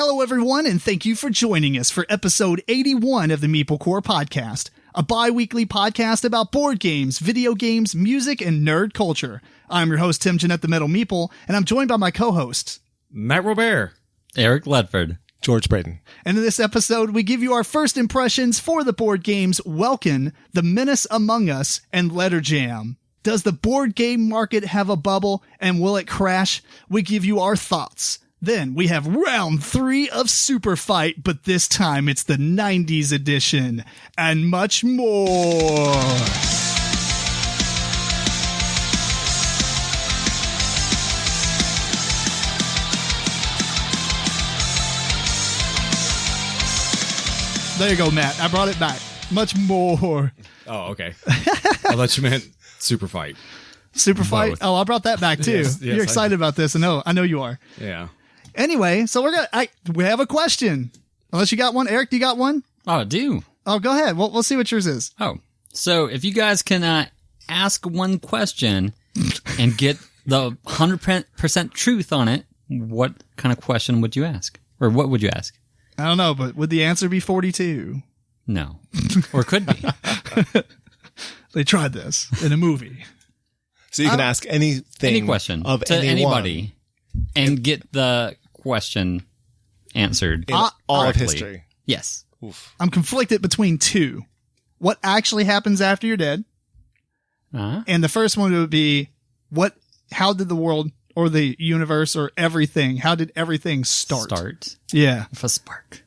Hello, everyone, and thank you for joining us for episode 81 of the MeepleCore Podcast, a bi-weekly podcast about board games, video games, music, and nerd culture. I'm your host, Tim Jennette, the Metal Meeple, and I'm joined by my co-hosts, Matt RoBear, Eric Ledford, George Breden. And in this episode, we give you our first impressions for the board games Welkin, The Menace Among Us, and Letter Jam. Does the board game market have a bubble, and will it crash? We give you our thoughts. Then we have round 3 of Superfight, but this time it's the 90's edition, and much more. There you go, Matt. I brought it back. Much more. Oh, okay. I thought you meant Superfight. Superfight? Both. Oh, I brought that back too. Yes, You're excited about this. I know you are. Yeah. Anyway, so we have a question. Unless you got one. Eric, do you got one? Oh, I do. Oh, go ahead. We'll see what yours is. Oh, so if you guys can ask one question and get the 100% truth on it, what kind of question would you ask? Or what would you ask? I don't know, but would the answer be 42? No. Or could be. They tried this in a movie. So you can ask anything, Any question of to anyone anybody and get the question answered. in all of correctly. history. Yes. Oof. I'm conflicted between two. What actually happens after you're dead? Uh-huh. And the first one would be, how did the world or the universe or everything, how did everything start? Yeah. With a spark.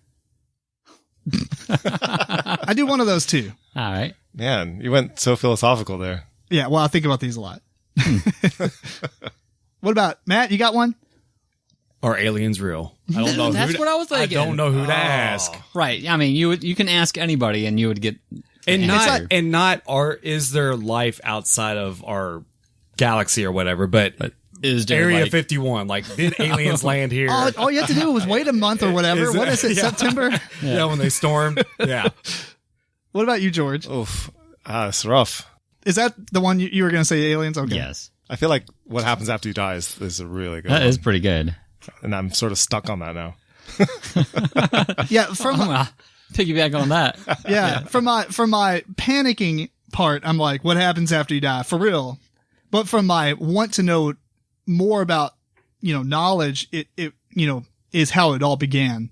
I do one of those too. All right. Man, you went so philosophical there. Yeah, well, I think about these a lot. What about Matt? You got one? Are aliens real? I don't know. That's what I was thinking. I don't know who to ask. Right. I mean, you can ask anybody and you would get And answer. is there life outside of our galaxy or whatever? But is there Area like, 51, like, did aliens land here? All you have to do was wait a month or whatever. What is it, Yeah. September? Yeah, when they stormed. Yeah. What about you, George? Oof. It's rough. Is that the one you were going to say aliens? Okay. Yes. I feel like what happens after you die is a really good That one. is pretty good. And I'm sort of stuck on that now. Yeah, from Piggyback on that. from my panicking part, I'm like, what happens after you die? For real. But from my want to know more about, knowledge, it is how it all began.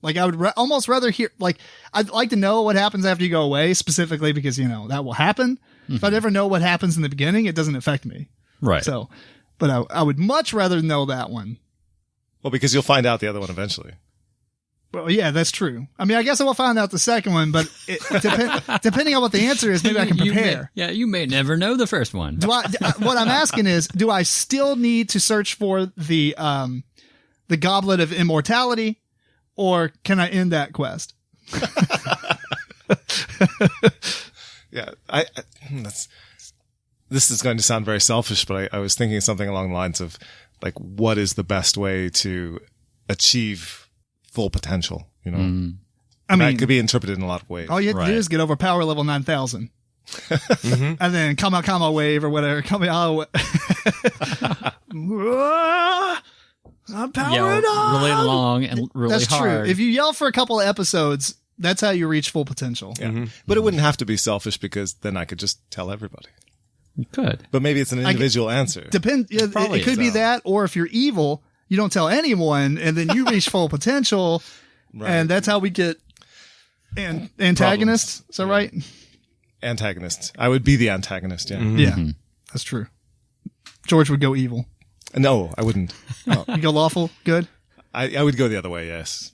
Like, I would almost rather hear, like, I'd like to know what happens after you go away, specifically because, that will happen. Mm-hmm. If I never know what happens in the beginning, it doesn't affect me. Right. So, but I would much rather know that one. Well, because you'll find out the other one eventually. Well, yeah, that's true. I mean, I guess I will find out the second one, but depending on what the answer is, maybe I can prepare. You may never know the first one. What I'm asking is, do I still need to search for the Goblet of Immortality, or can I end that quest? Yeah, this is going to sound very selfish, but I was thinking something along the lines of, like, what is the best way to achieve full potential? I mean, that could be interpreted in a lot of ways. all you have to do is get over power level 9,000. Mm-hmm. And then Kama wave or whatever. I'm powered on. Really long and really That's hard. true. If you yell for a couple of episodes, that's how you reach full potential. Yeah. Mm-hmm. But it wouldn't have to be selfish, because then I could just tell everybody. You could. But maybe it's an individual answer. It could be that, or if you're evil, you don't tell anyone, and then you reach full potential, Right. and that's how we get antagonists. Problems. Is that right? Antagonist. I would be the antagonist, yeah. Mm-hmm. Yeah, that's true. George would go evil. No, I wouldn't. You go lawful, good. I would go the other way, yes.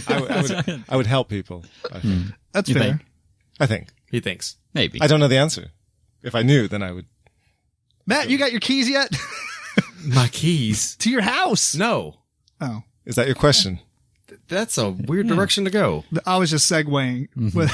I would help people, I think. That's You fair. think? I think. He thinks. Maybe. I don't know the answer. If I knew, then I would. Matt, you got your keys yet My keys? to your house? No. Oh, Is that your question? That's a weird direction to go. I was just segueing with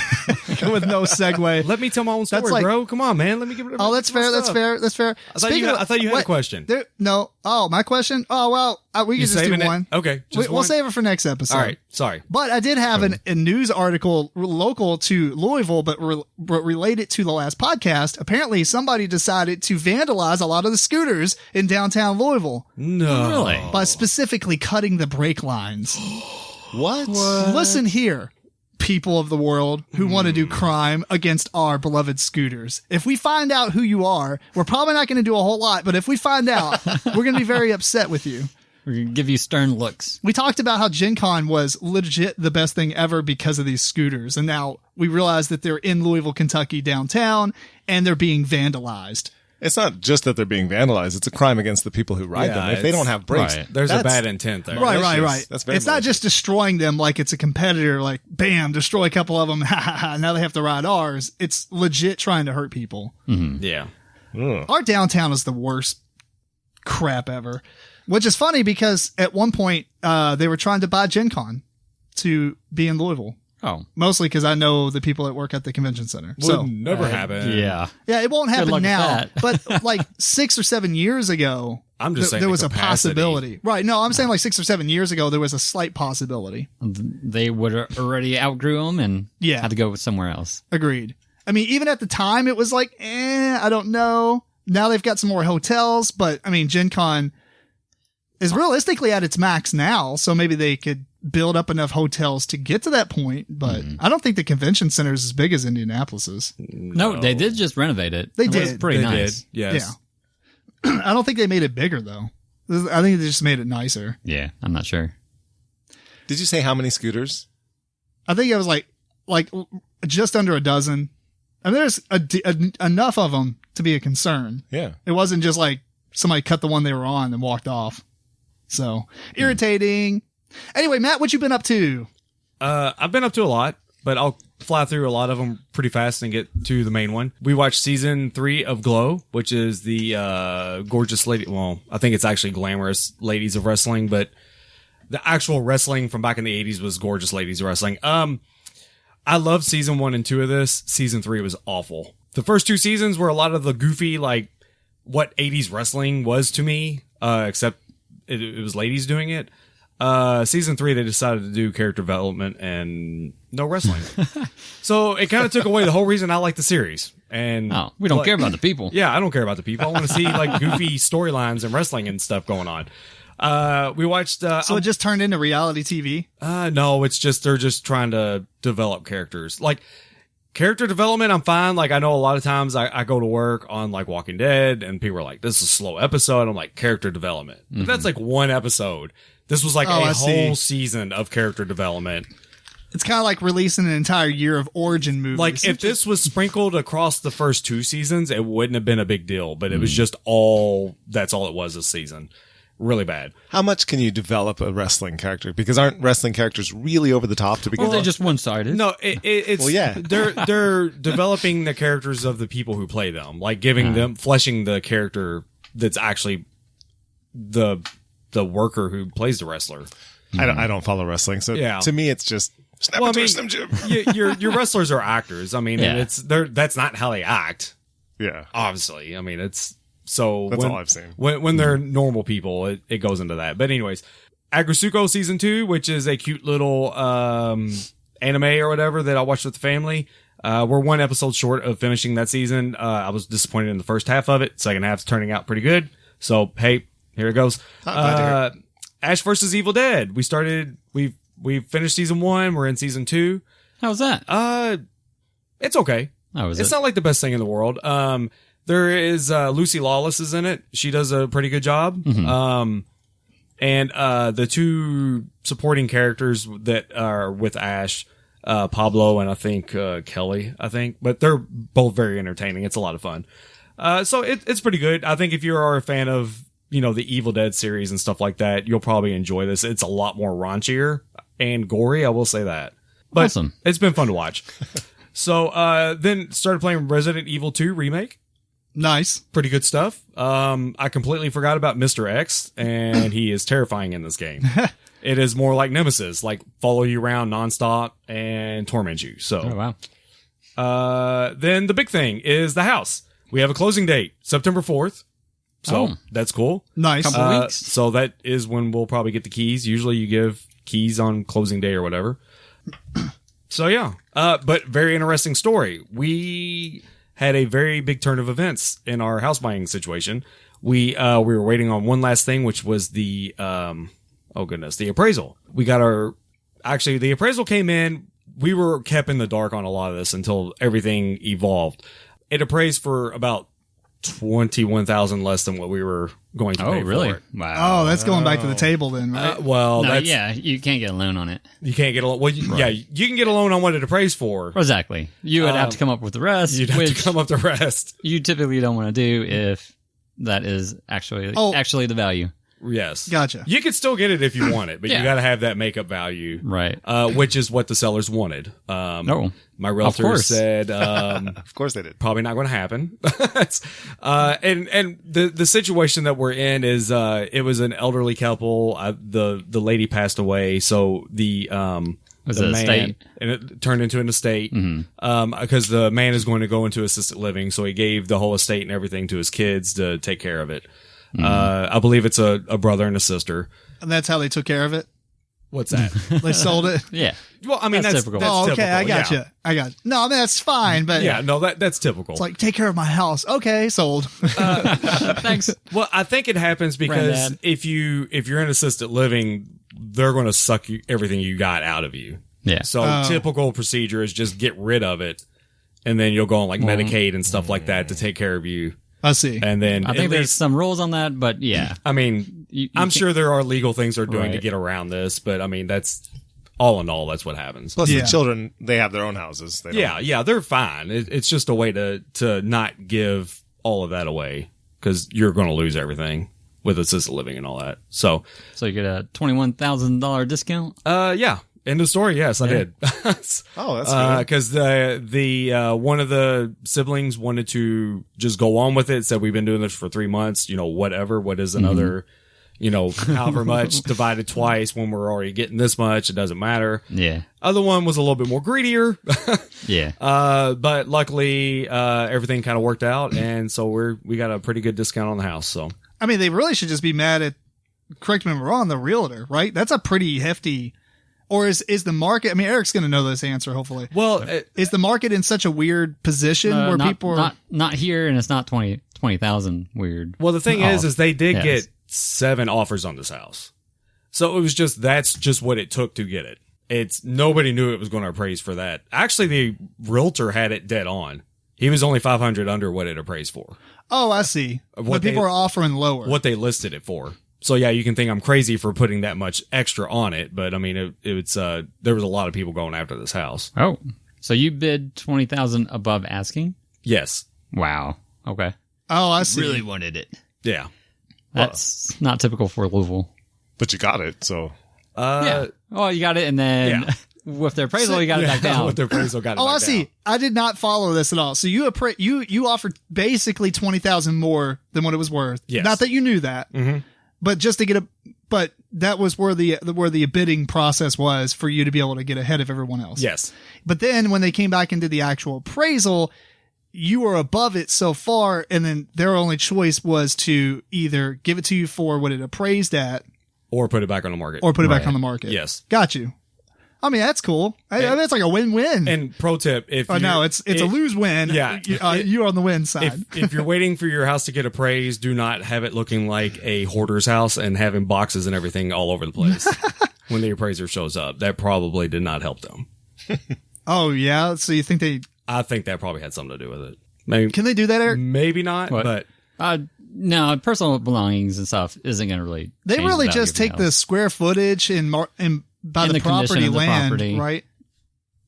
with no segue. Let me tell my own story, That's like- bro. Come on, man. Let me give it. Oh, that's fair. That's fair. That's fair. I thought you had a question. No, Oh, my question? Oh, well, we can just do one. Okay. We'll save it for next episode. All right. Sorry. But I did have a news article local to Louisville, but related to the last podcast. Apparently, somebody decided to vandalize a lot of the scooters in downtown Louisville. No. Really? By specifically cutting the brake lines. What? Listen here, people of the world who want to do crime against our beloved scooters. If we find out who you are, we're probably not going to do a whole lot, but if we find out, we're going to be very upset with you. We're going to give you stern looks. We talked about how Gen Con was legit the best thing ever because of these scooters, and now we realize that they're in Louisville, Kentucky downtown, and they're being vandalized. It's not just that they're being vandalized. It's a crime against the people who ride them. If they don't have brakes, right. There's a bad intent there. Right. That's very It's not just destroying them like it's a competitor, like, bam, destroy a couple of them, now they have to ride ours. It's legit trying to hurt people. Mm-hmm. Yeah. Our downtown is the worst crap ever. Which is funny because at one point, they were trying to buy Gen Con to be in Louisville. Oh. Mostly because I know the people that work at the convention center. Would never happen. Yeah. Yeah, it won't Good happen luck with now. that. But like 6 or 7 years ago, I'm just saying there the was capacity. a possibility. Right. No, I'm saying like 6 or 7 years ago, there was a slight possibility. They would have already outgrew them and Yeah. had to go somewhere else. Agreed. I mean, even at the time, it was like, I don't know. Now they've got some more hotels, but I mean, Gen Con is realistically at its max now, so maybe they could build up enough hotels to get to that point, but I don't think the convention center is as big as Indianapolis is. No, they did just renovate it. They It was did. pretty They nice. did. Yes. Yeah. I don't think they made it bigger, though. I think they just made it nicer. Yeah, I'm not sure. Did you say how many scooters? I think it was like just under a dozen. And there's enough of them to be a concern. Yeah. It wasn't just like somebody cut the one they were on and walked off. So irritating. Anyway, Matt, what you been up to? I've been up to a lot, but I'll fly through a lot of them pretty fast and get to the main one. We watched season 3 of Glow, which is the gorgeous lady. Well, I think it's actually glamorous ladies of wrestling, but the actual wrestling from back in the 80s was gorgeous ladies of wrestling. I loved season 1 and 2 of this. Season 3 was awful. The first 2 seasons were a lot of the goofy, like what 80s wrestling was to me, except it was ladies doing it. Season 3, they decided to do character development and no wrestling. So it kind of took away the whole reason I like the series. And We don't care about the people. Yeah, I don't care about the people. I want to see like goofy storylines and wrestling and stuff going on. We watched. So it just turned into reality TV? No, it's just they're just trying to develop characters. Like character development, I'm fine. Like I know a lot of times I go to work on like Walking Dead, and people are like, "This is a slow episode." I'm like, character development. But that's like one episode. This was like a whole season of character development. It's kind of like releasing an entire year of origin movies. Like if this was sprinkled across the first 2 seasons, it wouldn't have been a big deal. But it was just that's all it was this season. Really bad. How much can you develop a wrestling character? Because aren't wrestling characters really over the top to begin Or they're with? just one-sided. No, it's Well, yeah. they're developing the characters of the people who play them, like giving them fleshing the character that's actually the worker who plays the wrestler. I don't follow wrestling, so Yeah. to me it's just snap and twist them, Jim. your wrestlers are actors. I mean, Yeah. that's not how they act. Yeah. Obviously, I mean it's so That's all I've seen. When they're normal people, it goes into that. But anyways, Agritsuko season 2, which is a cute little anime or whatever that I watched with the family. We're 1 episode short of finishing that season. I was disappointed in the first half of it. Second half's turning out pretty good. So hey, here it goes. Ash versus Evil Dead. We finished season 1. We're in season 2. How's that? It's okay. It's not like the best thing in the world. There is Lucy Lawless is in it. She does a pretty good job. And the 2 supporting characters that are with Ash, Pablo and I think Kelly, but they're both very entertaining. It's a lot of fun. So it's pretty good. I think if you are a fan of the Evil Dead series and stuff like that, you'll probably enjoy this. It's a lot more raunchier and gory, I will say that. But Awesome. It's been fun to watch. So then started playing Resident Evil 2 Remake. Nice. Pretty good stuff. I completely forgot about Mr. X, and he is terrifying in this game. It is more like Nemesis, like follow you around nonstop and torment you. So, Oh, wow. then the big thing is the house. We have a closing date, September 4th. So that's cool. Nice. Couple weeks. So that is when we'll probably get the keys. Usually you give keys on closing day or whatever. So yeah. But very interesting story. We had a very big turn of events in our house buying situation. We were waiting on one last thing, which was the the appraisal. We got the appraisal came in. We were kept in the dark on a lot of this until everything evolved. It appraised for about $21,000 less than what we were going to pay really? for it. Wow. Oh, that's going back to the table then, right? Well, No, you can't get a loan on it. you can't get a loan. Well, yeah, you can get a loan on what it appraised for. Exactly. You would have to come up with the rest, You'd have which to come up the rest. you typically don't want to do if that is actually the value. Yes. Gotcha. You could still get it if you want it, but you Yeah. got to have that makeup value. Right. Which is what the sellers wanted. My realtor course. said, Of course they did. probably not going to happen. And the situation that we're in is, it was an elderly couple. The lady passed away. So the Was the it a man, estate? and it turned into an estate. Because the man is going to go into assisted living. So he gave the whole estate and everything to his kids to take care of it. I believe it's a brother and a sister. And that's how they took care of it. What's that? They sold it. Yeah. Well, I mean, That's that's typical. That's Oh, okay. typical, I got yeah. you. No, I mean, that's fine, but Yeah, no, that's typical. it's like, take care of my house. Okay, sold. Thanks. Well, I think it happens because Granddad. if you're in assisted living, they're going to suck everything you got out of you. Yeah. So typical procedure is just get rid of it, and then you'll go on like Medicaid and stuff like that to take care of you. I see. And then I think there's some rules on that, but yeah. I mean, You I'm can't- sure there are legal things they're doing to Right. get around this, but I mean, that's all in all, that's what happens. Plus, Yeah. the children, they have their own houses. They don't- Yeah, they're fine. It's just a way to not give all of that away because you're going to lose everything with assisted living and all that. So, So you get a $21,000 discount? yeah. End of story. Yes, I did. Oh, that's good. Because the one of the siblings wanted to just go on with it. Said we've been doing this for 3 months. Whatever. What is another? However much divided twice when we're already getting this much. It doesn't matter. Yeah. Other one was a little bit more greedier. Yeah. But luckily, everything kind of worked out, and so we got a pretty good discount on the house. So I mean, they really should just be mad at, correct me if I'm wrong, the realtor, right? That's a pretty hefty, or is the market, I mean, Eric's going to know this answer, hopefully. well, Is the market in such a weird position where not, people are, not here, and it's not 20,000 weird. well, the thing is they did Yes. get 7 offers on this house, so it was that's just what it took to get it. It's nobody knew it was going to appraise for that. Actually, the realtor had it dead on. He was only 500 under what it appraised for. oh, I see. What But people they- are offering lower. What they listed it for. So yeah, you can think I'm crazy for putting that much extra on it, but I mean, it's there was a lot of people going after this house. Oh. So you bid 20,000 above asking? Yes. Wow. Okay. Oh, I see. wanted it. Yeah. That's not typical for Louisville. But you got it, so. Yeah. Well, you got it, and then yeah. with their appraisal, you got it back down. With their appraisal got it Oh, back I see. down. I did not follow this at all. So you you offered basically 20,000 more than what it was worth. Yes. Not that you knew that, but just to get but that was where the bidding process was for you to be able to get ahead of everyone else. Yes. But then when they came back and did the actual appraisal, you were above it so far, and then their only choice was to either give it to you for what it appraised at, Or put it back on the market. or put it back Right. on the market. Yes. Got you. I mean, that's cool. That's like a win-win. And pro tip, if Oh, no, you're- it's a lose-win. Yeah. You're on the win side. if you're waiting for your house to get appraised, do not have it looking like a hoarder's house and having boxes and everything all over the place when the appraiser shows up. That probably did not help them. Oh, yeah? So you think I think that probably had something to do with it. Maybe, can they do that, Eric? maybe not, What? but No, personal belongings and stuff isn't going to really. They change really the value just of the take the house. square footage and by And the the condition property of the land, property. right?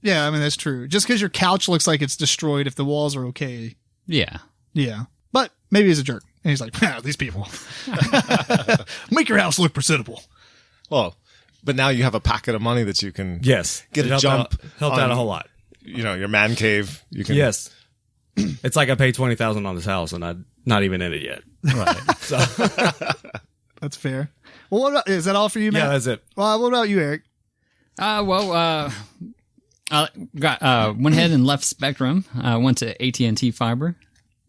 Yeah, I mean, that's true. Just because your couch looks like it's destroyed, if the walls are okay. Yeah. Yeah. But maybe he's a jerk. And he's like, these people. Make your house look presentable. Well, but now you have a packet of money that you can yes, get it a helped jump. helped out on, a whole lot. Your man cave. You can. Yes. It's like I paid $20,000 on this house and I'm not even in it yet. Right. So That's fair. Well, what about, is that all for you, Matt? yeah, that's it. Well, what about you, Eric? I went ahead and left Spectrum. Went to AT&T Fiber,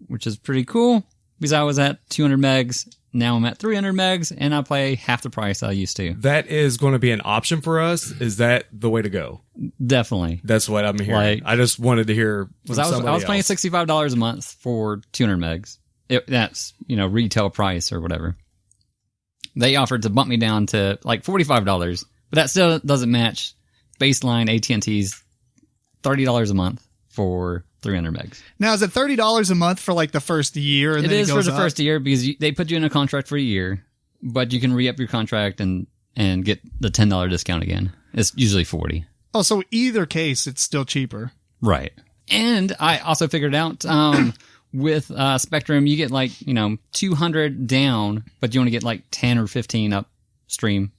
which is pretty cool because I was at 200 megs. Now I'm at 300 megs, and I play half the price I used to. That is going to be an option for us. Is that the way to go? Definitely. That's what I'm hearing. I just wanted to hear from somebody I was paying else. $65 a month for 200 megs. That's, retail price or whatever. They offered to bump me down to like $45, but that still doesn't match baseline AT&T's $30 a month for 300 megs. Now, is it $30 a month for like the first year? And It then is it for goes the up? first year because they put you in a contract for a year, but you can re-up your contract and get the $10 discount again. It's usually $40. Oh, so either case, it's still cheaper. Right. And I also figured out with Spectrum, you get like, 200 down, but you only get like 10 or 15 upstream.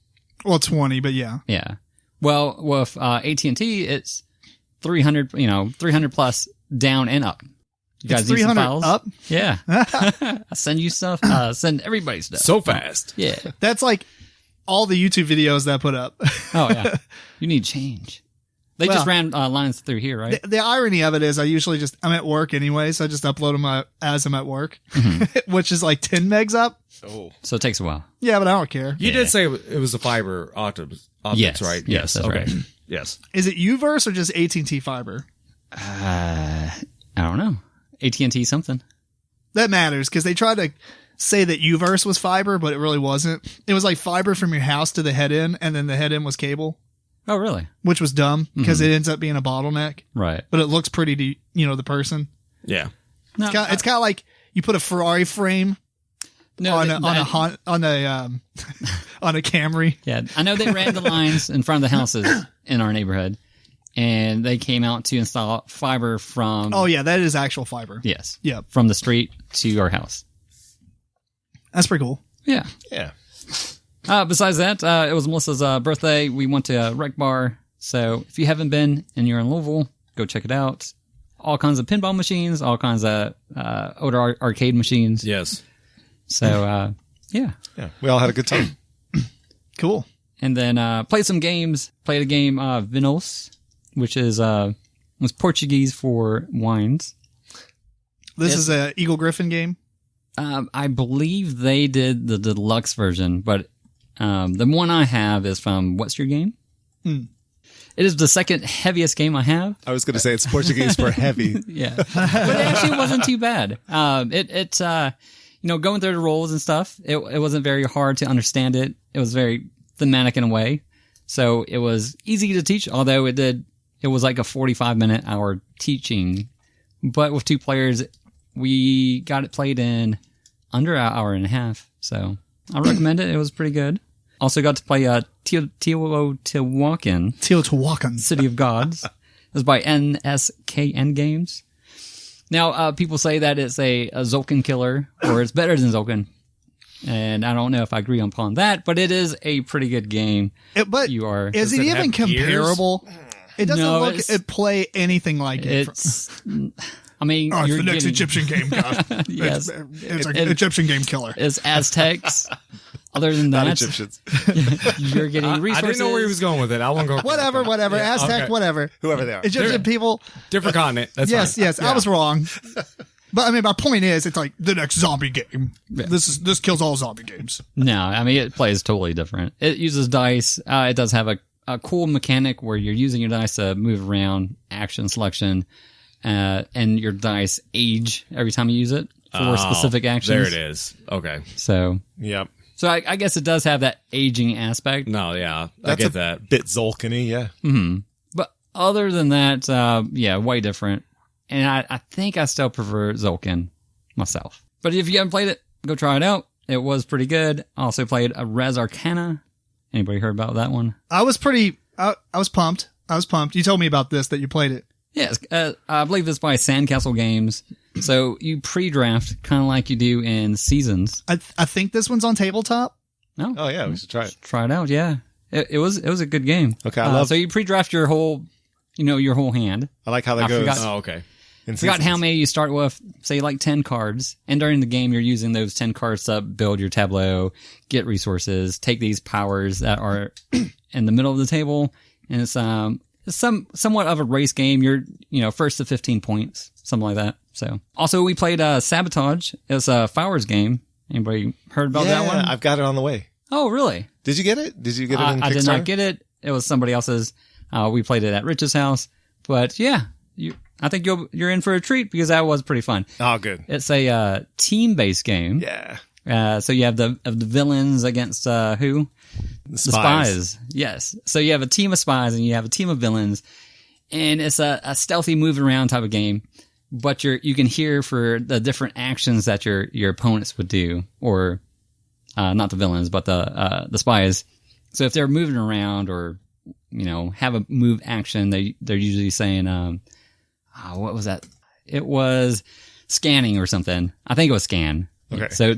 Well, 20, but yeah. Yeah. Well, with AT&T, it's 300, 300 plus down and up. You guys It's need some 300 files? up? Yeah. I send you stuff. Send everybody stuff. So fast. Yeah. That's like all the YouTube videos that I put up. Oh, yeah. You need change. They just ran lines through here, right? The irony of it is I'm at work anyway, so I just upload them as I'm at work, which is like 10 megs up. Oh, So it takes a while. Yeah, but I don't care. You did say it was a fiber optics, Yes. right? Yes, that's okay. right. Yes. Is it Uverse or just AT&T fiber? I don't know. AT&T something. That matters because they tried to say that Uverse was fiber, but it really wasn't. It was like fiber from your house to the head end, and then the head end was cable, Oh, really? which was dumb because it ends up being a bottleneck. Right. But it looks pretty to the person. Yeah. No, It's kind of like you put a Ferrari frame on a Camry. Yeah, I know they ran the lines in front of the houses in our neighborhood, and they came out to install fiber from... Oh yeah, that is actual fiber. Yes. Yeah, From the street to our house. that's pretty cool. Yeah. yeah. Besides that, it was Melissa's birthday. We went to a rec bar. So if you haven't been and you're in Louisville, go check it out. All kinds of pinball machines, all kinds of older arcade machines. Yes. So, yeah. Yeah. We all had a good time. Cool. And then played some games. Played a game, Vinos, which is was Portuguese for wines. This Yes. is a Eagle Griffin game. I believe they did the deluxe version, but the one I have is from What's Your Game? It is the second heaviest game I have. I was going to say it's Portuguese for heavy. Yeah, but it actually wasn't too bad. It going through the rules and stuff, it wasn't very hard to understand it. It was very thematic in a way, so it was easy to teach. Although it was like a 45-minute hour teaching, but with two players, we got it played in under an hour and a half. So I recommend it. It was pretty good. Also got to play Teotihuacan. City of Gods. It was by NSKN Games. Now, people say that it's a Zolkin killer, or it's better than Zolkin. And I don't know if I agree upon that, but it is a pretty good game. But You are- is Does it it even have gears? comparable? It doesn't No, look it's- it play anything like it. It's, I mean, Oh, it's you're the next getting, Egyptian game, God. Yes. It's an Egyptian game killer. it's Aztecs. Other than Not that, Egyptians. you're getting I resources. didn't know where he was going with it. I won't go. Whatever, Aztec, okay. whatever. Whoever they are. Egyptian people. Different continent. That's Yes, fine. yes, I was wrong. But I mean, my point is, it's like the next zombie game. This kills all zombie games. No, I mean, it plays totally different. It uses dice. It does have a cool mechanic where you're using your dice to move around, action selection, and your dice age every time you use it for specific actions. There it is. Okay. So Yep. I guess it does have that aging aspect. No, yeah. I That's get a that. bit Zolkin-y, yeah. But other than that, way different. And I think I still prefer Zolkin myself. But if you haven't played it, go try it out. It was pretty good. I also played a Res Arcana. Anybody heard about that one? I was pumped. I was pumped. You told me about this, that you played it. Yes, I believe it's by Sandcastle Games. So you pre-draft kind of like you do in Seasons. I think this one's on tabletop. No, Oh, yeah, we should try it. try it out. Yeah, it was a good game. Okay, I love- So you pre-draft your whole hand. I like how that I goes. forgot- Oh, okay. in Forgot how seasons. many you start with. Say like 10 cards, and during the game you're using those 10 cards to build your tableau, get resources, take these powers that are in the middle of the table, and it's somewhat of a race game. You're first to 15 points, something like that. So also we played Sabotage. It was a Flowers game. Anybody heard about that one? I've got it on the way. Oh, really? Did you get it? Did you get it in Kickstarter? I did not get it. It was somebody else's. We played it at Rich's house. But yeah, I think you're in for a treat because that was pretty fun. Oh, good. It's a team-based game. Yeah. So you have the villains against who? The spies. Yes. So you have a team of spies and you have a team of villains, and it's a stealthy moving around type of game. But you can hear for the different actions that your opponents would do, or not the villains, but the spies. So if they're moving around or have a move action, they're usually saying what was that? It was scanning or something. I think it was scan. Okay. So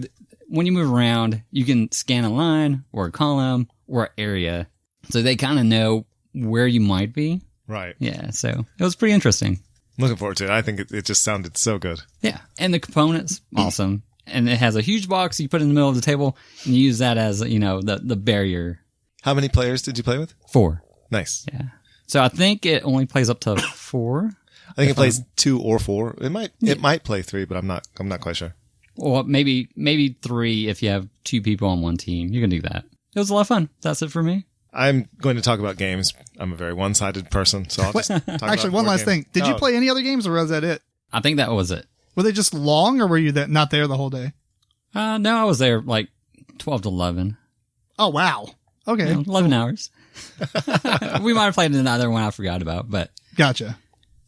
when you move around, you can scan a line or a column or an area. So they kind of know where you might be. Right. Yeah. So it was pretty interesting. Looking forward to it. I think it just sounded so good. Yeah. And the components, awesome. And it has a huge box you put in the middle of the table and you use that as, the barrier. How many players did you play with? 4. Nice. Yeah. So I think it only plays up to 4. I think it plays 2 or 4. It might play 3, but I'm not quite sure. Or maybe 3 if you have 2 people on one team. You can do that. It was a lot of fun. That's it for me. I'm going to talk about games. I'm a very one-sided person, so I'll just talk about Actually, one last thing. Did you play any other games, or was that it? I think that was it. Were they just long, or were you not there the whole day? No, I was there like 12 to 11. Oh, wow. Okay. 11 hours. We might have played another one I forgot about, but. Gotcha.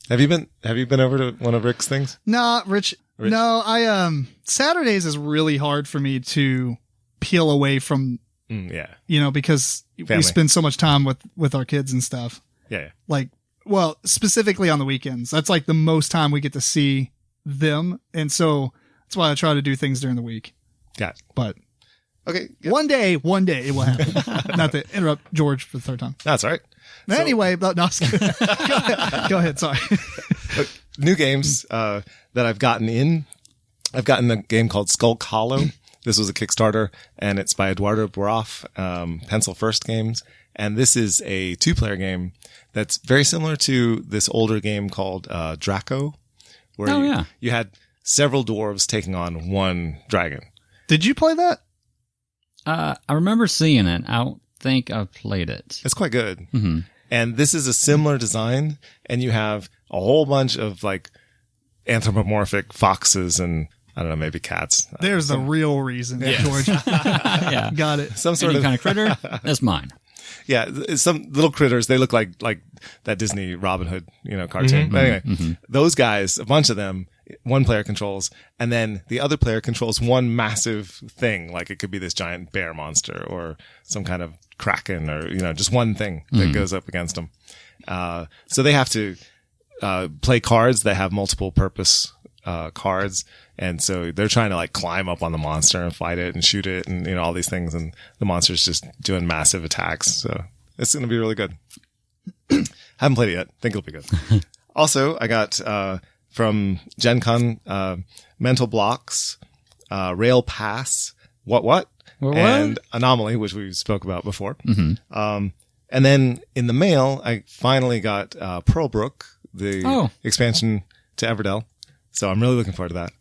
Have you been over to one of Rick's things? No, Rich. No, Saturdays is really hard for me to peel away from, because Family. we spend so much time with our kids and stuff. Yeah. Specifically on the weekends. That's like the most time we get to see them. And so that's why I try to do things during the week. Got it. But okay. One day it will happen. Not to interrupt George for the third time. That's all right. Anyway, go ahead. Sorry. New games that I've gotten in. I've gotten a game called Skulk Hollow. This was a Kickstarter, and it's by Eduardo Boraff, Pencil First Games. And this is a 2-player game that's very similar to this older game called Draco, where you had several dwarves taking on one dragon. Did you play that? I remember seeing it. I don't think I played it. It's quite good. Mm-hmm. And this is a similar design, and you have a whole bunch of anthropomorphic foxes and I don't know, maybe cats. There's the real reason, George. Yeah. Got it. Some sort kind of critter. That's mine. Yeah, some little critters. They look like that Disney Robin Hood, cartoon. Mm-hmm. But anyway, those guys, a bunch of them, one player controls, and then the other player controls one massive thing. Like it could be this giant bear monster or some kind of kraken or, just one thing that goes up against them. So they have to play cards that have multiple purpose cards. And so they're trying to climb up on the monster and fight it and shoot it and, all these things. And the monster's just doing massive attacks. So it's going to be really good. Haven't played it yet. Think it'll be good. Also, I got, from Gen Con, Mental Blocks, Rail Pass, What? And Anomaly, which we spoke about before. Mm-hmm. And then in the mail, I finally got, Pearlbrook, the expansion to Everdell. So I'm really looking forward to that.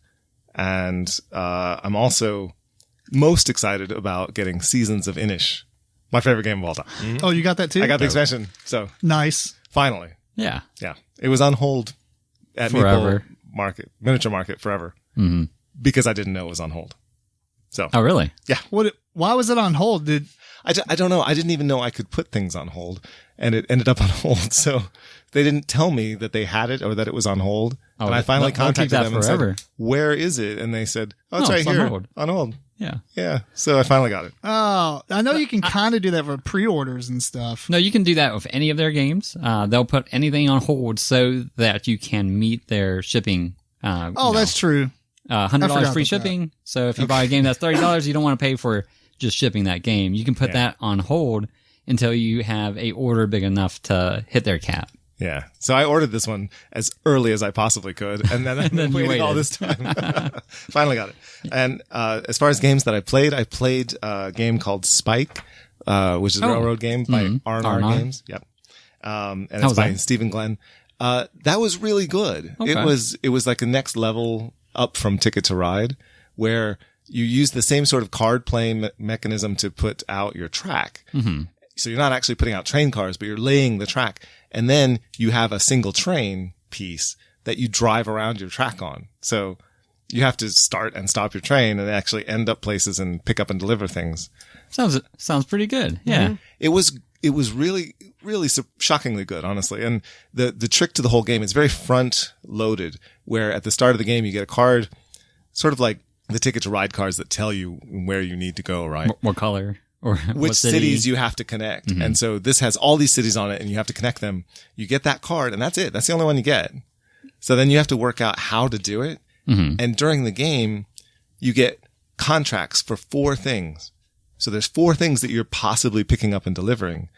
And I'm also most excited about getting Seasons of Inish, my favorite game of all time. Mm-hmm. Oh, you got that too? I got the expansion. So nice. Finally. Yeah. Yeah. It was on hold at forever. Meeple Miniature Market forever because I didn't know it was on hold. So. Oh, really? Yeah. Why was it on hold? I don't know. I didn't even know I could put things on hold, and it ended up on hold. So they didn't tell me that they had it or that it was on hold. Oh, and I finally contacted them and forever. said, "Where is it?" And they said, "Oh, it's right here on hold." Yeah. Yeah. So I finally got it. Oh, I know you can kind of do that for pre-orders and stuff. No, you can do that with any of their games. They'll put anything on hold so that you can meet their shipping. That's true. $100 free shipping. That. So if you buy a game that's $30, you don't want to pay for just shipping that game. You can put that on hold until you have a order big enough to hit their cap. Yeah. So I ordered this one as early as I possibly could, and then I've been waiting all this time. Finally got it. And as far as games that I played a game called Spike, which is a railroad game by R&R Games. Yep. And it's by Stephen Glenn. That was really good. Okay. It was like a next level up from Ticket to Ride, where you use the same sort of card playing mechanism to put out your track. Mm-hmm. So you're not actually putting out train cars, but you're laying the track. And then you have a single train piece that you drive around your track on. So you have to start and stop your train and actually end up places and pick up and deliver things. Sounds pretty good. Yeah. Mm-hmm. It was really, really shockingly good, honestly. And the trick to the whole game is very front loaded, where at the start of the game, you get a card, sort of like the Ticket to Ride cards that tell you where you need to go, right? What color or which what city? cities you have to connect. Mm-hmm. And so this has all these cities on it and you have to connect them. You get that card and that's it. That's the only one you get. So then you have to work out how to do it. Mm-hmm. And during the game, you get contracts for 4 things. So there's 4 things that you're possibly picking up and delivering.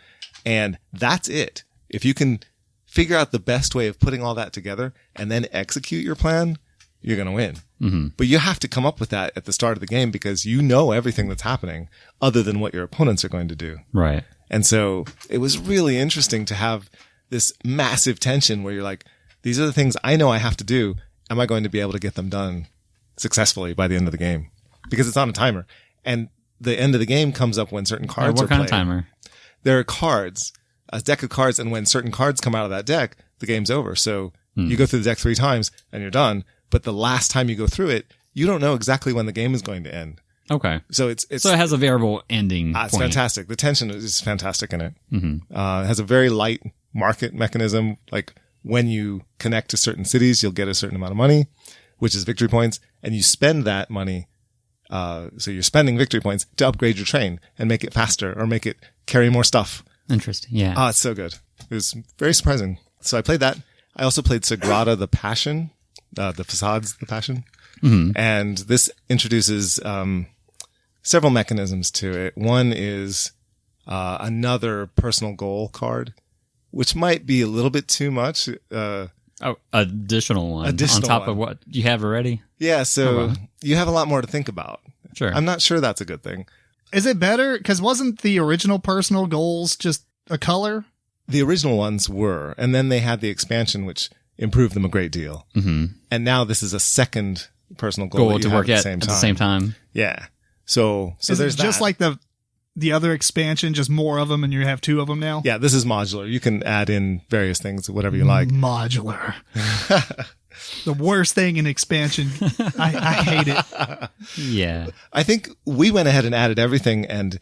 And that's it. If you can figure out the best way of putting all that together and then execute your plan, you're going to win. Mm-hmm. But you have to come up with that at the start of the game because you know everything that's happening other than what your opponents are going to do. Right. And so it was really interesting to have this massive tension where you're like, these are the things I know I have to do. Am I going to be able to get them done successfully by the end of the game? Because it's on a timer. And the end of the game comes up when certain cards are played. What kind of timer? There are cards, a deck of cards, and when certain cards come out of that deck, the game's over. So you go through the deck 3 times and you're done. But the last time you go through it, you don't know exactly when the game is going to end. Okay. So it's so it has a variable ending. It's fantastic. The tension is fantastic in it. Mm-hmm. It has a very light market mechanism. Like when you connect to certain cities, you'll get a certain amount of money, which is victory points, and you spend that money. So you're spending victory points to upgrade your train and make it faster or make it carry more stuff. Interesting. Yeah. It's so good. It was very surprising. So I played that. I also played Sagrada the Passion, the Facades the Passion. Mm-hmm. And this introduces several mechanisms to it. One is another personal goal card, which might be a little bit too much. Additional one on top of what you have already? Yeah, so you have a lot more to think about. Sure. I'm not sure that's a good thing. Is it better? Because wasn't the original personal goals just a color? The original ones were, and then they had the expansion, which improved them a great deal. Mm-hmm. And now this is a second personal goal to work at the same time. Yeah. So there's just that. Like the other expansion, just more of them, and you have 2 of them now? Yeah, this is modular. You can add in various things, whatever you like. Modular. The worst thing in expansion. I hate it. Yeah. I think we went ahead and added everything, and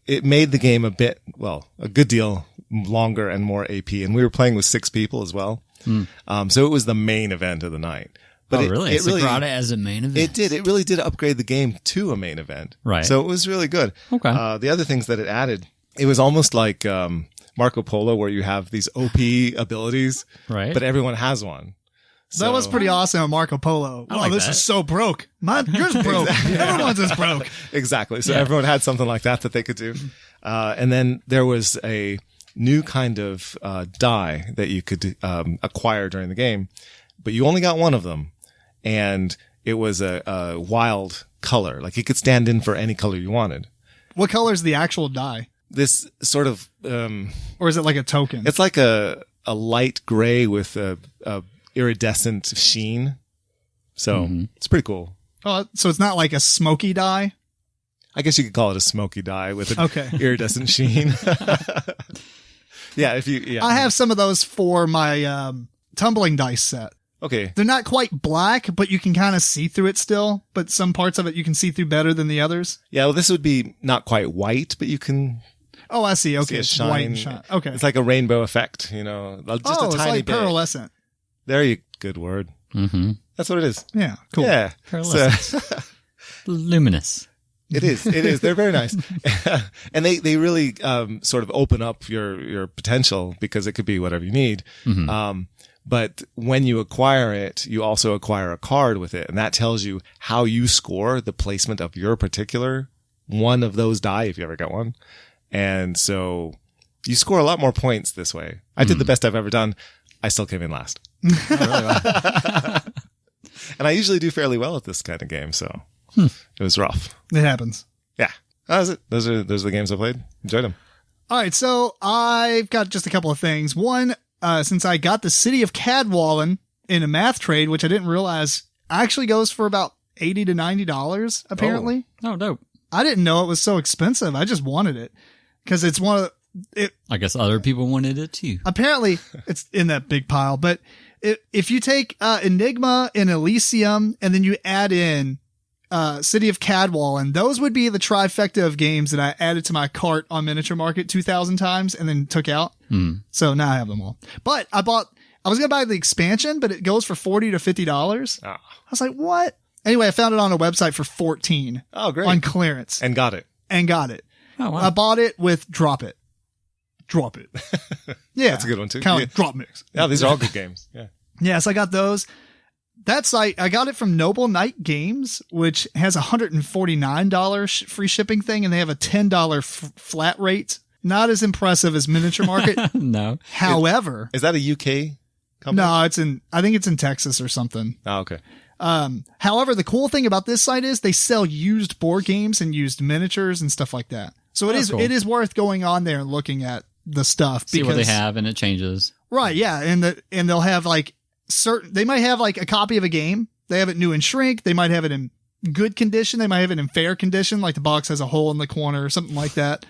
it made the game a good deal longer and more AP. And we were playing with 6 people as well. So it was the main event of the night. But really? It really brought it as a main event? It did. It really did upgrade the game to a main event. Right. So it was really good. Okay. The other things that it added, it was almost like Marco Polo, where you have these OP abilities, right? But everyone has one. So, that was pretty awesome on Marco Polo. This is so broke. Yours broke. Everyone's is broke. Exactly. So everyone had something like that they could do. And then there was a new kind of die that you could acquire during the game, but you only got one of them. And it was a wild color. Like it could stand in for any color you wanted. What color is the actual die? This sort of... or is it like a token? It's like a light gray with a iridescent sheen. So it's pretty cool. Oh, so it's not like a smoky die? I guess you could call it a smoky die with an iridescent sheen. Yeah, I have some of those for my tumbling dice set. Okay. They're not quite black, but you can kind of see through it still. But some parts of it you can see through better than the others. Yeah, well, this would be not quite white, but you can... Oh, I see. Okay, it's white and shine. Okay. It's like a rainbow effect, just a tiny like bit. pearlescent. There you... Good word. Mm-hmm. That's what it is. Yeah, cool. Yeah. Pearlescent. Luminous. It is. They're very nice. And they really sort of open up your potential because it could be whatever you need. Mm-hmm. But when you acquire it, you also acquire a card with it. And that tells you how you score the placement of your particular one of those die, if you ever got one. And so you score a lot more points this way. I did the best I've ever done. I still came in last. Oh, really? Wow. And I usually do fairly well at this kind of game. So it was rough. It happens. Yeah. That was it. Those are the games I played. Enjoyed them. All right. So I've got just a couple of things. One, since I got the City of Cadwallon in a math trade, which I didn't realize actually goes for about $80 to $90, apparently. Oh, dope. I didn't know it was so expensive. I just wanted it because it's one of the, I guess other people wanted it too. apparently it's in that big pile, but if you take Enigma and Elysium and then you add in City of Cadwallon, those would be the trifecta of games that I added to my cart on Miniature Market 2,000 times and then took out. So now I have them all. But I was going to buy the expansion, but it goes for $40 to $50. Oh. I was like, what? Anyway, I found it on a website for $14. Oh, great. On clearance. And got it. Oh, wow. I bought it with Drop It. Yeah. That's a good one too. Kind of like Drop Mix. Yeah, these are all good games. Yeah. Yes, I got those. That site, I got it from Noble Knight Games, which has a $149 free shipping thing, and they have a $10 flat rate. Not as impressive as Miniature Market. No. However, Is that a UK company? no, I think it's in Texas or something. Oh, okay. However, the cool thing about this site is they sell used board games and used miniatures and stuff like that. So That's cool. it is worth going on there and looking at the stuff. See what they have, and it changes. Right, yeah, and they'll have like they might have like a copy of a game. They have it new in shrink. They might have it in good condition. They might have it in fair condition, like the box has a hole in the corner or something like that.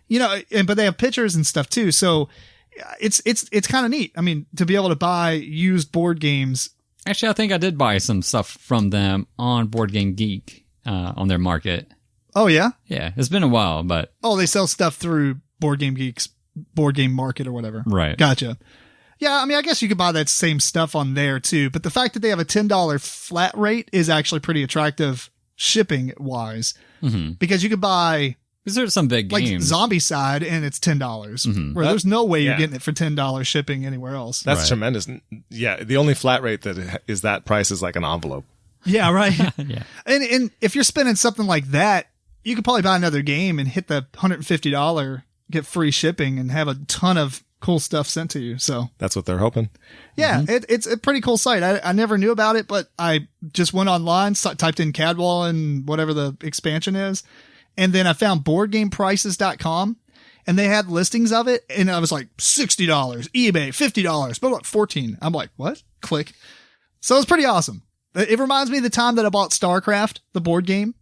But they have pictures and stuff too. So it's kind of neat. I mean, to be able to buy used board games. Actually, I think I did buy some stuff from them on Board Game Geek on their market. Oh yeah, Yeah, it's been a while, but they sell stuff through Board Game Geek's Board Game Market or whatever. right. Gotcha. Yeah, I mean, I guess you could buy that same stuff on there too, but the fact that they have a $10 flat rate is actually pretty attractive shipping wise, because you could buy Because there's some big like games. Zombie Side and it's $10, where there's no way you're yeah. getting it for $10 shipping anywhere else. That's Right. tremendous. Yeah, the only flat rate that is that price is like an envelope. Yeah, right. Yeah. And if you're spending something like that, you could probably buy another game and hit the $150, get free shipping, and have a ton of cool stuff sent to you. So That's what they're hoping. yeah, it's a pretty cool site. I never knew about it, but I just went online, typed in Cadwallon, whatever the expansion is, and then I found BoardGamePrices.com, and they had listings of it, and I was like $60, eBay $50, but look, $14. I'm like, what? Click. So it's pretty awesome. It reminds me of the time that I bought StarCraft, the board game.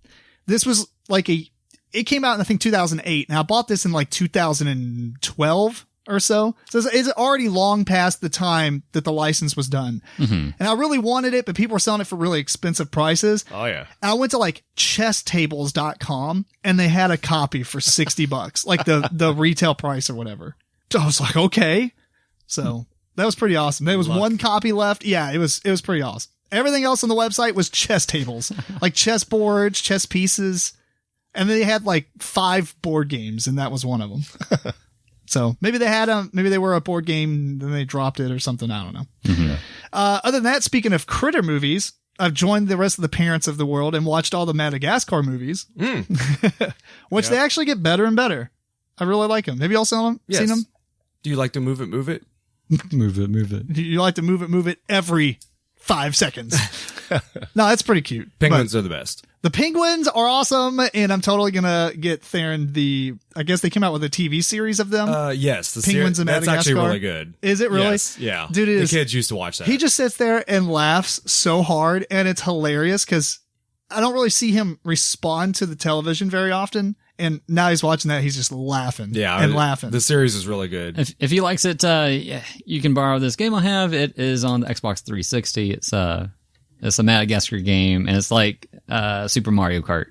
This was like it came out in I think 2008, and I bought this in like 2012 or so. So it's already long past the time that the license was done. And I really wanted it, but people were selling it for really expensive prices. Oh, yeah. And I went to like chesstables.com and they had a copy for $60, like the retail price or whatever. So I was like, okay. So that was pretty awesome. There was one copy left. Yeah, it was pretty awesome. Everything else on the website was chess tables, like chess boards, chess pieces. And then they had like 5 board games, and that was one of them. So maybe they had maybe they were a board game, then they dropped it or something. I don't know. Other than that, speaking of critter movies, I've joined the rest of the parents of the world and watched all the Madagascar movies, which they actually get better and better. I really like them. Have you all seen them? Yes. Seen them? Do you like to move it? Move it. You like to move it every 5 seconds. No, that's pretty cute. Penguins are the best. The penguins are awesome, and I'm totally gonna get Theron I guess they came out with a TV series of them. Yes, the Penguins in that's actually Madagascar? really good. Is it really? Yes, yeah. Dude, it the is- kids used to watch that. He just sits there and laughs so hard, and it's hilarious because I don't really see him respond to the television very often. And now he's watching that, he's just laughing and laughing. The series is really good. If he likes it, you can borrow this game I have. It is on the Xbox 360. It's a Madagascar game, and it's like Super Mario Kart.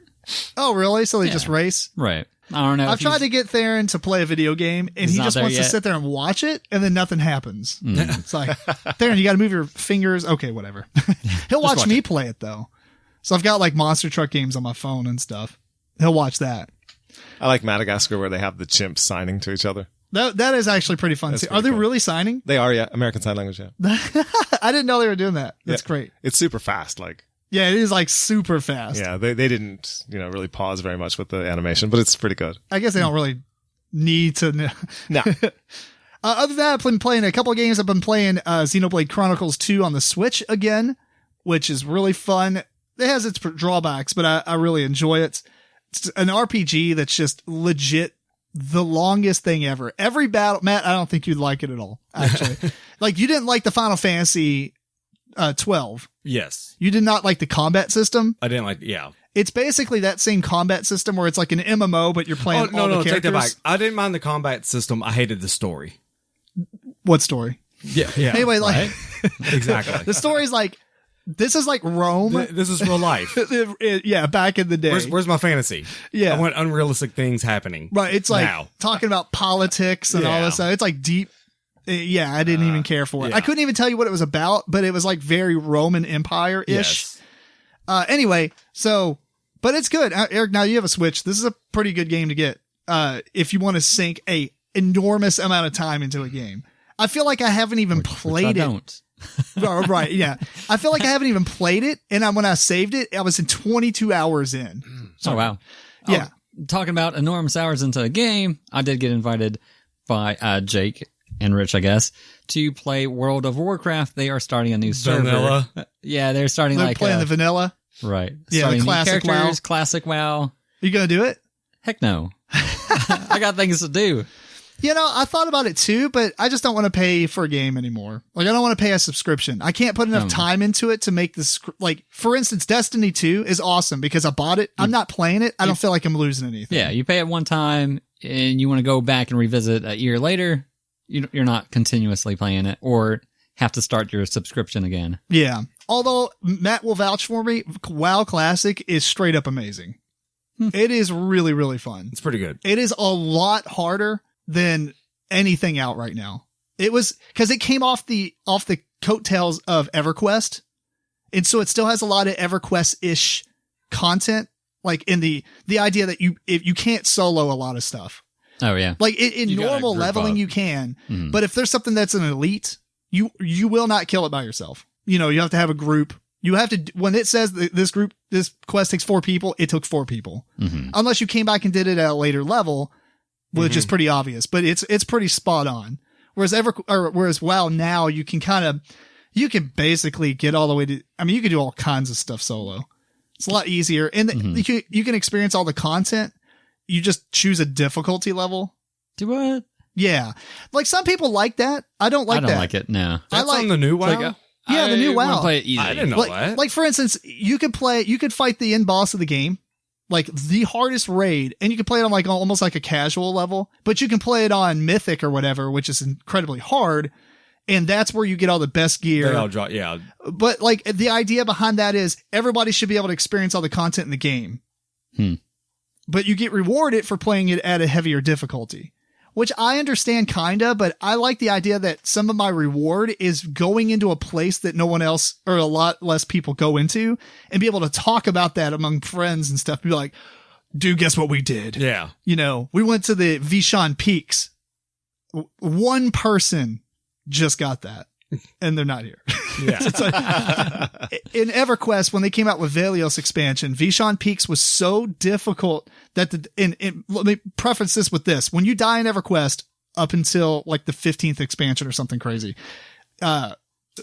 Oh, really? So they just race? Right. I don't know. I've tried to get Theron to play a video game, and He's he not just there wants to yet. sit there and watch it, and then nothing happens. It's like, Theron, you got to move your fingers. Okay, whatever. He'll watch me play it, though. So I've got like monster truck games on my phone and stuff. He'll watch that. I like Madagascar where they have the chimps signing to each other. That is actually pretty fun. That's Are pretty they cool. really signing? They are, yeah. American Sign Language, yeah. I didn't know they were doing that. That's Yeah. great. It's super fast. Like, Yeah, it is like super fast. yeah, they didn't, really pause very much with the animation, but it's pretty good. I guess they don't really need to know. No. Other than that, I've been playing a couple of games. I've been playing Xenoblade Chronicles 2 on the Switch again, which is really fun. It has its drawbacks, but I really enjoy it. It's an RPG that's just legit the longest thing ever. Every battle, Matt, I don't think you'd like it at all, actually. Like, you didn't like the Final Fantasy 12. Yes. You did not like the combat system. I didn't like, yeah. It's basically that same combat system where it's like an MMO, but you're playing all the characters. Take that back. I didn't mind the combat system. I hated the story. What story? Yeah. Anyway, like, exactly. the story's like, this is like Rome. This is real life. Yeah, back in the day. Where's my fantasy? Yeah. I want unrealistic things happening. Right. It's like now. talking about politics and all this stuff. It's like deep. Yeah, I didn't even care for it. Yeah. I couldn't even tell you what it was about, but it was like very Roman Empire-ish. Yes. Anyway, so, but it's good. Eric, now you have a Switch. This is a pretty good game to get if you want to sink a enormous amount of time into a game. I feel like I haven't even played I it. don't. Right, yeah. I feel like I haven't even played it, and when I saved it, I was in 22 hours in. Oh, wow. Yeah. Talking about enormous hours into a game, I did get invited by Jake and Rich, I guess, to play World of Warcraft. They are starting a new server. Vanilla. Yeah, they're starting They're playing the vanilla. Right. Yeah, Starting the new classic WoW. characters, classic WoW. You gonna do it? Heck no. I got things to do. You know, I thought about it too, but I just don't want to pay for a game anymore. Like, I don't want to pay a subscription. I can't put enough time into it to make this. Like, for instance, Destiny 2 is awesome because I bought it. I'm not playing it. I don't feel like I'm losing anything. Yeah, you pay it one time and you want to go back and revisit a year later. You're not continuously playing it or have to start your subscription again. Yeah. Although Matt will vouch for me, WoW Classic is straight up amazing. It is really, really fun. It's pretty good. It is a lot harder than anything out right now. It was because it came off the coattails of EverQuest. And so it still has a lot of EverQuest-ish content. Like in the idea that you can't solo a lot of stuff. Oh yeah. Like in You gotta normal group leveling, up. you can, but if there's something that's an elite, you will not kill it by yourself. You know, you have to have a group. You have to, when it says that this quest takes 4 people, it took 4 people. Unless you came back and did it at a later level, which is pretty obvious, but it's pretty spot on. Whereas WoW now, you can basically get all the way to, I mean, you can do all kinds of stuff solo. It's a lot easier. And you can experience all the content. You just choose a difficulty level. Do what? Yeah. Like some people like that. I don't like that. I don't like it. No. That's on the new WoW? Yeah, the new I wanna WoW. play it easy. I didn't know that. Like for instance, you could fight the end boss of the game, like the hardest raid, and you can play it on like almost like a casual level, but you can play it on Mythic or whatever, which is incredibly hard. And that's where you get all the best gear. They all draw, yeah. But like the idea behind that is everybody should be able to experience all the content in the game. But you get rewarded for playing it at a heavier difficulty, which I understand kinda, but I like the idea that some of my reward is going into a place that no one else or a lot less people go into and be able to talk about that among friends and stuff. Be like, dude, guess what we did? Yeah. You know, we went to the Vishan Peaks. One person just got that and they're not here. Yeah. It's like, in EverQuest, when they came out with Velios expansion, Vishan Peaks was so difficult that let me preface this with this. When you die in EverQuest up until like the 15th expansion or something crazy,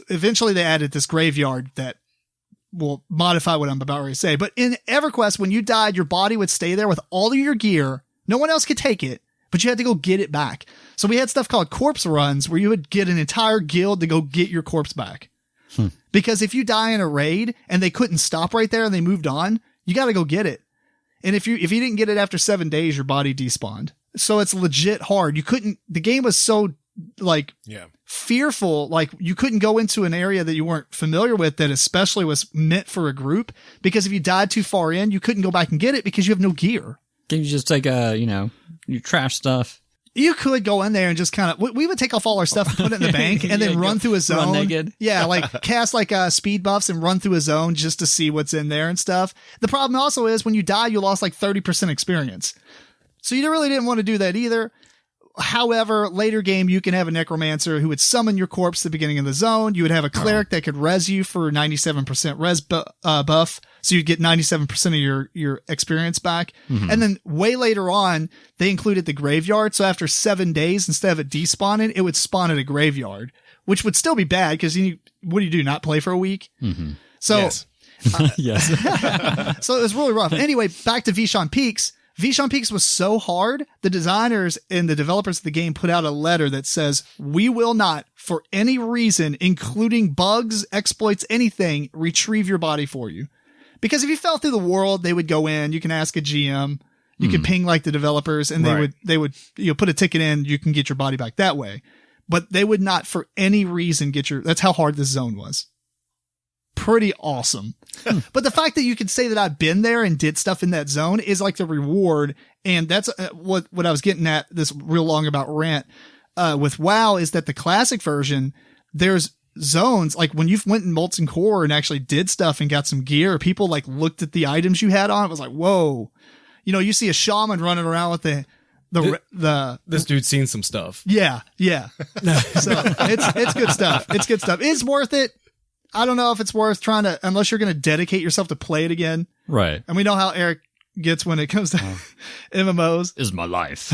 eventually they added this graveyard that will modify what I'm about ready to say. But in EverQuest, when you died, your body would stay there with all of your gear. No one else could take it, but you had to go get it back. So we had stuff called corpse runs where you would get an entire guild to go get your corpse back. Because if you die in a raid and they couldn't stop right there and they moved on, you got to go get it. And if you didn't get it after 7 days, your body despawned. So it's legit hard. The game was so like fearful. Like you couldn't go into an area that you weren't familiar with that especially was meant for a group, because if you died too far in, you couldn't go back and get it because you have no gear. Can you just take your trash stuff? You could go in there and just kind of, we would take off all our stuff and put it in the bank and then run through a zone. Run naked. Yeah. Like cast like speed buffs and run through a zone just to see what's in there and stuff. The problem also is when you die, you lost like 30% experience. So you really didn't want to do that either. However, later game, you can have a necromancer who would summon your corpse at the beginning of the zone. You would have a cleric that could res you for 97% res buff. So you'd get 97% of your experience back. And then way later on, they included the graveyard. So after 7 days, instead of it despawning, it would spawn at a graveyard, which would still be bad because what do you do? Not play for a week? So, Yes. so it was really rough. Anyway, back to Vishan Peaks. Vishon Peaks was so hard, the designers and the developers of the game put out a letter that says, we will not, for any reason, including bugs, exploits, anything, retrieve your body for you. Because if you fell through the world, they would go in, you can ask a GM, you can ping like the developers, and they would put a ticket in, you can get your body back that way. But they would not, for any reason, that's how hard this zone was. Pretty awesome. But the fact that you could say that I've been there and did stuff in that zone is like the reward. And that's what I was getting at this real long about rant, with WoW, is that the classic version, there's zones like when you went in Molten Core and actually did stuff and got some gear, people like looked at the items you had on. It was like, whoa, you see a shaman running around with this dude's seen some stuff. Yeah. So it's good stuff. It's good stuff. It's worth it. I don't know if it's worth trying to, unless you're going to dedicate yourself to play it again. Right. And we know how Eric gets when it comes to MMOs. Is my life.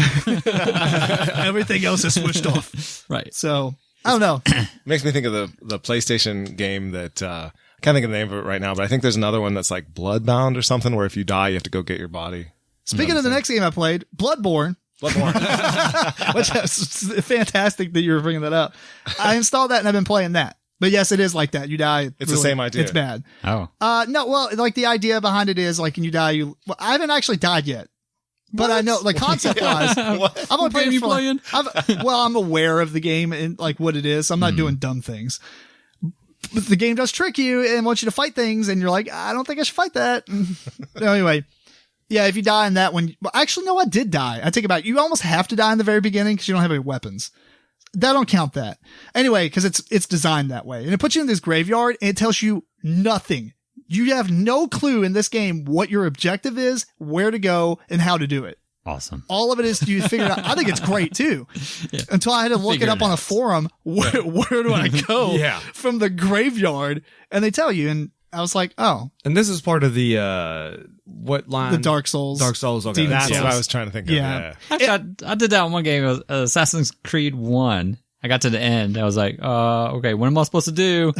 Everything else is switched off. Right. So I don't know. Makes me think of the PlayStation game that, I can't think of the name of it right now, but I think there's another one that's like Bloodbound or something where if you die, you have to go get your body. Speaking of the next game I played, Bloodbourne. Which is fantastic that you were bringing that up. I installed that and I've been playing that. But yes, it is like that. You die. It's the same idea. It's bad. Oh. No, well, like the idea behind it is like when you die, I haven't actually died yet. But I know, like concept wise, I'm only playing. I'm aware of the game and like what it is. So I'm not doing dumb things. But the game does trick you and wants you to fight things, and you're like, I don't think I should fight that. Anyway, yeah, if you die in that one, well, actually, no, I did die. I take it back. You almost have to die in the very beginning because you don't have any weapons. That don't count that. Anyway, because it's designed that way. And it puts you in this graveyard and it tells you nothing. You have no clue in this game what your objective is, where to go, and how to do it. Awesome. All of it is you figure it out. I think it's great too. Yeah. Until I had to look it up on a forum. Where do I go from the graveyard? And they tell you. And I was like, oh. And this is part of the, what line? The Dark Souls. Dark Souls. Okay. That's what I was trying to think of. Yeah. I did that in one game, Assassin's Creed 1. I got to the end. I was like, okay, what am I supposed to do?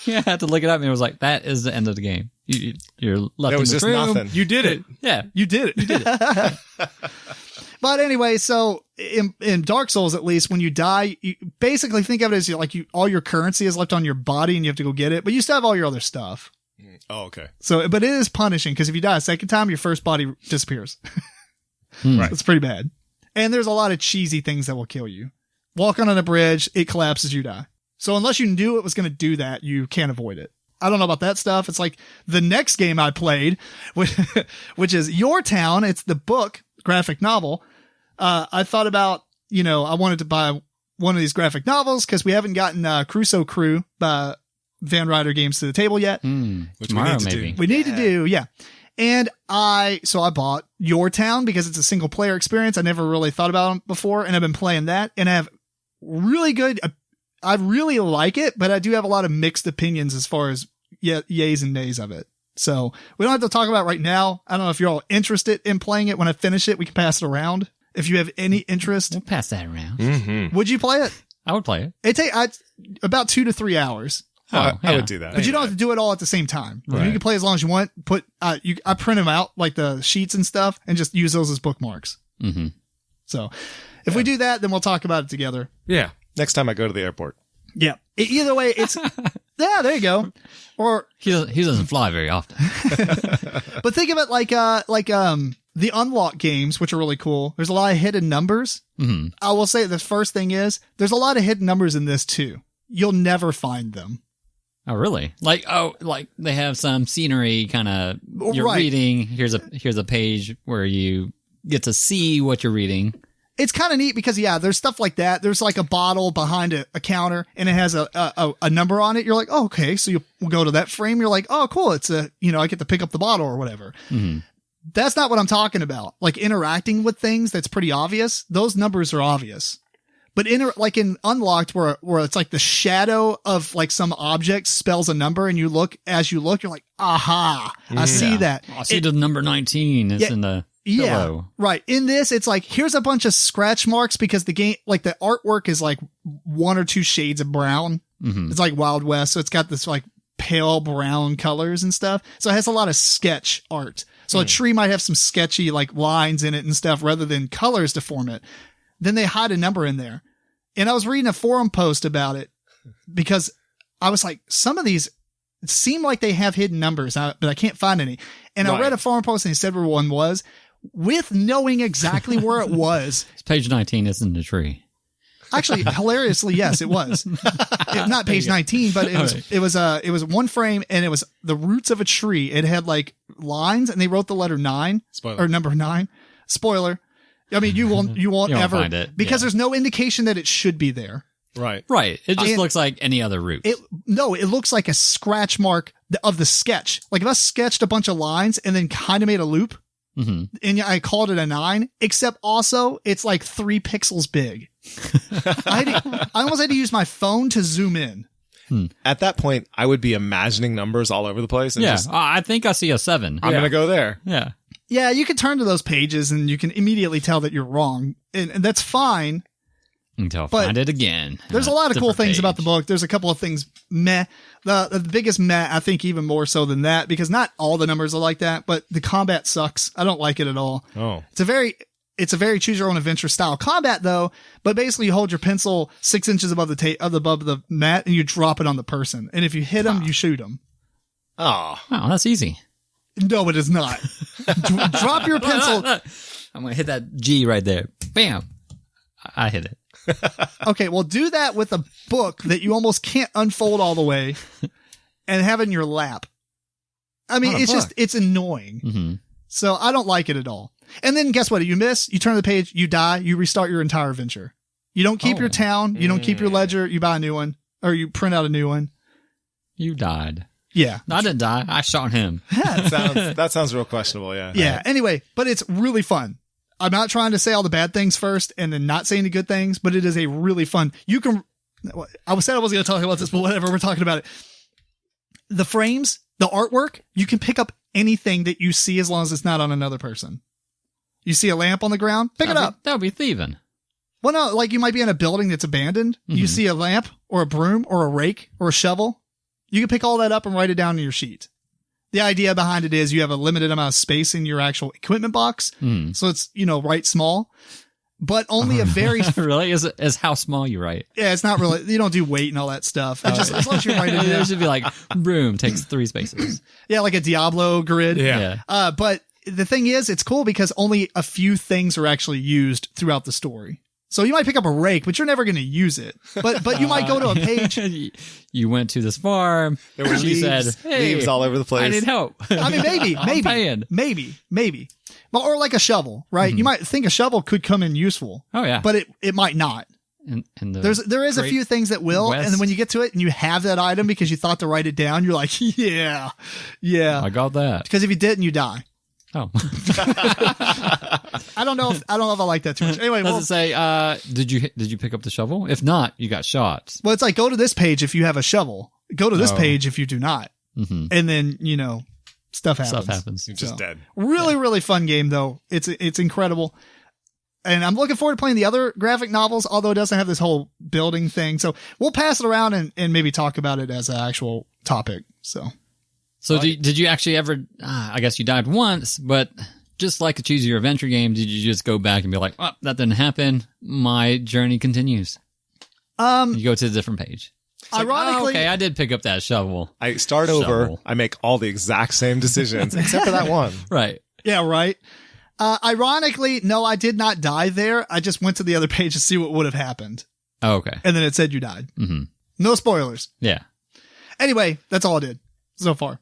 Yeah, I had to look it up, and it was like, that is the end of the game. You're left in the room. It was just nothing. You did it. Yeah. You did it. But anyway, so in Dark Souls, at least, when you die, you basically think of it as like all your currency is left on your body and you have to go get it, but you still have all your other stuff. Oh, okay. So, but it is punishing because if you die a second time, your first body disappears. Right. It's pretty bad. And there's a lot of cheesy things that will kill you. Walking on a bridge, it collapses, you die. So unless you knew it was going to do that, you can't avoid it. I don't know about that stuff. It's like the next game I played, which is Your Town. It's the book, graphic novel. I thought about, I wanted to buy one of these graphic novels because we haven't gotten Crusoe Crew by Van Ryder Games to the table yet. Which we need to do. We need to do, yeah. And I bought Your Town because it's a single player experience. I never really thought about them before, and I've been playing that, and I have really good. I really like it, but I do have a lot of mixed opinions as far as yays and nays of it. So we don't have to talk about it right now. I don't know if you're all interested in playing it. When I finish it, we can pass it around. If you have any interest, we'll pass that around. Mm-hmm. Would you play it? I would play it. It take about 2 to 3 hours. I would do that. But you don't have to do it all at the same time. Right. You can play as long as you want. I print them out, like the sheets and stuff, and just use those as bookmarks. Mm-hmm. So if we do that, then we'll talk about it together. Yeah. Next time I go to the airport. Yeah. Either way, it's yeah. There you go. Or he doesn't fly very often. But think of it like the unlock games, which are really cool. There's a lot of hidden numbers. Mm-hmm. I will say the first thing is there's a lot of hidden numbers in this too. You'll never find them. Oh, really? Like they have some scenery kind of you're reading. Here's a page where you get to see what you're reading. It's kind of neat because, there's stuff like that. There's like a bottle behind a counter and it has a number on it. You're like, oh, okay. So you'll go to that frame. You're like, oh, cool. It's I get to pick up the bottle or whatever. Mm-hmm. That's not what I'm talking about. Like interacting with things, that's pretty obvious. Those numbers are obvious. But like in Unlocked where it's like the shadow of like some object spells a number and you're like, aha, I see that. I see the number 19 is in the pillow. Right. In this, it's like, here's a bunch of scratch marks because the game, like the artwork is like 1 or 2 shades of brown. Mm-hmm. It's like Wild West. So it's got this like pale brown colors and stuff. So it has a lot of sketch art. So a tree might have some sketchy like lines in it and stuff rather than colors to form it. Then they hide a number in there. And I was reading a forum post about it because I was like, some of these seem like they have hidden numbers, but I can't find any. And I read a forum post and he said where one was, with knowing exactly where it was. It's page 19 isn't the tree. Actually, hilariously, yes, it was. Not page 19, but it was one frame and it was the roots of a tree. It had like lines and they wrote the letter 9 or number 9. Spoiler. I mean, you won't ever find it. because there's no indication that it should be there. Right. It just looks like any other root. It looks like a scratch mark of the sketch. Like if I sketched a bunch of lines and then kind of made a loop and I called it a 9, except also it's like 3 pixels big. I almost had to use my phone to zoom in. At that point, I would be imagining numbers all over the place. And I think I see a 7. I'm going to go there. Yeah. Yeah, you can turn to those pages and you can immediately tell that you're wrong. And that's fine. Until I But find it again. There's a lot of cool Different things about the page. book. There's a couple of things meh. The biggest meh, I think even more so than that, because not all the numbers are like that, but the combat sucks. I don't like it at all. Oh. It's a very choose your own adventure style combat though, but basically you hold your pencil 6 inches above the mat and you drop it on the person. And if you hit them, you shoot them. Oh. Wow, that's easy. No, it is not. Drop your pencil. I'm going to hit that G right there. Bam. I hit it. Okay, well, do that with a book that you almost can't unfold all the way and have it in your lap. I mean, it's annoying. Mm-hmm. So I don't like it at all. And then guess what? You miss, you turn the page, you die, you restart your entire adventure. You don't keep your town, you don't keep your ledger, you buy a new one, or you print out a new one. You died. Yeah. I didn't die. I shot him. That sounds real questionable, yeah. Yeah. Anyway, but it's really fun. I'm not trying to say all the bad things first and then not saying the good things, but it is a really fun. I said I wasn't going to talk about this, but whatever, we're talking about it. The frames, the artwork, you can pick up anything that you see as long as it's not on another person. You see a lamp on the ground, pick it up. That would be thieving. Well, no, like you might be in a building that's abandoned. Mm-hmm. You see a lamp or a broom or a rake or a shovel. You can pick all that up and write it down in your sheet. The idea behind it is you have a limited amount of space in your actual equipment box. So it's, right small, but only a very... Really? Is how small you write? Yeah, it's not really... You don't do weight and all that stuff. It's just as long as you write it There down. should be like, broom takes 3 spaces. Yeah, like a Diablo grid. Yeah. But the thing is, it's cool because only a few things are actually used throughout the story. So you might pick up a rake, but you're never going to use it. But you might go to a page. You went to this farm. There were you said, "Hey, leaves all over the place. I need help." I mean, maybe. Or like a shovel, right? You might think a shovel could come in useful. Oh yeah, but it might not. And there is a few things that will, and then when you get to it and you have that item because you thought to write it down, you're like, yeah, I got that. Because if you didn't, you die. Oh. I don't know if I like that too much. Anyway, does it say did you pick up the shovel? If not, you got shot. Well, it's like go to this page if you have a shovel. Go to this page if you do not. Mm-hmm. And then, stuff happens. You're just dead. Really fun game though. It's incredible. And I'm looking forward to playing the other graphic novels, although it doesn't have this whole building thing. So we'll pass it around and maybe talk about it as an actual topic. So did you actually ever, I guess you died once, but just like a choose your adventure game, did you just go back and be like, oh, that didn't happen. My journey continues. You go to a different page. Ironically, okay, I did pick up that shovel. I start over. I make all the exact same decisions except for that one. Right. Yeah, right. Ironically, no, I did not die there. I just went to the other page to see what would have happened. Oh, okay. And then it said you died. Mm-hmm. No spoilers. Yeah. Anyway, that's all I did so far.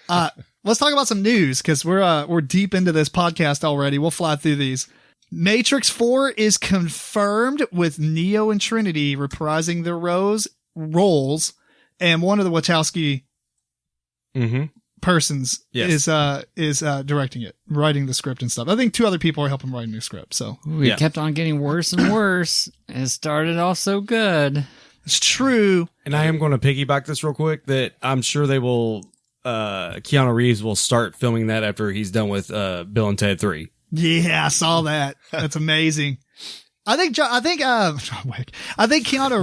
Let's talk about some news because we're deep into this podcast already. We'll fly through these. Matrix 4 is confirmed with Neo and Trinity reprising their roles, and one of the Wachowski persons is directing it, writing the script and stuff. I think 2 other people are helping writing the script. So it kept on getting worse and worse. It started off so good. It's true. And I am going to piggyback this real quick that I'm sure they will, Keanu Reeves will start filming that after he's done with Bill and Ted 3. Yeah, I saw that. That's amazing. I think Keanu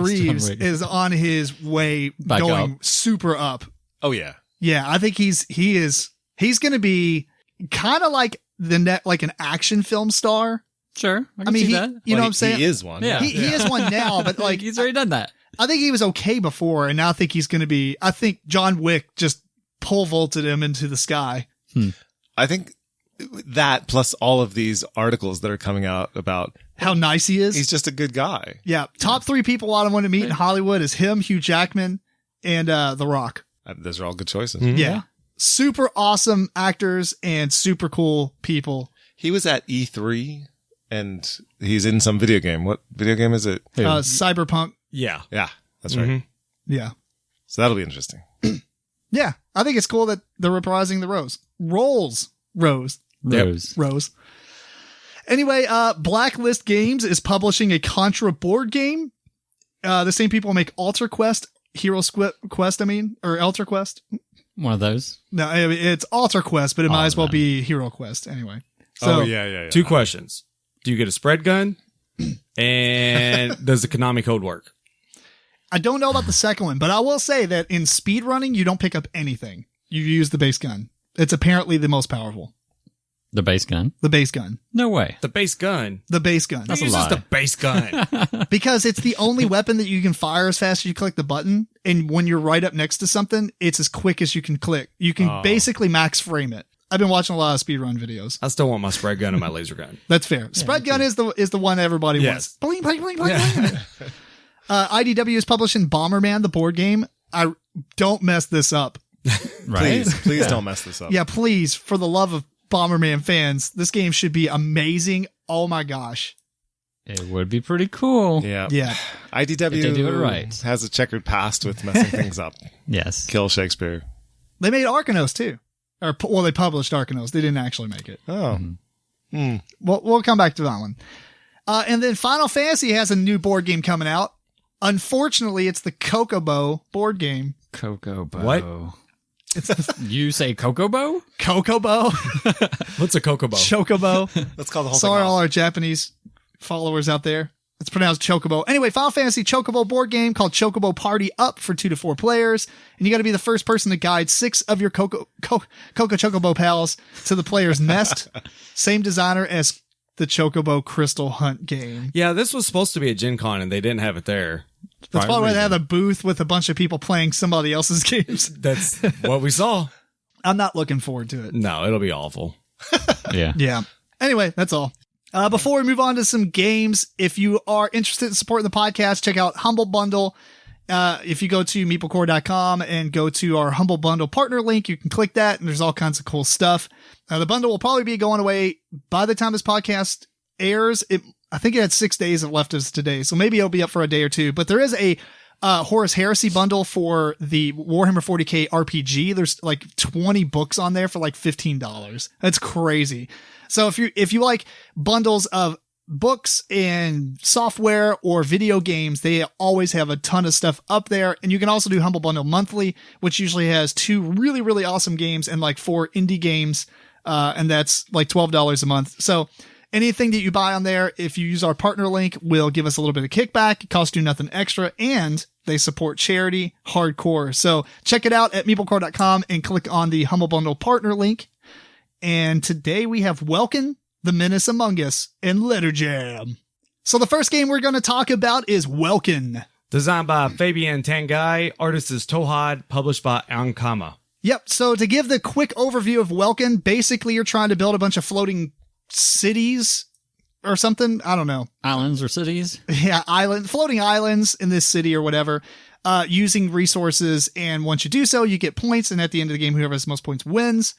Reeves is on his way going super up Oh yeah. Yeah, I think he's going to be kind of like like an action film star. Sure. I mean, see that. You know what I'm saying? He is one. Yeah. He is one now, but like he's already done that. I think he was okay before, and now I think he's going to be. I think John Wick just pole vaulted him into the sky. I think that plus all of these articles that are coming out about how nice he is. He's just a good guy. Yeah. Top 3 people I want to meet in Hollywood is him, Hugh Jackman, and The Rock. Those are all good choices. Yeah. Super awesome actors and super cool people. He was at E3 and he's in some video game. What video game is it? Cyberpunk. Yeah. Yeah, that's right. Yeah. So that'll be interesting. Yeah. I think it's cool that they're reprising the Rose. Rose. Anyway, Blacklist Games is publishing a Contra board game. The same people make Alter Quest, or Alter Quest. One of those. No, I mean, it's Alter Quest, but it might as well be Hero Quest anyway. So, yeah. 2 questions. Do you get a spread gun? And does the Konami code work? I don't know about the second one, but I will say that in speedrunning, you don't pick up anything. You use the base gun. It's apparently the most powerful. The base gun? The base gun. No way. The base gun. The base gun. That's Who a uses lie. the base gun? Because it's the only weapon that you can fire as fast as you click the button. And when you're right up next to something, it's as quick as you can click. You can basically max frame it. I've been watching a lot of speedrun videos. I still want my spread gun and my laser gun. That's fair. Spread gun is the one everybody wants. Bling, bling, bling, bling, bling. IDW is publishing Bomberman, the board game. I don't mess this up. Right? Please don't mess this up. Yeah, please, for the love of Bomberman fans, this game should be amazing. Oh my gosh. It would be pretty cool. Yeah. Yeah. IDW If they do it right. has a checkered past with messing things up. Yes. Kill Shakespeare. They made Arcanos too. Well, they published Arcanos. They didn't actually make it. Oh. We'll come back to that one. And then Final Fantasy has a new board game coming out. Unfortunately, it's the Chocobo board game. Chocobo. What? You say Chocobo? Chocobo? What's a Chocobo? Chocobo. Let's call the whole Sorry, thing all off. our Japanese followers out there. It's pronounced Chocobo. Anyway, Final Fantasy Chocobo board game called Chocobo Party Up for 2 to 4 players. And you got to be the first person to guide 6 of your Coco Chocobo pals to the player's nest. Same designer as the Chocobo Crystal Hunt game. Yeah, this was supposed to be a Gen Con and they didn't have it there. That's probably why they have a booth with a bunch of people playing somebody else's games. That's what we saw. I'm not looking forward to it. No, it'll be awful. Yeah. Yeah. Anyway, that's all. Before we move on to some games, if you are interested in supporting the podcast, check out Humble Bundle. If you go to MeepleCore.com and go to our Humble Bundle partner link, you can click that and there's all kinds of cool stuff. The bundle will probably be going away by the time this podcast airs. I think it had 6 days left as today, so maybe it'll be up for a day or 2, but there is a Horus Heresy bundle for the Warhammer 40k RPG. There's like 20 books on there for like $15. That's crazy. So if you like bundles of books and software or video games, they always have a ton of stuff up there. And you can also do Humble Bundle monthly, which usually has 2 really, really awesome games and like 4 indie games. And that's like $12 a month. So anything that you buy on there, if you use our partner link, will give us a little bit of kickback. It costs you nothing extra, and they support charity hardcore. So check it out at MeepleCore.com and click on the Humble Bundle partner link. And today we have Welkin, the Menace Among Us, and Letter Jam. So the first game we're going to talk about is Welkin. Designed by Fabian Tangai, artist is Tohad, published by Ankama. Yep. So to give the quick overview of Welkin, basically you're trying to build a bunch of floating cities or something. I don't know. Islands or cities? Yeah, floating islands in this city or whatever, using resources. And once you do so, you get points. And at the end of the game, whoever has the most points wins.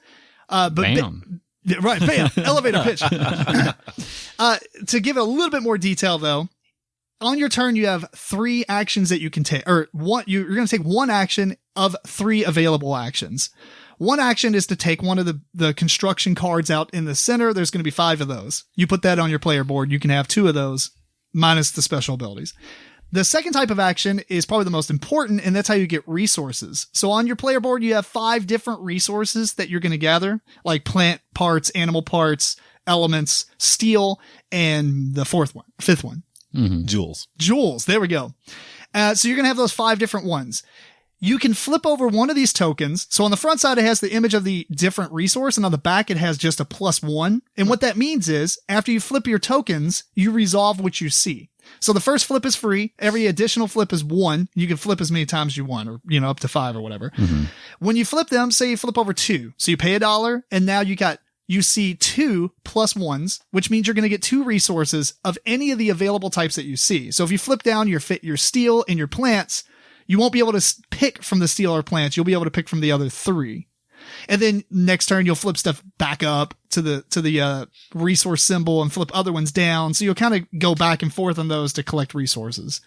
Bam. Right, bam. Elevator pitch. To give it a little bit more detail, though, on your turn, you have 3 actions that you can take, or you're going to take 1 action of 3 available actions. 1 action is to take one of the construction cards out in the center. There's going to be 5 of those. You put that on your player board. You can have 2 of those minus the special abilities. The second type of action is probably the most important, and that's how you get resources. So on your player board, you have 5 different resources that you're going to gather, like plant parts, animal parts, elements, steel, and the 5th one. Jewels. Jewels. There we go. So you're going to have those 5 different ones. you can flip over one of these tokens. So on the front side, it has the image of the different resource, and on the back, it has just a +1. And what that means is, after you flip your tokens, you resolve what you see. So the first flip is free. Every additional flip is 1. You can flip as many times as you want, or, up to 5 or whatever. When you flip them, say you flip over 2. So you pay $1, and now you see 2 +1s, which means you're going to get 2 resources of any of the available types that you see. So if you flip down your steel and your plants, you won't be able to pick from the steel or plants. You'll be able to pick from the other 3. And then next turn, you'll flip stuff back up to the resource symbol and flip other ones down. So you'll kind of go back and forth on those to collect resources.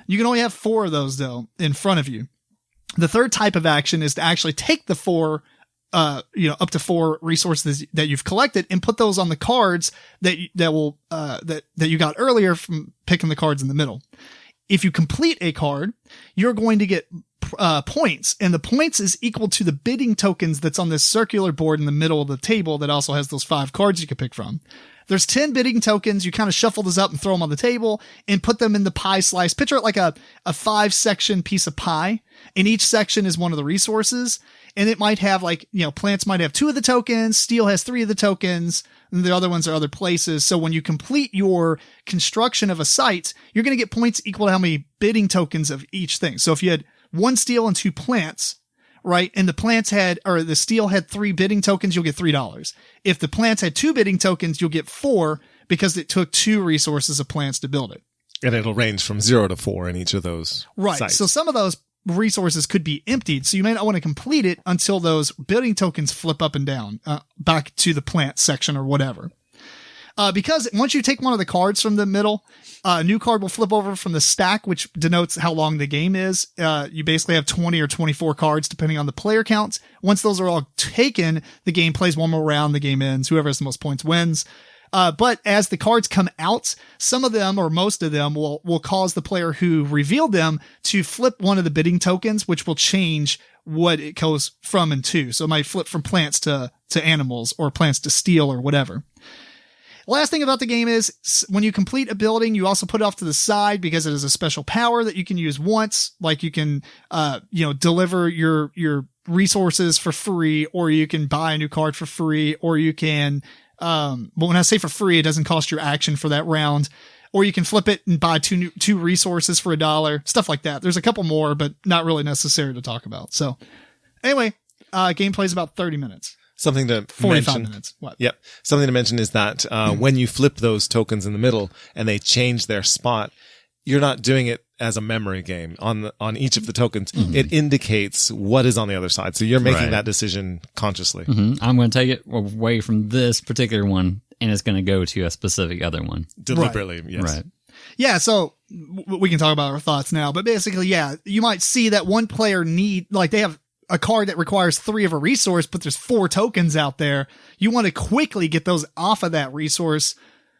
You can only have 4 of those though in front of you. The third type of action is to actually take the 4, up to 4 resources that you've collected and put those on the cards that you got earlier from picking the cards in the middle. If you complete a card, you're going to get points, and the points is equal to the bidding tokens that's on this circular board in the middle of the table that also has those 5 cards you can pick from. There's 10 bidding tokens. You kind of shuffle those up and throw them on the table and put them in the pie slice. Picture it like a 5-section piece of pie, and each section is one of the resources. And it might have plants might have 2 of the tokens, steel has 3 of the tokens, and the other ones are other places. So when you complete your construction of a site, you're going to get points equal to how many bidding tokens of each thing. So if you had 1 steel and 2 plants, right, and the steel had 3 bidding tokens, you'll get $3. If the plants had 2 bidding tokens, you'll get 4 because it took 2 resources of plants to build it. And it'll range from 0 to 4 in each of those sites. So some of those resources could be emptied, so you may not want to complete it until those building tokens flip up and down back to the plant section or whatever. Because once you take one of the cards from the middle, a new card will flip over from the stack, which denotes how long the game is. You basically have 20 or 24 cards depending on the player counts. Once those are all taken, the game plays one more round, the game ends, whoever has the most points wins. But as the cards come out, some of them or most of them will cause the player who revealed them to flip one of the bidding tokens, which will change what it goes from and to. So it might flip from plants to animals or plants to steel or whatever. Last thing about the game is when you complete a building, you also put it off to the side because it is a special power that you can use once. Like you can, deliver your resources for free, or you can buy a new card for free, or you can, but when I say for free, it doesn't cost your action for that round, or you can flip it and buy 2 resources for $1, stuff like that. There's a couple more, but not really necessary to talk about. So anyway, game plays about 30 minutes. Something to 45 mention. minutes. What? Yep. Something to mention is that when you flip those tokens in the middle and they change their spot, you're not doing it as a memory game on each of the tokens. Mm-hmm. It indicates what is on the other side. So you're making that decision consciously. Mm-hmm. I'm going to take it away from this particular one, and it's going to go to a specific other one. Deliberately, yes. Right. Yeah, so we can talk about our thoughts now, but basically, yeah, you might see that one player they have a card that requires 3 of a resource, but there's 4 tokens out there. You want to quickly get those off of that resource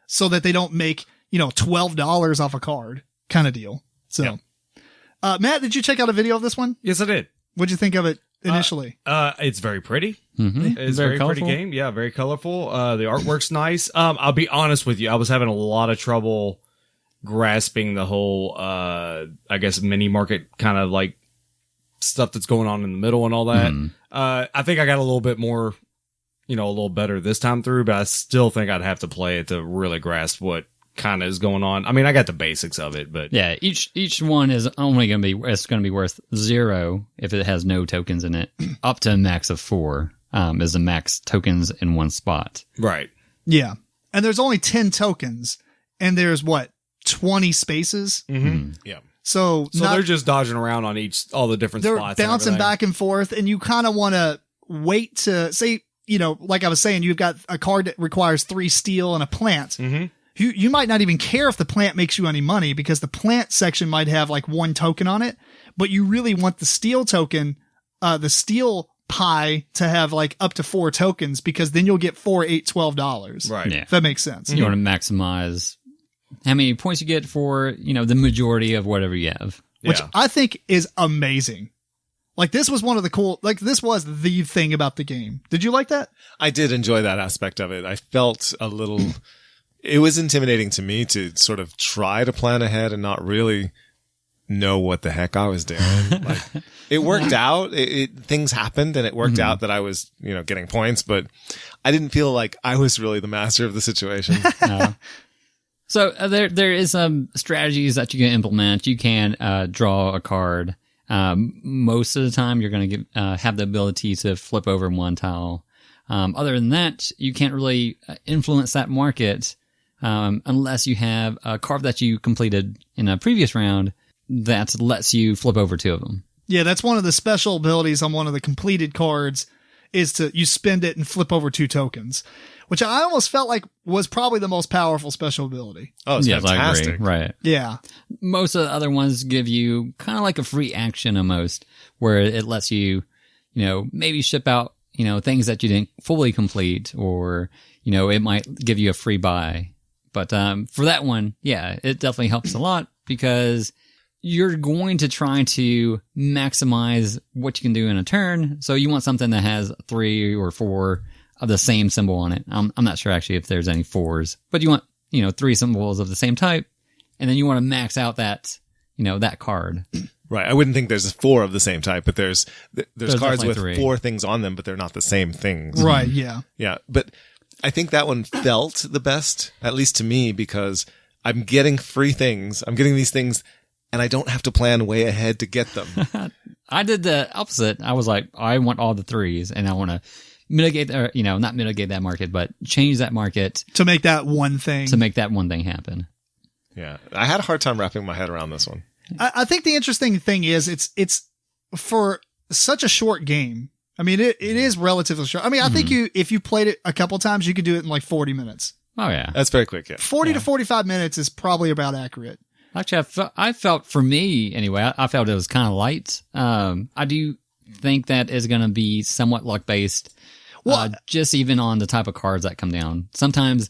so that they don't make, $12 off a card kind of deal. So, Matt, did you check out a video of this one? Yes, I did. What'd you think of it initially? It's very pretty. Mm-hmm. It's very pretty game. Yeah, very colorful. The artwork's nice. I'll be honest with you. I was having a lot of trouble grasping the whole, mini market kind of like stuff that's going on in the middle and all that. I think I got a little bit more, a little better this time through, but I still think I'd have to play it to really grasp what kind of is going on. I mean, I got the basics of it, but yeah, each one is only going to be worth 0 if it has no tokens in it, up to a max of 4 is the max tokens in one spot. Right. Yeah, and there's only 10 tokens, and there's 20 spaces. Mm-hmm. Yeah. So they're just dodging around on all the different spots. They're bouncing back and forth, and you kind of want to wait to say, like I was saying, you've got a card that requires 3 steel and a plant. Mm-hmm. You might not even care if the plant makes you any money because the plant section might have 1 token on it, but you really want the steel token, the steel pie to have up to 4 tokens because then you'll get 4, 8, $12. Right. Yeah. If that makes sense. You want to maximize how many points you get for, the majority of whatever you have. Which I think is amazing. This was one of the cool, this was the thing about the game. Did you like that? I did enjoy that aspect of it. I felt a little, it was intimidating to me to sort of try to plan ahead and not really know what the heck I was doing. Like, it worked out. Things happened, and it worked out that I was, getting points, but I didn't feel like I was really the master of the situation. So there is some strategies that you can implement. You can draw a card. Most of the time, you're going to have the ability to flip over one tile. Other than that, you can't really influence that market unless you have a card that you completed in a previous round that lets you flip over two of them. Yeah, that's one of the special abilities on one of the completed cards is you spend it and flip over 2 tokens, which I almost felt like was probably the most powerful special ability. Oh, it's yes, fantastic. I agree. Right. Yeah. Most of the other ones give you kind of like a free action almost, where it lets you, maybe ship out, things that you didn't fully complete, or, it might give you a free buy. But for that one, yeah, it definitely helps a lot because you're going to try to maximize what you can do in a turn. So you want something that has 3 or 4 of the same symbol on it. I'm not sure actually if there's any 4s, but you want, 3 symbols of the same type. And then you want to max out that, that card. Right. I wouldn't think there's 4 of the same type, but there's cards with 3. 4 things on them, but they're not the same things. Right. Yeah. Yeah. But I think that one felt the best, at least to me, because I'm getting free things. I'm getting these things, and I don't have to plan way ahead to get them. I did the opposite. I was like, I want all the 3s, and I want to mitigate, not mitigate that market, but change that market To make that one thing. happen. Yeah. I had a hard time wrapping my head around this one. I think the interesting thing is it's for such a short game. I mean, it is relatively short. I mean, I think if you played it a couple times, you could do it in like 40 minutes. Oh, yeah. That's very quick, yeah. 40 to 45 minutes is probably about accurate. Actually, I felt for me anyway, I felt it was kind of light. I do think that is going to be somewhat luck based. Well, just even on the type of cards that come down. Sometimes,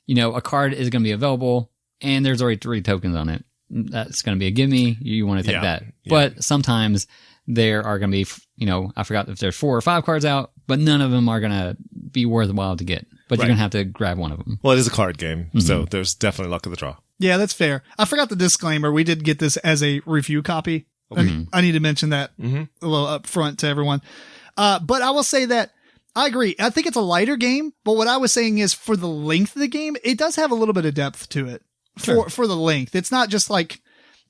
a card is going to be available and there's already 3 tokens on it. That's going to be a gimme. You want to take that. Yeah. But sometimes there are going to be, I forgot if there's 4 or 5 cards out, but none of them are going to be worthwhile to get. But you're going to have to grab one of them. Well, it is a card game, so there's definitely luck of the draw. yeah, that's fair. I forgot the disclaimer. We did get this as a review copy. I need to mention that a little up front to everyone. But I will say that I agree. I think it's a lighter game, but what I was saying is for the length of the game, it does have a little bit of depth to it. For the length. It's not just like,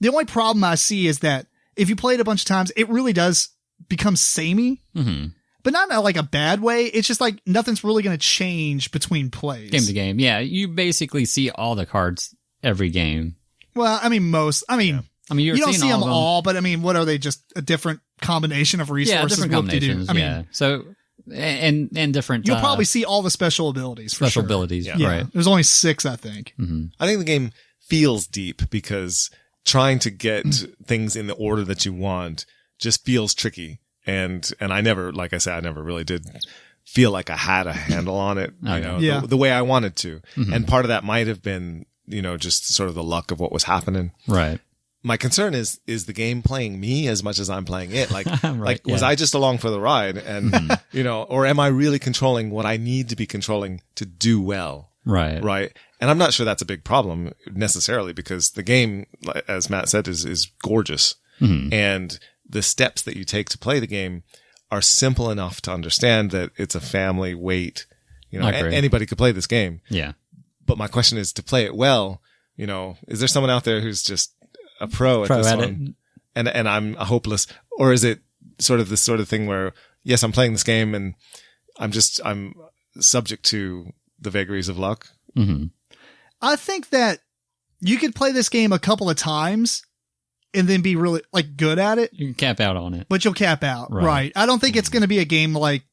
the only problem I see is that if you play it a bunch of times, it really does become samey, but not in like a bad way. It's just like nothing's really going to change between plays. Game to game. Yeah. You basically see all the cards every game. Well, I mean, you don't see them all, but I mean, what are they? Just a different combination of resources? Yeah, different combinations. I mean, so, and different. You'll probably see all the special abilities. Special abilities, yeah. Right. There's only 6, I think. I think the game feels deep because trying to get things in the order that you want just feels tricky. And I never, like I said, I never really did feel like I had a handle on it, the way I wanted to. And part of that might have been, just sort of the luck of what was happening. Right. My concern is the game playing me as much as I'm playing it? Like, was I just along for the ride? And, or am I really controlling what I need to be controlling to do well? Right. Right. And I'm not sure that's a big problem necessarily because the game, as Matt said, is gorgeous. And the steps that you take to play the game are simple enough to understand that it's a family weight. Anybody could play this game. Yeah. But my question is to play it well, is there someone out there who's just a pro at this one? And I'm hopeless, or is it sort of this sort of thing where, yes, I'm playing this game and I'm subject to the vagaries of luck? I think that you could play this game a couple of times and then be really like good at it. You can cap out on it, but you'll cap out. Right. I don't think it's going to be a game like,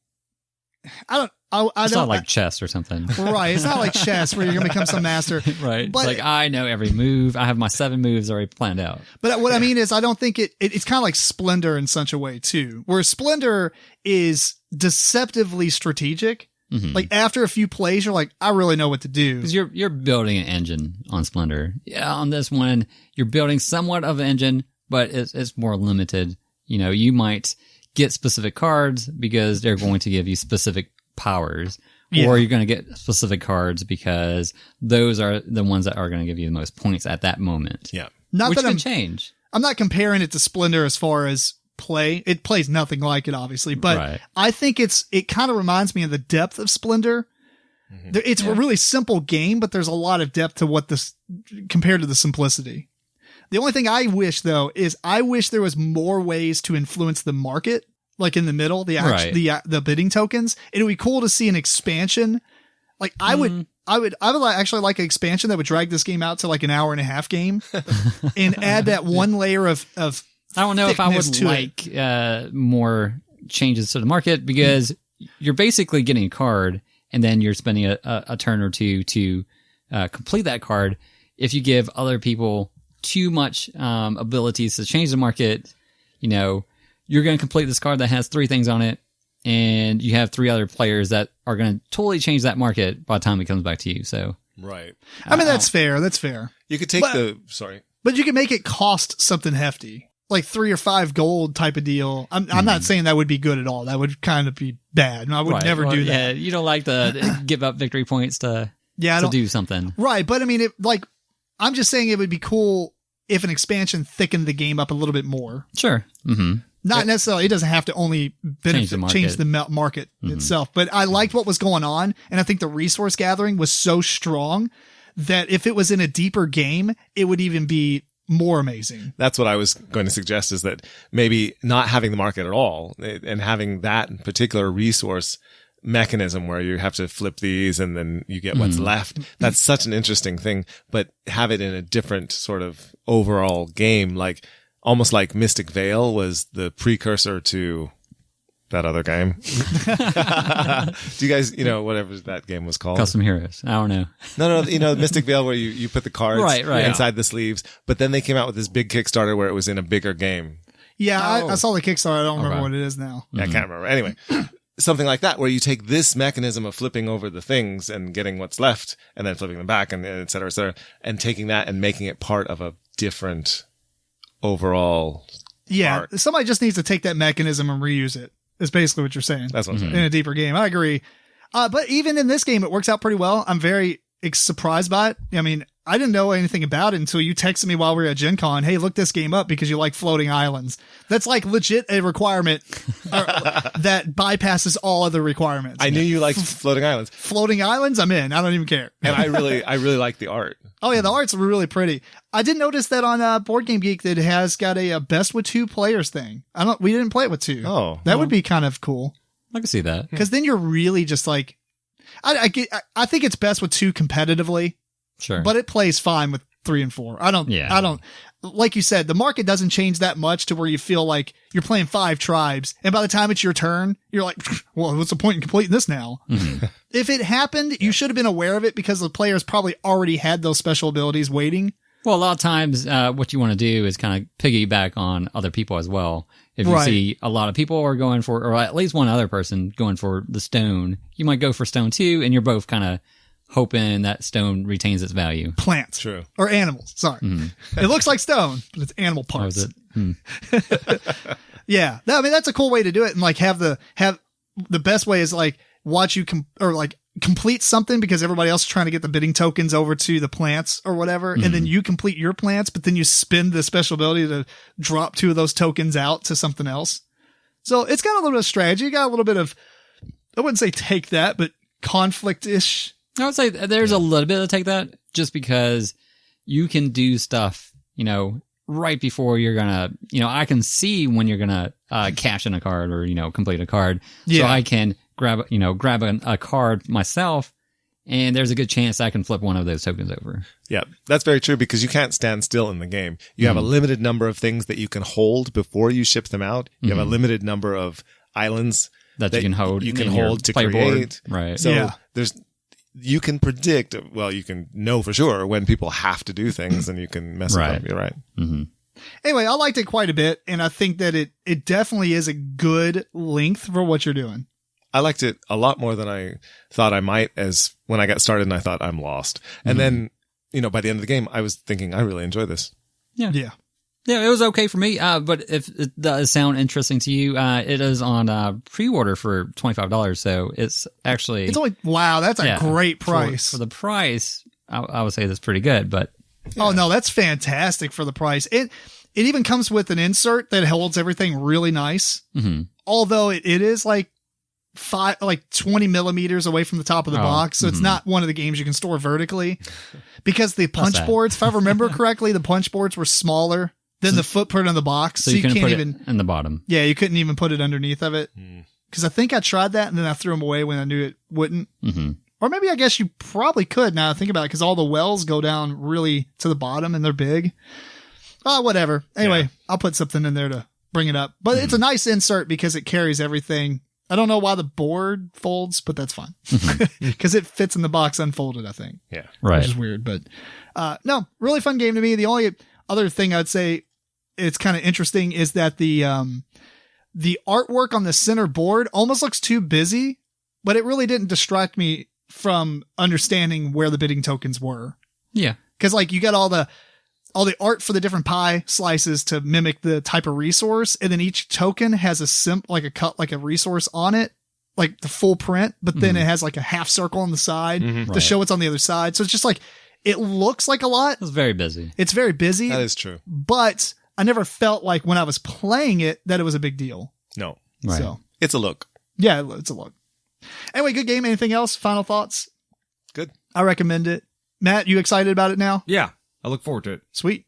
it's not like chess or something. Right. It's not like chess where you're going to become some master. Right. But it's like, I know every move. I have my 7 moves already planned out. But what I mean is I don't think it's kind of like Splendor in such a way too, where Splendor is deceptively strategic. Like after a few plays, you're like, I really know what to do. Because you're building an engine on Splendor. Yeah, on this one, you're building somewhat of an engine, but it's more limited. You might get specific cards because they're going to give you specific powers, or you're going to get specific cards because those are the ones that are going to give you the most points at that moment. Yeah. Which can change. I'm not comparing it to Splendor as far as play. It plays nothing like it, obviously, but Right. I think it kind of reminds me of the depth of Splendor. It's a really simple game, but there's a lot of depth to what this compared to the simplicity. The only thing I wish though is I wish there was more ways to influence the market, like in the middle, the bidding tokens. It would be cool to see an expansion. Like I would actually like an expansion that would drag this game out to like an hour and a half game and add that one layer of I don't know if I would like more changes to the market, because you're basically getting a card and then you're spending a turn or two to complete that card. If you give other people too much abilities to change the market, you know, you're going to complete this card that has 3 things on it, and you have 3 other players that are going to totally change that market by the time it comes back to you. So, Right. I mean, that's fair. That's fair. You could take But you can make it cost something hefty, like 3 or 5 gold type of deal. I'm not saying that would be good at all. That would kind of be bad. I would never do that. Yeah, you don't like to give up victory points to do something. Right. But I mean, I'm just saying it would be cool if an expansion thickened the game up a little bit more. Sure. Mm-hmm. Not necessarily. It doesn't have to only change the market itself. But I liked what was going on, and I think the resource gathering was so strong that if it was in a deeper game, it would even be more amazing. That's what I was going to suggest, is that maybe not having the market at all and having that particular resource mechanism where you have to flip these and then you get what's left. That's such an interesting thing, but have it in a different sort of overall game, like almost like Mystic Vale was the precursor to that other game. Do you guys, whatever that game was called? Custom Heroes. I don't know. No, Mystic Vale, where you put the cards right inside the sleeves, but then they came out with this big Kickstarter where it was in a bigger game. Yeah, I saw the Kickstarter. I don't remember what it is now. Yeah, I can't remember. Anyway, something like that, where you take this mechanism of flipping over the things and getting what's left and then flipping them back and et cetera, and taking that and making it part of a different overall art. Somebody just needs to take that mechanism and reuse it. Is basically what you're saying. That's what I'm saying. In a deeper game. I agree. But even in this game, it works out pretty well. I'm very surprised by it. I mean, I didn't know anything about it until you texted me while we were at Gen Con. Hey, look this game up because you like floating islands. That's like legit a requirement that bypasses all other requirements. I knew you liked floating islands. Floating islands? I'm in. I don't even care. And I really like the art. Oh yeah, the art's really pretty. I did notice that on Board Game Geek that it has got a best with 2 players thing. We didn't play it with 2. Oh, that would be kind of cool. I can see that, because then you're really just like, I think it's best with 2 competitively. Sure, but it plays fine with 3 and 4. I don't. Like you said, the market doesn't change that much to where you feel like you're playing 5 tribes, and by the time it's your turn, you're like, well, what's the point in completing this now? Mm-hmm. If it happened, you should have been aware of it because the players probably already had those special abilities waiting. Well, a lot of times, what you want to do is kind of piggyback on other people as well. If you see a lot of people are going for, or at least one other person going for the stone, you might go for stone too, and you're both kind of hoping that stone retains its value. Plants. True. Or animals. Sorry. Mm-hmm. It looks like stone, but it's animal parts. Oh, is it? Yeah. I mean, that's a cool way to do it. And like have the best way is like watch you complete something because everybody else is trying to get the bidding tokens over to the plants or whatever. Mm-hmm. And then you complete your plants, but then you spend the special ability to drop 2 of those tokens out to something else. So it's got a little bit of strategy. You got a little bit of, I wouldn't say take that, but conflict-ish. I would say there's a little bit of take that just because you can do stuff, right before you're gonna, I can see when you're gonna cash in a card or, complete a card. Yeah. So I can grab a card myself, and there's a good chance I can flip one of those tokens over. Yeah, that's very true because you can't stand still in the game. You have a limited number of things that you can hold before you ship them out. You have a limited number of islands that you can hold. You can hold to create. Right. So you can predict, you can know for sure when people have to do things and you can mess with them. You're right. Mm-hmm. Anyway, I liked it quite a bit, and I think that it definitely is a good length for what you're doing. I liked it a lot more than I thought I might, as when I got started and I thought I'm lost. And then, by the end of the game, I was thinking I really enjoy this. Yeah. Yeah. Yeah, it was okay for me. But if it does sound interesting to you, it is on pre-order for $25. So it's only, wow, that's a great price. For the price, I would say that's pretty good, but. Oh no, that's fantastic for the price. It even comes with an insert that holds everything really nice. Mm-hmm. Although it is like 20 millimeters away from the top of the box. So it's not one of the games you can store vertically, because the punch boards, if I remember correctly, the punch boards were smaller than the footprint on the box. So you can't put even it in the bottom. Yeah, you couldn't even put it underneath of it. Because I think I tried that and then I threw them away when I knew it wouldn't. Mm-hmm. Or maybe I guess you probably could now I think about it, because all the wells go down really to the bottom and they're big. Oh, whatever. Anyway, I'll put something in there to bring it up. But it's a nice insert because it carries everything. I don't know why the board folds, but that's fine. Because it fits in the box unfolded, I think. Yeah. Right. Which is weird. But no, really fun game to me. The only other thing I'd say it's kind of interesting is that the artwork on the center board almost looks too busy, but it really didn't distract me from understanding where the bidding tokens were. Yeah. Because like you got all the art for the different pie slices to mimic the type of resource, and then each token has a resource on it, like the full print, but then it has like a half circle on the side to show what's on the other side. So it's just like, it looks like a lot. It's very busy. It's very busy. That is true. But I never felt like when I was playing it that it was a big deal. No. Right. So It's a look. yeah, it's a look. Anyway, good game. Anything else? Final thoughts? Good. I recommend it. Matt, you excited about it now? Yeah, I look forward to it. Sweet.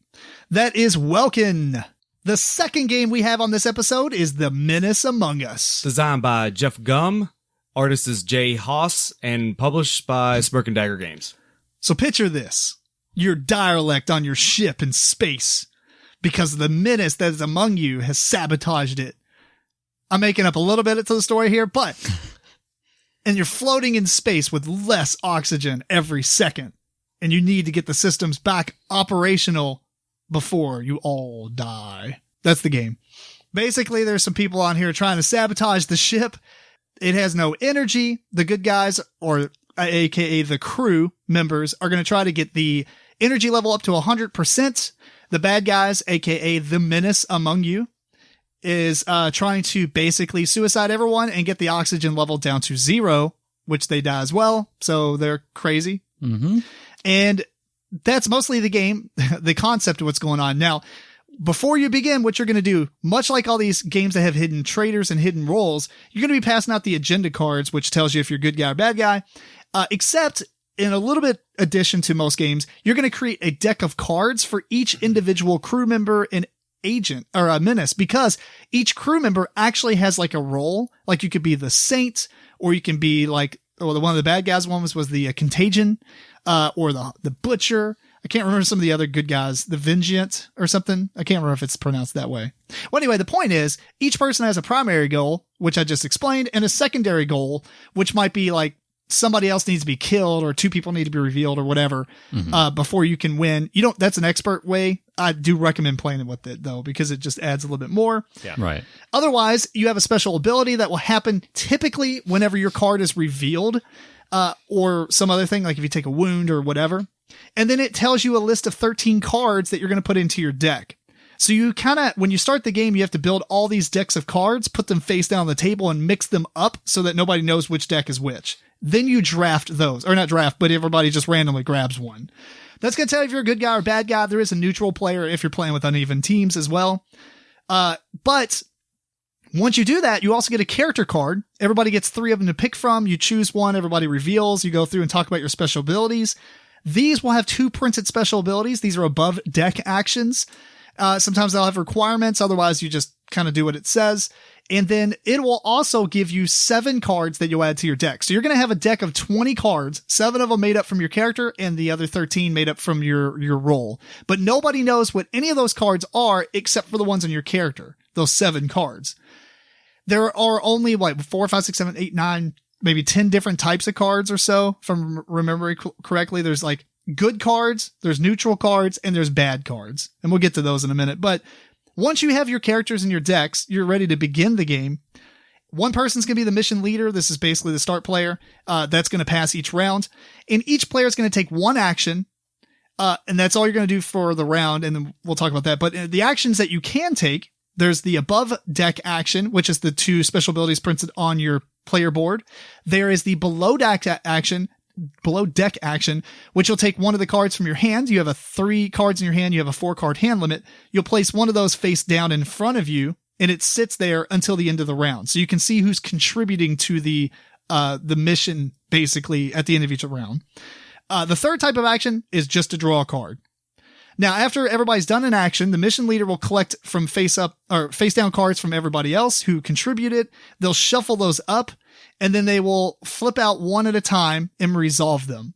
That is Welkin. The second game we have on this episode is The Menace Among Us. Designed by Jeff Gum, artist is Jay Haas, and published by Smirk Dagger Games. So picture this. Your derelict on your ship in space because the menace that is among you has sabotaged it. I'm making up a little bit to the story here, but... and you're floating in space with less oxygen every second. And you need to get the systems back operational before you all die. That's the game. Basically, there's some people on here trying to sabotage the ship. It has no energy. The good guys, or aka the crew members, are going to try to get the energy level up to 100%. The bad guys, aka the menace among you, is trying to basically suicide everyone and get the oxygen level down to 0, which they die as well. So they're crazy. Mm-hmm. And that's mostly the game, the concept of what's going on. Now, before you begin, what you're going to do, much like all these games that have hidden traitors and hidden roles, you're going to be passing out the agenda cards, which tells you if you're a good guy or bad guy. Except in a little bit addition to most games, you're going to create a deck of cards for each individual crew member and agent or a menace, because each crew member actually has like a role. Like you could be the saint, or you can be like, or the one of the bad guys was the contagion, or the butcher. I can't remember some of the other good guys, the vengeant or something. I can't remember if it's pronounced that way. Well, anyway, the point is each person has a primary goal, which I just explained, and a secondary goal, which might be like somebody else needs to be killed or 2 people need to be revealed or whatever, before you can win. That's an expert way. I do recommend playing it with it though, because it just adds a little bit more. Yeah. Right. Otherwise, you have a special ability that will happen typically whenever your card is revealed, or some other thing, like if you take a wound or whatever. And then it tells you a list of 13 cards that you're going to put into your deck. So you kind of, when you start the game, you have to build all these decks of cards, put them face down on the table and mix them up so that nobody knows which deck is which. Then you draft those, or not draft, but everybody just randomly grabs one. That's going to tell you if you're a good guy or bad guy. There is a neutral player if you're playing with uneven teams as well. But once you do that, you also get a character card. Everybody gets 3 of them to pick from. You choose one, everybody reveals. You go through and talk about your special abilities. These will have 2 printed special abilities. These are above deck actions. Sometimes they'll have requirements. Otherwise, you just kind of do what it says. And then it will also give you 7 cards that you'll add to your deck. So you're going to have a deck of 20 cards, 7 of them made up from your character and the other 13 made up from your role. But nobody knows what any of those cards are except for the ones on your character, those 7 cards. There are only like 4, 5, 6, 7, 8, 9, maybe 10 different types of cards or so, from remembering correctly. There's like good cards, there's neutral cards, and there's bad cards. And we'll get to those in a minute. But once you have your characters in your decks, you're ready to begin the game. One person's going to be the mission leader. This is basically the start player. That's going to pass each round. And each player is going to take 1 action. And that's all you're going to do for the round. And then we'll talk about that. But the actions that you can take, there's the above deck action, which is the 2 special abilities printed on your player board. There is the below deck action, below deck action, which you'll take one of the cards from your hand. You have 3 cards in your hand. You have a 4-card hand limit. You'll place one of those face down in front of you, and it sits there until the end of the round. So you can see who's contributing to the mission basically at the end of each round. The third type of action is just to draw a card. Now, after everybody's done an action, the mission leader will collect from face down cards from everybody else who contributed. They'll shuffle those up, and then they will flip out one at a time and resolve them.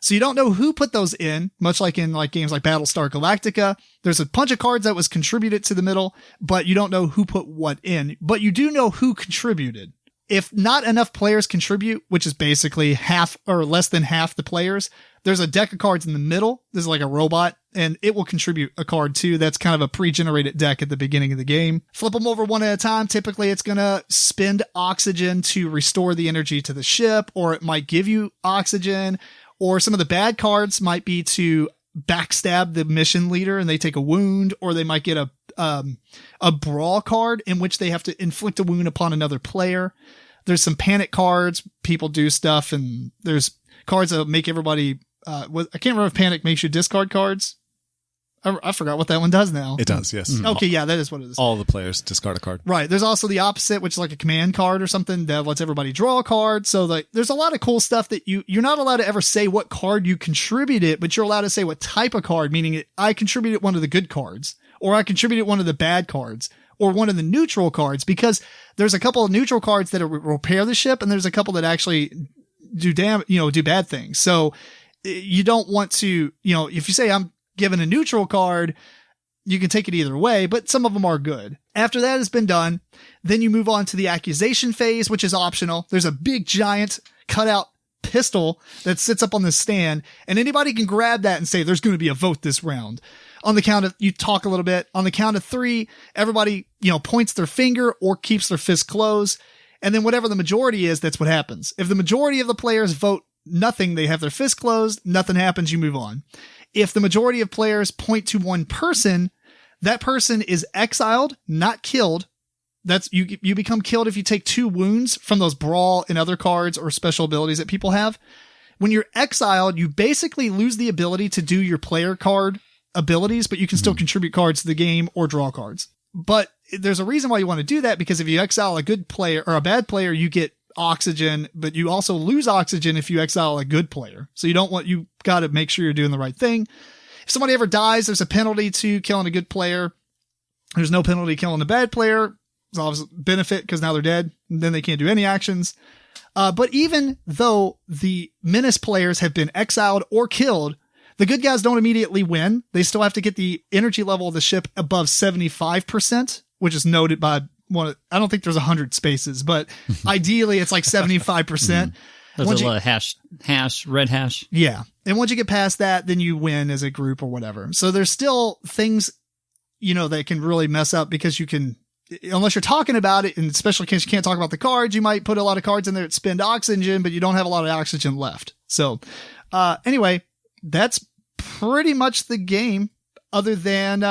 So you don't know who put those in, much like in games like Battlestar Galactica. There's a bunch of cards that was contributed to the middle, but you don't know who put what in. But you do know who contributed. If not enough players contribute, which is basically half or less than half the players, there's a deck of cards in the middle. This is like a robot, and it will contribute a card too. That's kind of a pre-generated deck at the beginning of the game. Flip them over one at a time. Typically, it's going to spend oxygen to restore the energy to the ship, or it might give you oxygen, or some of the bad cards might be to backstab the mission leader and they take a wound, or they might get a brawl card in which they have to inflict a wound upon another player. There's some panic cards. People do stuff, and there's cards that make everybody, I can't remember if panic makes you discard cards. I forgot what that one does now. It does, yes. Okay, yeah, that is what it is. All the players discard a card. Right. There's also the opposite, which is like a command card or something that lets everybody draw a card. So there's a lot of cool stuff that you're not allowed to ever say what card you contributed, but you're allowed to say what type of card, meaning I contributed one of the good cards, or I contributed one of the bad cards, or one of the neutral cards, because there's a couple of neutral cards that repair the ship, and there's a couple that actually do bad things. So you don't want to, if you say I'm given a neutral card, you can take it either way, but some of them are good. After that has been done, then you move on to the accusation phase, which is optional. There's a big giant cutout pistol that sits up on the stand, and anybody can grab that and say, there's going to be a vote this round. On the count of, you talk a little bit. On the count of 3, everybody, points their finger or keeps their fist closed. And then whatever the majority is, that's what happens. If the majority of the players vote nothing, they have their fist closed, nothing happens, you move on. If the majority of players point to one person, that person is exiled, not killed. That's you become killed if you take 2 wounds from those brawl and other cards or special abilities that people have. When you're exiled, you basically lose the ability to do your player card abilities, but you can still contribute cards to the game or draw cards. But there's a reason why you want to do that, because if you exile a good player or a bad player, you get oxygen, but you also lose oxygen if you exile a good player. So you got to make sure you're doing the right thing. If somebody ever dies, there's a penalty to killing a good player. There's no penalty killing a bad player. There's always a benefit because now they're dead, and then they can't do any actions. But even though the Menace players have been exiled or killed, the good guys don't immediately win. They still have to get the energy level of the ship above 75%, which is noted by I don't think there's 100 spaces, but ideally it's like 75%. There's a lot of hash, red hash. Yeah. And once you get past that, then you win as a group or whatever. So there's still things, that can really mess up, because you can, unless you're talking about it, and especially in case you can't talk about the cards, you might put a lot of cards in there that spend oxygen, but you don't have a lot of oxygen left. So, anyway, that's pretty much the game other than,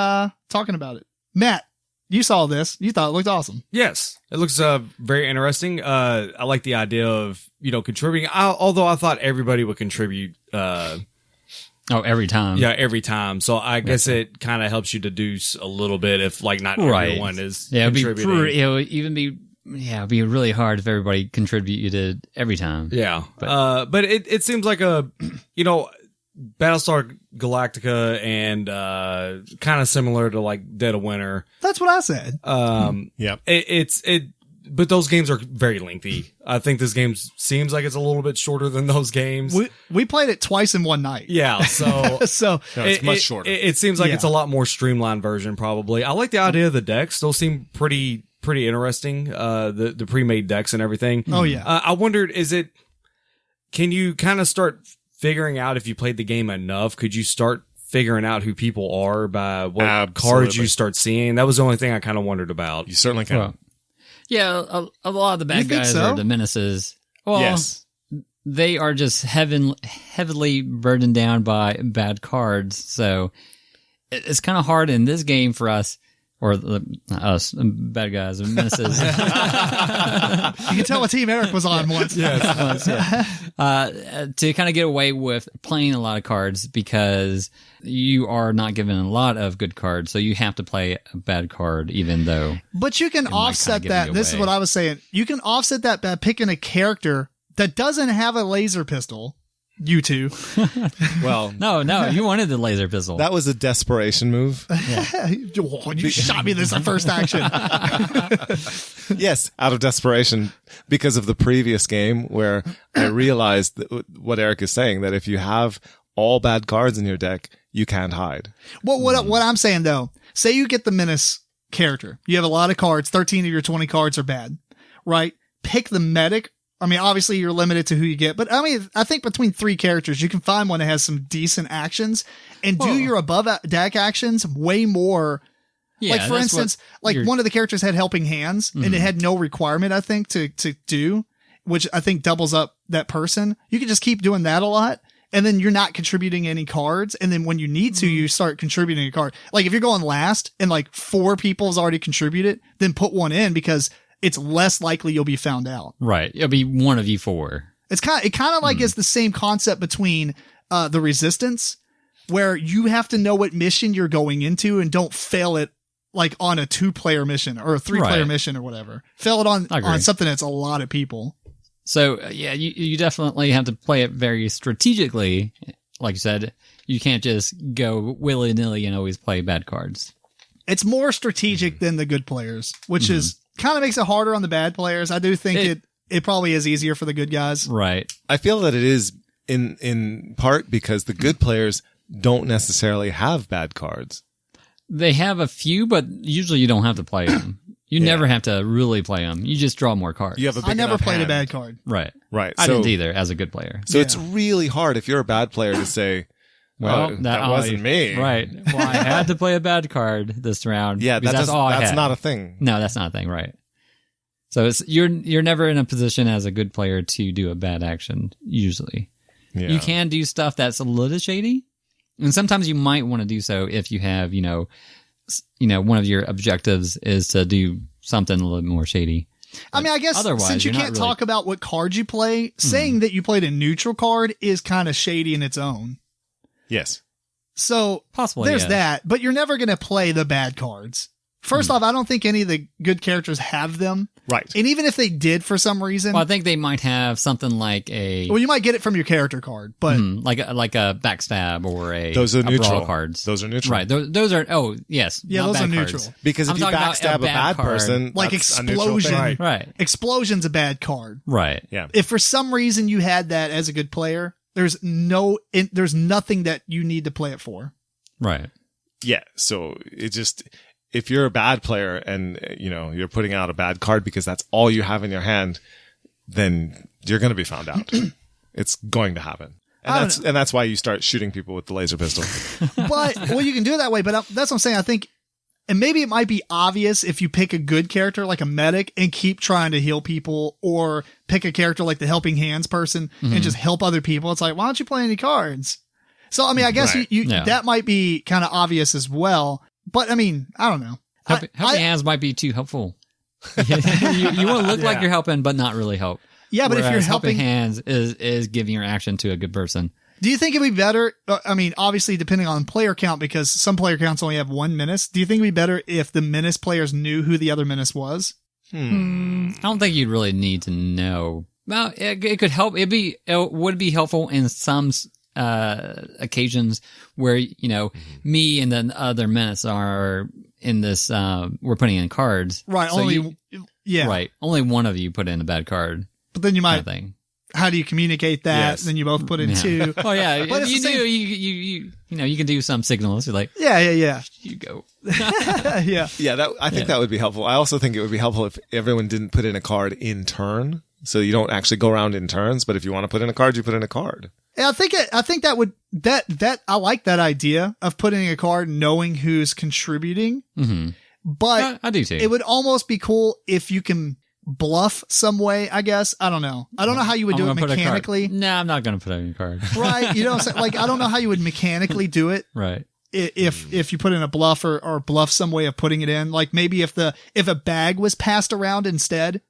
talking about it. Matt, you saw this. You thought it looked awesome. Yes, it looks very interesting. I like the idea of contributing. Although I thought everybody would contribute. Every time. Yeah, every time. So I guess it kind of helps you deduce a little bit if not everyone is contributing. It'd be really hard if everybody contributed every time. Yeah, but it seems like a Battlestar Galactica and kind of similar to Dead of Winter. That's what I said. Yeah. But those games are very lengthy. I think this game seems like it's a little bit shorter than those games. We played it twice in one night. Yeah, so it's much shorter. It seems like it's a lot more streamlined version. Probably. I like the idea of the decks. Those seem pretty interesting. The pre-made decks and everything. Oh yeah. I wondered, can you kind of start figuring out if you played the game enough? Could you start figuring out who people are by what cards you start seeing? That was the only thing I kind of wondered about. You certainly can. Well, yeah, a lot of the bad guys are the menaces. Well, yes. They are just heavily burdened down by bad cards. So it's kind of hard in this game for us, or us, bad guys, and menaces. You can tell what team Eric was on once. Yes. to kind of get away with playing a lot of cards because you are not given a lot of good cards, so you have to play a bad card even though. But you can offset that. This is what I was saying. You can offset that by picking a character that doesn't have a laser pistol. You two. Well, No, you wanted the laser pistol. that was a desperation move. You shot me this first action. Yes, out of desperation because of the previous game where I realized what Eric is saying, that if you have all bad cards in your deck, you can't hide. Well, what I'm saying though, say you get the Menace character. You have a lot of cards. 13 of your 20 cards are bad, right? Pick the medic. I mean, obviously you're limited to who you get, but I mean, I think between 3 characters, you can find one that has some decent actions and do your above deck actions way more. Yeah, like for instance, like one of the characters had helping hands and it had no requirement, I think, to do, which I think doubles up that person. You can just keep doing that a lot. And then you're not contributing any cards. And then when you need to, you start contributing a card. Like if you're going last and like 4 people's already contributed, then put one in because it's less likely you'll be found out. Right. It'll be one of you 4. It kind of like is the same concept between the Resistance, where you have to know what mission you're going into and don't fail it like on a 2-player mission or a 3-player mission or whatever. Fail it on something that's a lot of people. So yeah, you definitely have to play it very strategically. Like you said, you can't just go willy-nilly and always play bad cards. It's more strategic than the good players, which is kind of makes it harder on the bad players. I do think it probably is easier for the good guys. Right. I feel that it is in part because the good players don't necessarily have bad cards. They have a few, but usually you don't have to play them. You never have to really play them. You just draw more cards. You have a big I never played hand. a bad card. Right. Right. I didn't either as a good player. So it's really hard if you're a bad player to say, well, that wasn't me. Right. Well, I had to play a bad card this round. Yeah, that's not a thing. No, that's not a thing. Right. So you're never in a position as a good player to do a bad action. Usually, you can do stuff that's a little shady, and sometimes you might want to do so if you have one of your objectives is to do something a little more shady. I mean, I guess since you can't talk about what cards you play, saying that you played a neutral card is kind of shady in its own. Yes. So possibly there's that, but you're never going to play the bad cards. First off, I don't think any of the good characters have them. Right. And even if they did for some reason. Well, I think they might have something like well, you might get it from your character card, but. Like a backstab or those are neutral brawl cards. Those are neutral. Right. Those are, yes. Yeah, those are neutral. Cards. Because if you backstab a bad person, like Explosion. Right. Explosion's a bad card. Right. Yeah. If for some reason you had that as a good player, there's nothing that you need to play it for. Right. Yeah. So if you're a bad player and you're putting out a bad card because that's all you have in your hand, then you're going to be found out. It's going to happen. And that's why you start shooting people with the laser pistol. But you can do it that way, but that's what I'm saying. I think, and maybe it might be obvious if you pick a good character like a medic and keep trying to heal people, or pick a character like the helping hands person and just help other people. It's like, why don't you play any cards? So, I mean, I guess that might be kind of obvious as well. But I mean, I don't know. Helping hands might be too helpful. you want to look like you're helping, but not really help. Yeah, but whereas if you're helping hands is giving your action to a good person. Do you think it'd be better? I mean, obviously depending on player count, because some player counts only have 1 Menace. Do you think it'd be better if the Menace players knew who the other Menace was? I don't think you'd really need to know. Well, it could help. It would be helpful in some occasions where me and the other Menace are in this. We're putting in cards, right? So right. Only one of you put in a bad card, but then you might. Kind of how do you communicate that? Yes. Then you both put in 2. Oh yeah, but you do. You can do some signals. You're like, yeah. You go. Yeah. I think that would be helpful. I also think it would be helpful if everyone didn't put in a card in turn, so you don't actually go around in turns. But if you want to put in a card, you put in a card. Yeah, I think I like that idea of putting a card, knowing who's contributing. Mm-hmm. But I do too. It would almost be cool if you can bluff some way, I guess. I don't know. I don't know how you would do it mechanically. No, I'm not going to put in a card. Right. You know what I'm saying? Like, I don't know how you would mechanically do it. Right. If you put in a bluff or bluff some way of putting it in, like maybe if a bag was passed around instead.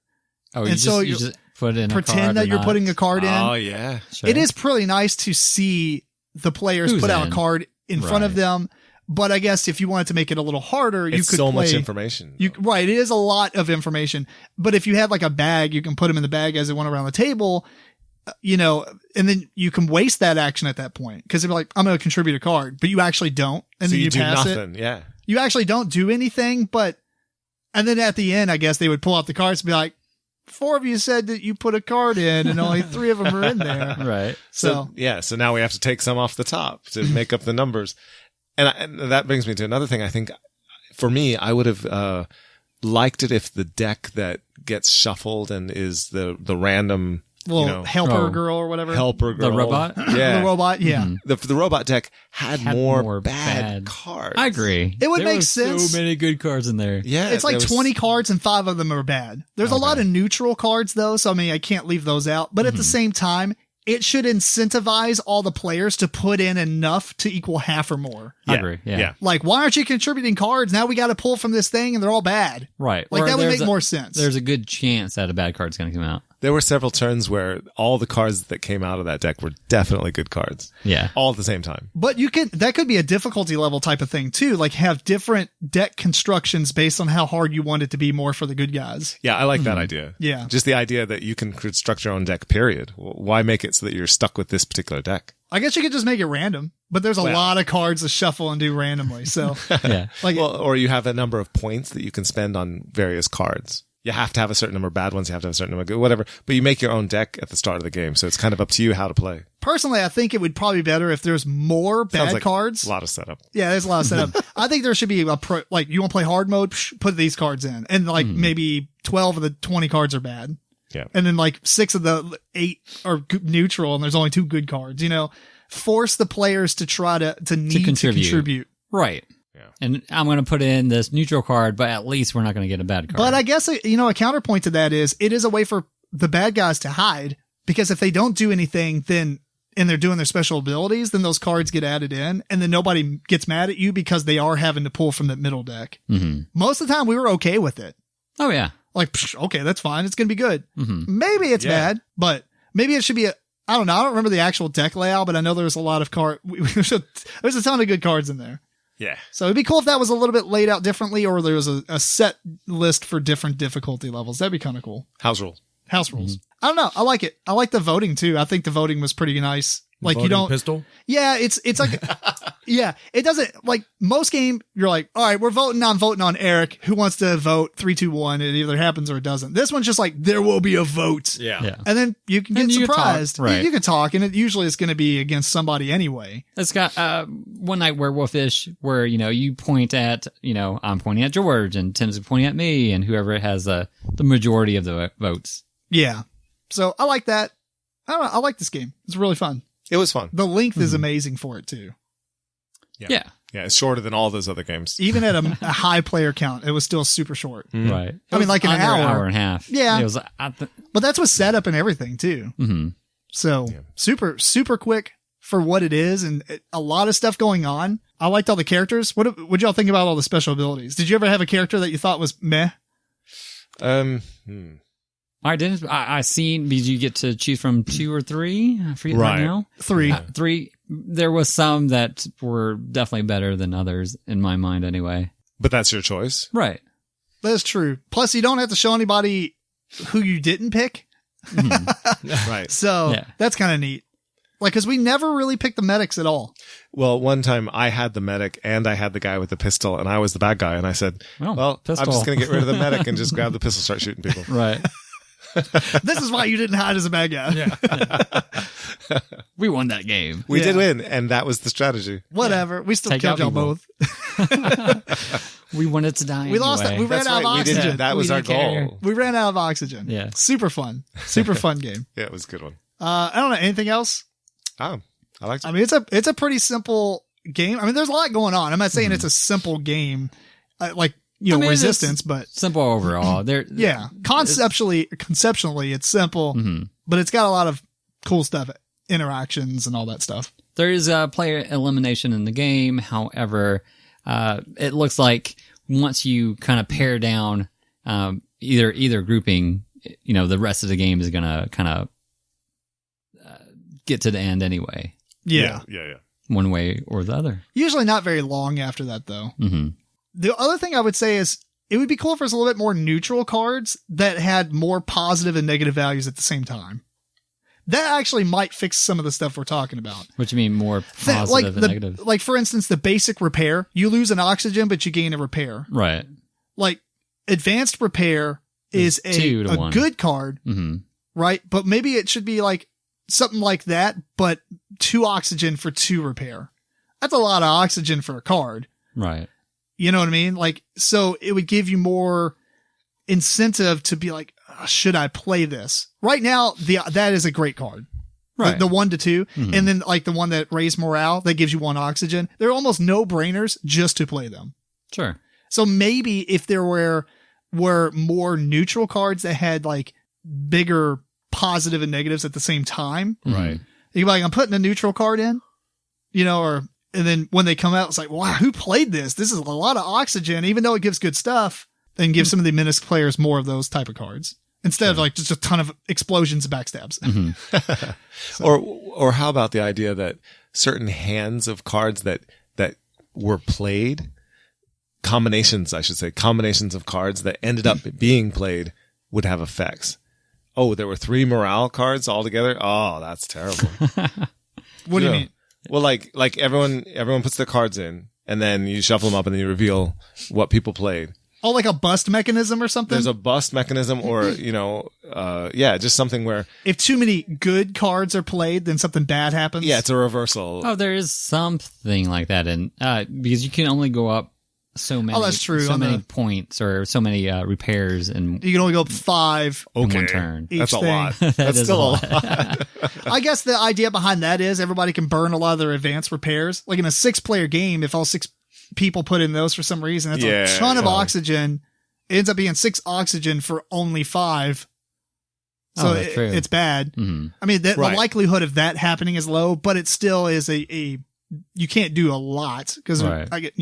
Oh, you just Put in a card pretend that or you're not. putting a card in. Oh yeah. Sure. It is pretty nice to see the players Who's put out a in. card in front of Right. them. But I guess if you wanted to make it a little harder, you It's could so play, much information. Right, it is a lot of information. But if you had like a bag, you can put them in the bag as they went around the table, and then you can waste that action at that point. Because they're like, I'm going to contribute a card, but you actually don't. And so then you you do pass nothing. it. Yeah. You actually don't do anything, and then at the end, I guess they would pull out the cards and be like, 4 of you said that you put a card in and only 3 of them are in there. Right. So So now we have to take some off the top to make up the numbers. And that brings me to another thing. I think for me, I would have liked it if the deck that gets shuffled and is the random, little helper girl or whatever. helper girl. The robot? Yeah. The robot, yeah. The robot deck had Had more, more bad bad. cards. I agree. It would There make was sense. So many good cards in there. Yeah. It's like there was- 20 cards and 5 of them are bad. There's a lot of neutral cards though, so I mean, I can't leave those out. But at the same time, it should incentivize all the players to put in enough to equal half or more. I agree. Yeah. Like, why aren't you contributing cards? Now we got to pull from this thing and they're all bad. Right. Like, Or that would there's make more sense. There's a good chance that a bad card's going to come out. There were several turns where all the cards that came out of that deck were definitely good cards. Yeah. All at the same time. But that could be a difficulty level type of thing too. Like, have different deck constructions based on how hard you want it to be more for the good guys. Yeah, I like that idea. Yeah. Just the idea that you can construct your own deck, period. Why make it so that you're stuck with this particular deck? I guess you could just make it random, but there's a lot of cards to shuffle and do randomly. So, Yeah. like, Well, or you have a number of points that you can spend on various cards. You have to have a certain number of bad ones. You have to have a certain number of good, whatever. But you make your own deck at the start of the game. So it's kind of up to you how to play. personally, I think it would probably be better if there's more bad Sounds like cards. A lot of setup. Yeah, there's a lot of setup. I think there should be like, you want to play hard mode? Put these cards in. And like maybe 12 of the 20 cards are bad. Yeah. And then like 6 of the 8 are neutral and there's only 2 good cards, force the players to try to contribute. Right. Yeah. And I'm going to put in this neutral card, but at least we're not going to get a bad card. But I guess, a counterpoint to that is it is a way for the bad guys to hide, because if they don't do anything, and they're doing their special abilities, then those cards get added in and then nobody gets mad at you because they are having to pull from the middle deck. Mm-hmm. Most of the time we were okay with it. Oh, yeah. Like, okay, that's fine. It's going to be good. Mm-hmm. Maybe it's bad, but maybe it should be I don't know. I don't remember the actual deck layout, but I know there's a lot of there's a ton of good cards in there. Yeah. So it'd be cool if that was a little bit laid out differently, or there was a set list for different difficulty levels. That'd be kind of cool. House rules. House rules. I don't know. I like it. I like the voting too. I think the voting was pretty nice. Like, you Voting don't. pistol. Yeah, it's like, yeah, it doesn't, like, most game, you're like, all right, we're voting. I'm voting on Eric. Who wants to vote? 3, 2, 1. It either happens or it doesn't. This one's just like, there will be a vote. Yeah. And then you can get And you can talk, surprised. right. You can talk, and it usually is going to be against somebody anyway. It's got One Night Werewolf-ish, where, you point at, I'm pointing at George, and Tim's pointing at me, and whoever has the majority of the votes. Yeah. So I like that. I don't know. I like this game. It's really fun. It was fun. The length is amazing for it too. Yeah. Yeah, it's shorter than all those other games. Even at a high player count, it was still super short. Right. I mean, like an Under hour. and a half. Yeah. It was, But that's with setup and everything too. mm-hmm. So super, super quick for what it is, and a lot of stuff going on. I liked all the characters. What y'all think about all the special abilities? Did you ever have a character that you thought was meh? I didn't. I seen, because you get to choose from 2 or 3. I forget right now. 3. 3. There was some that were definitely better than others in my mind, anyway. But that's your choice. Right. That's true. Plus, you don't have to show anybody who you didn't pick. Right. So that's kind of neat. Like, because we never really picked the medics at all. Well, one time I had the medic and I had the guy with the pistol, and I was the bad guy, and I said, well, pistol. I'm just going to get rid of the medic and just grab the pistol, start shooting people. Right. This is why you didn't hide as a bad guy. Yeah. We won that game. We did win, and that was the strategy. Whatever. We still Take killed out y'all people. both. We wanted to die. We lost anyway. that. We ran That's out of right. We oxygen. did. That was We our didn't care. goal. We ran out of oxygen. Yeah. Super fun. Super fun game. Yeah, it was a good one. I don't know. Anything else? Oh, I liked it. I mean, it's a pretty simple game. I mean, there's a lot going on. I'm not saying it's a simple game, Resistance, but Simple overall. yeah, conceptually, it's simple, Mhm. but it's got a lot of cool stuff, interactions and all that stuff. There is player elimination in the game. However, it looks like once you kind of pare down either grouping, the rest of the game is going to kind of get to the end anyway. Yeah. One way or the other. Usually not very long after that, though. Mm-hmm. The other thing I would say is it would be cool if there's a little bit more neutral cards that had more positive and negative values at the same time. That actually might fix some of the stuff we're talking about. What do you mean more positive and negative? Like, for instance, the basic repair. You lose an oxygen, but you gain a repair. Right. Like, advanced repair is a good card, right? But maybe it should be like something like that, but 2 oxygen for 2 repair. That's a lot of oxygen for a card. Right. You know what I mean? Like, so it would give you more incentive to be like, should I play this? Right now, that is a great card. Right. The 1 to 2. Mm-hmm. And then like the one that raised morale that gives you 1 oxygen. They're almost no brainers just to play them. Sure. So maybe if there were more neutral cards that had like bigger positive and negatives at the same time. Right. You'd be like, I'm putting a neutral card in, and then when they come out, it's like, wow, who played this? This is a lot of oxygen, even though it gives good stuff. Then give some of the Menace players more of those type of cards instead of like just a ton of explosions and backstabs. Mm-hmm. Or how about the idea that certain hands of cards that were played, combinations of cards that ended up being played would have effects. Oh, there were 3 morale cards altogether. Oh, that's terrible. What do you mean? Well, like everyone puts their cards in, and then you shuffle them up, and then you reveal what people played. Oh, like a bust mechanism or something? There's a bust mechanism, or just something where if too many good cards are played, then something bad happens. Yeah, it's a reversal. Oh, there is something like that, because you can only go up so many. Oh, that's true. So many points or so many repairs, and you can only go up 5 in one turn. That's a lot. That's still a lot. I guess the idea behind that is everybody can burn a lot of their advanced repairs. Like in a 6-player game, if all 6 people put in those for some reason, that's a ton of oxygen. It ends up being 6 oxygen for only 5. So it's bad. Mm-hmm. I mean, the likelihood of that happening is low, but it still is you can't do a lot because I get,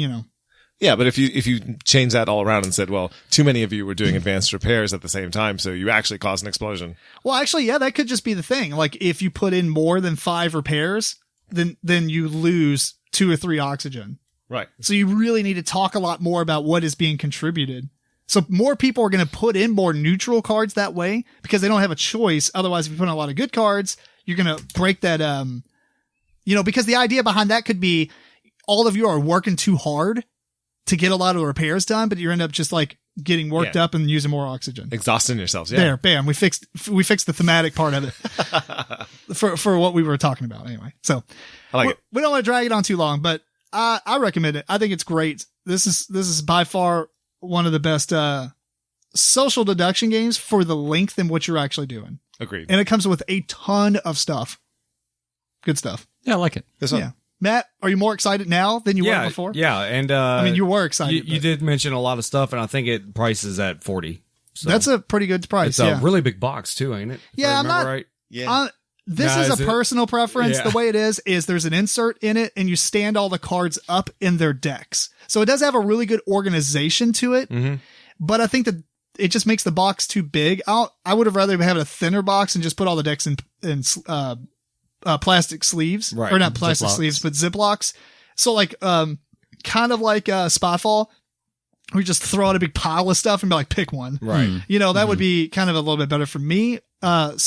Yeah, but if you change that all around and said, well, too many of you were doing advanced repairs at the same time, so you actually caused an explosion. Well, actually, yeah, that could just be the thing. Like, if you put in more than 5 repairs, then you lose 2 or 3 oxygen. Right. So you really need to talk a lot more about what is being contributed. So more people are going to put in more neutral cards that way because they don't have a choice. Otherwise, if you put in a lot of good cards, you're going to break that, because the idea behind that could be all of you are working too hard to get a lot of repairs done, but you end up just like getting worked up and using more oxygen. Exhausting yourselves. Yeah. There, bam. We fixed the thematic part of it for what we were talking about anyway. So I like it. We don't want to drag it on too long, but I recommend it. I think it's great. This is by far one of the best, social deduction games for the length in which you're actually doing. Agreed. And it comes with a ton of stuff. Good stuff. Yeah, I like it. Yeah. Matt, are you more excited now than you were before? Yeah, and I mean, you were excited. You did mention a lot of stuff, and I think it prices at $40. So that's a pretty good price. It's a really big box too, ain't it? Yeah, I'm not. Right? Yeah. This is a personal preference. Yeah. The way it is there's an insert in it, and you stand all the cards up in their decks. So it does have a really good organization to it. Mm-hmm. But I think that it just makes the box too big. I would have rather have a thinner box and just put all the decks in plastic sleeves, right? Or not plastic Ziplocs. sleeves, but Ziplocs. So like, kind of like Spyfall, we just throw out a big pile of stuff and be like, pick one, right? That would be kind of a little bit better for me. But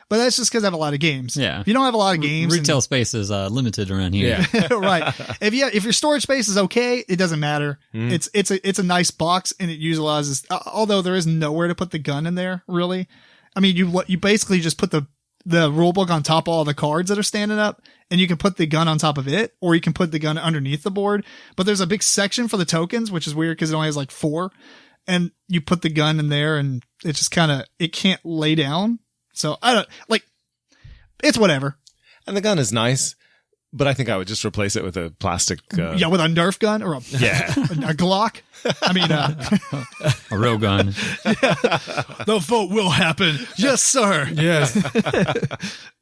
that's just because I have a lot of games. Yeah. If you don't have a lot of games, Retail space is limited around here. Yeah. right. If your storage space is okay, it doesn't matter. Mm-hmm. It's a nice box and it utilizes, although there is nowhere to put the gun in there, really. I mean, you basically just put the rule book on top of all the cards that are standing up, and you can put the gun on top of it, or you can put the gun underneath the board. But there's a big section for the tokens, which is weird because it only has like 4, and you put the gun in there, and it just it can't lay down. So I don't it's whatever. And the gun is nice, but I think I would just replace it with a plastic. With a Nerf gun or a Glock. I mean, a real gun. The vote will happen. Yes, sir. Yes.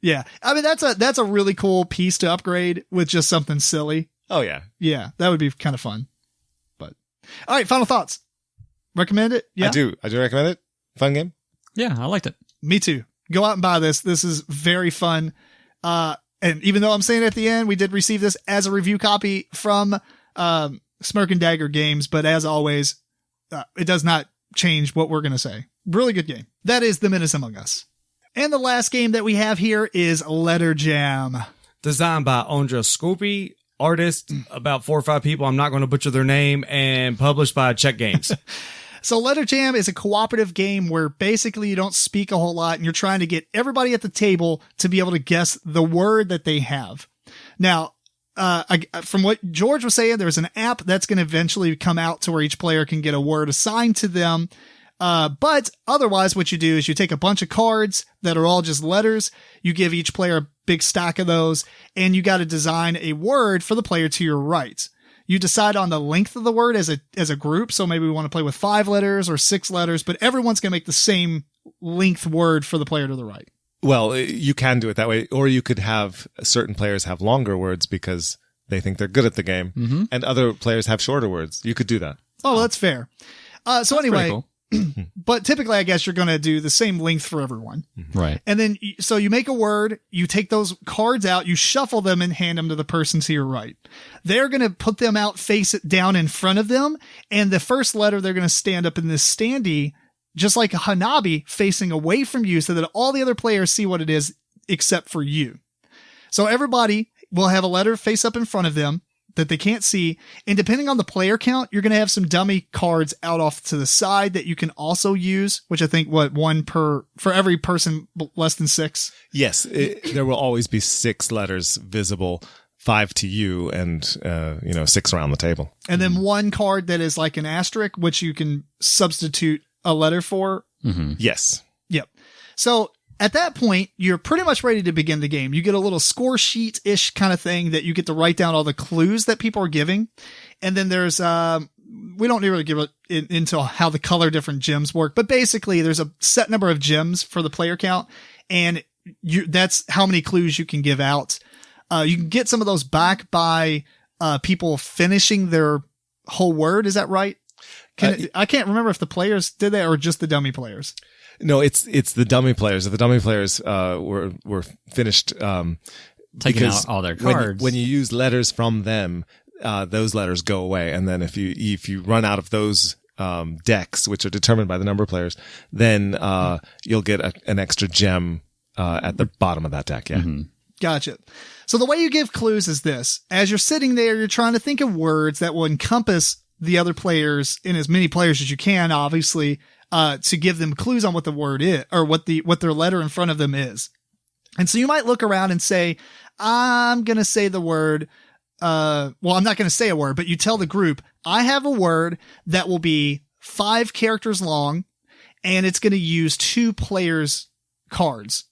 Yeah. I mean, that's a really cool piece to upgrade with just something silly. Oh yeah. Yeah. That would be kind of fun. But all right. Final thoughts. Recommend it? Yeah. I do recommend it. Fun game. Yeah, I liked it. Me too. Go out and buy this. This is very fun. And even though I'm saying at the end, we did receive this as a review copy from Smirk Dagger Games, but as always, it does not change what we're going to say. Really good game. That is the Menace Among Us. And the last game that we have here is Letter Jam. Designed by Ondra Scoopy, artist, about 4 or 5 people. I'm not going to butcher their name, and published by Czech Games. So Letter Jam is a cooperative game where basically you don't speak a whole lot and you're trying to get everybody at the table to be able to guess the word that they have. Now, from what George was saying, there's an app that's going to eventually come out to where each player can get a word assigned to them. But otherwise what you do is you take a bunch of cards that are all just letters. You give each player a big stack of those, and you got to design a word for the player to your right. You decide on the length of the word as a group. So maybe we want to play with 5 letters or 6 letters, but everyone's going to make the same length word for the player to the right. Well, you can do it that way, or you could have certain players have longer words because they think they're good at the game, and other players have shorter words. You could do that. Oh, that's fair. So That's anyway, pretty cool. but typically I guess you're going to do the same length for everyone. Right. And then, so you make a word, you take those cards out, you shuffle them and hand them to the person to your right. They're going to put them out, face it down in front of them. And the first letter, they're going to stand up in this standee, just like a Hanabi, facing away from you so that all the other players see what it is except for you. So everybody will have a letter face up in front of them that they can't see. And depending on the player count, you're going to have some dummy cards out off to the side that you can also use, which I think one for every person less than 6. Yes. There will always be 6 letters visible, 5 to you, and 6 around the table. And then one card that is like an asterisk, which you can substitute a letter for. Yes. Yep. So at that point, you're pretty much ready to begin the game. You get a little score sheet-ish kind of thing that you get to write down all the clues that people are giving. And then there's, we don't really give it into how the color different gems work, but basically there's a set number of gems for the player count. And that's how many clues you can give out. You can get some of those back by, people finishing their whole word. Is that right? I can't remember if the players did that or just the dummy players. No, it's the dummy players. If the dummy players were finished Taking out all their cards. When you use letters from them, those letters go away. And then if you run out of those decks, which are determined by the number of players, then you'll get an extra gem at the bottom of that deck. Yeah. Gotcha. So the way you give clues is this. As you're sitting there, you're trying to think of words that will encompass the other players in as many players as you can, obviously, to give them clues on what the word is or what their letter in front of them is. And so you might look around and say, I'm going to say the word. I'm not going to say a word, but you tell the group, I have a word that will be 5 characters long and it's going to use 2 players' cards,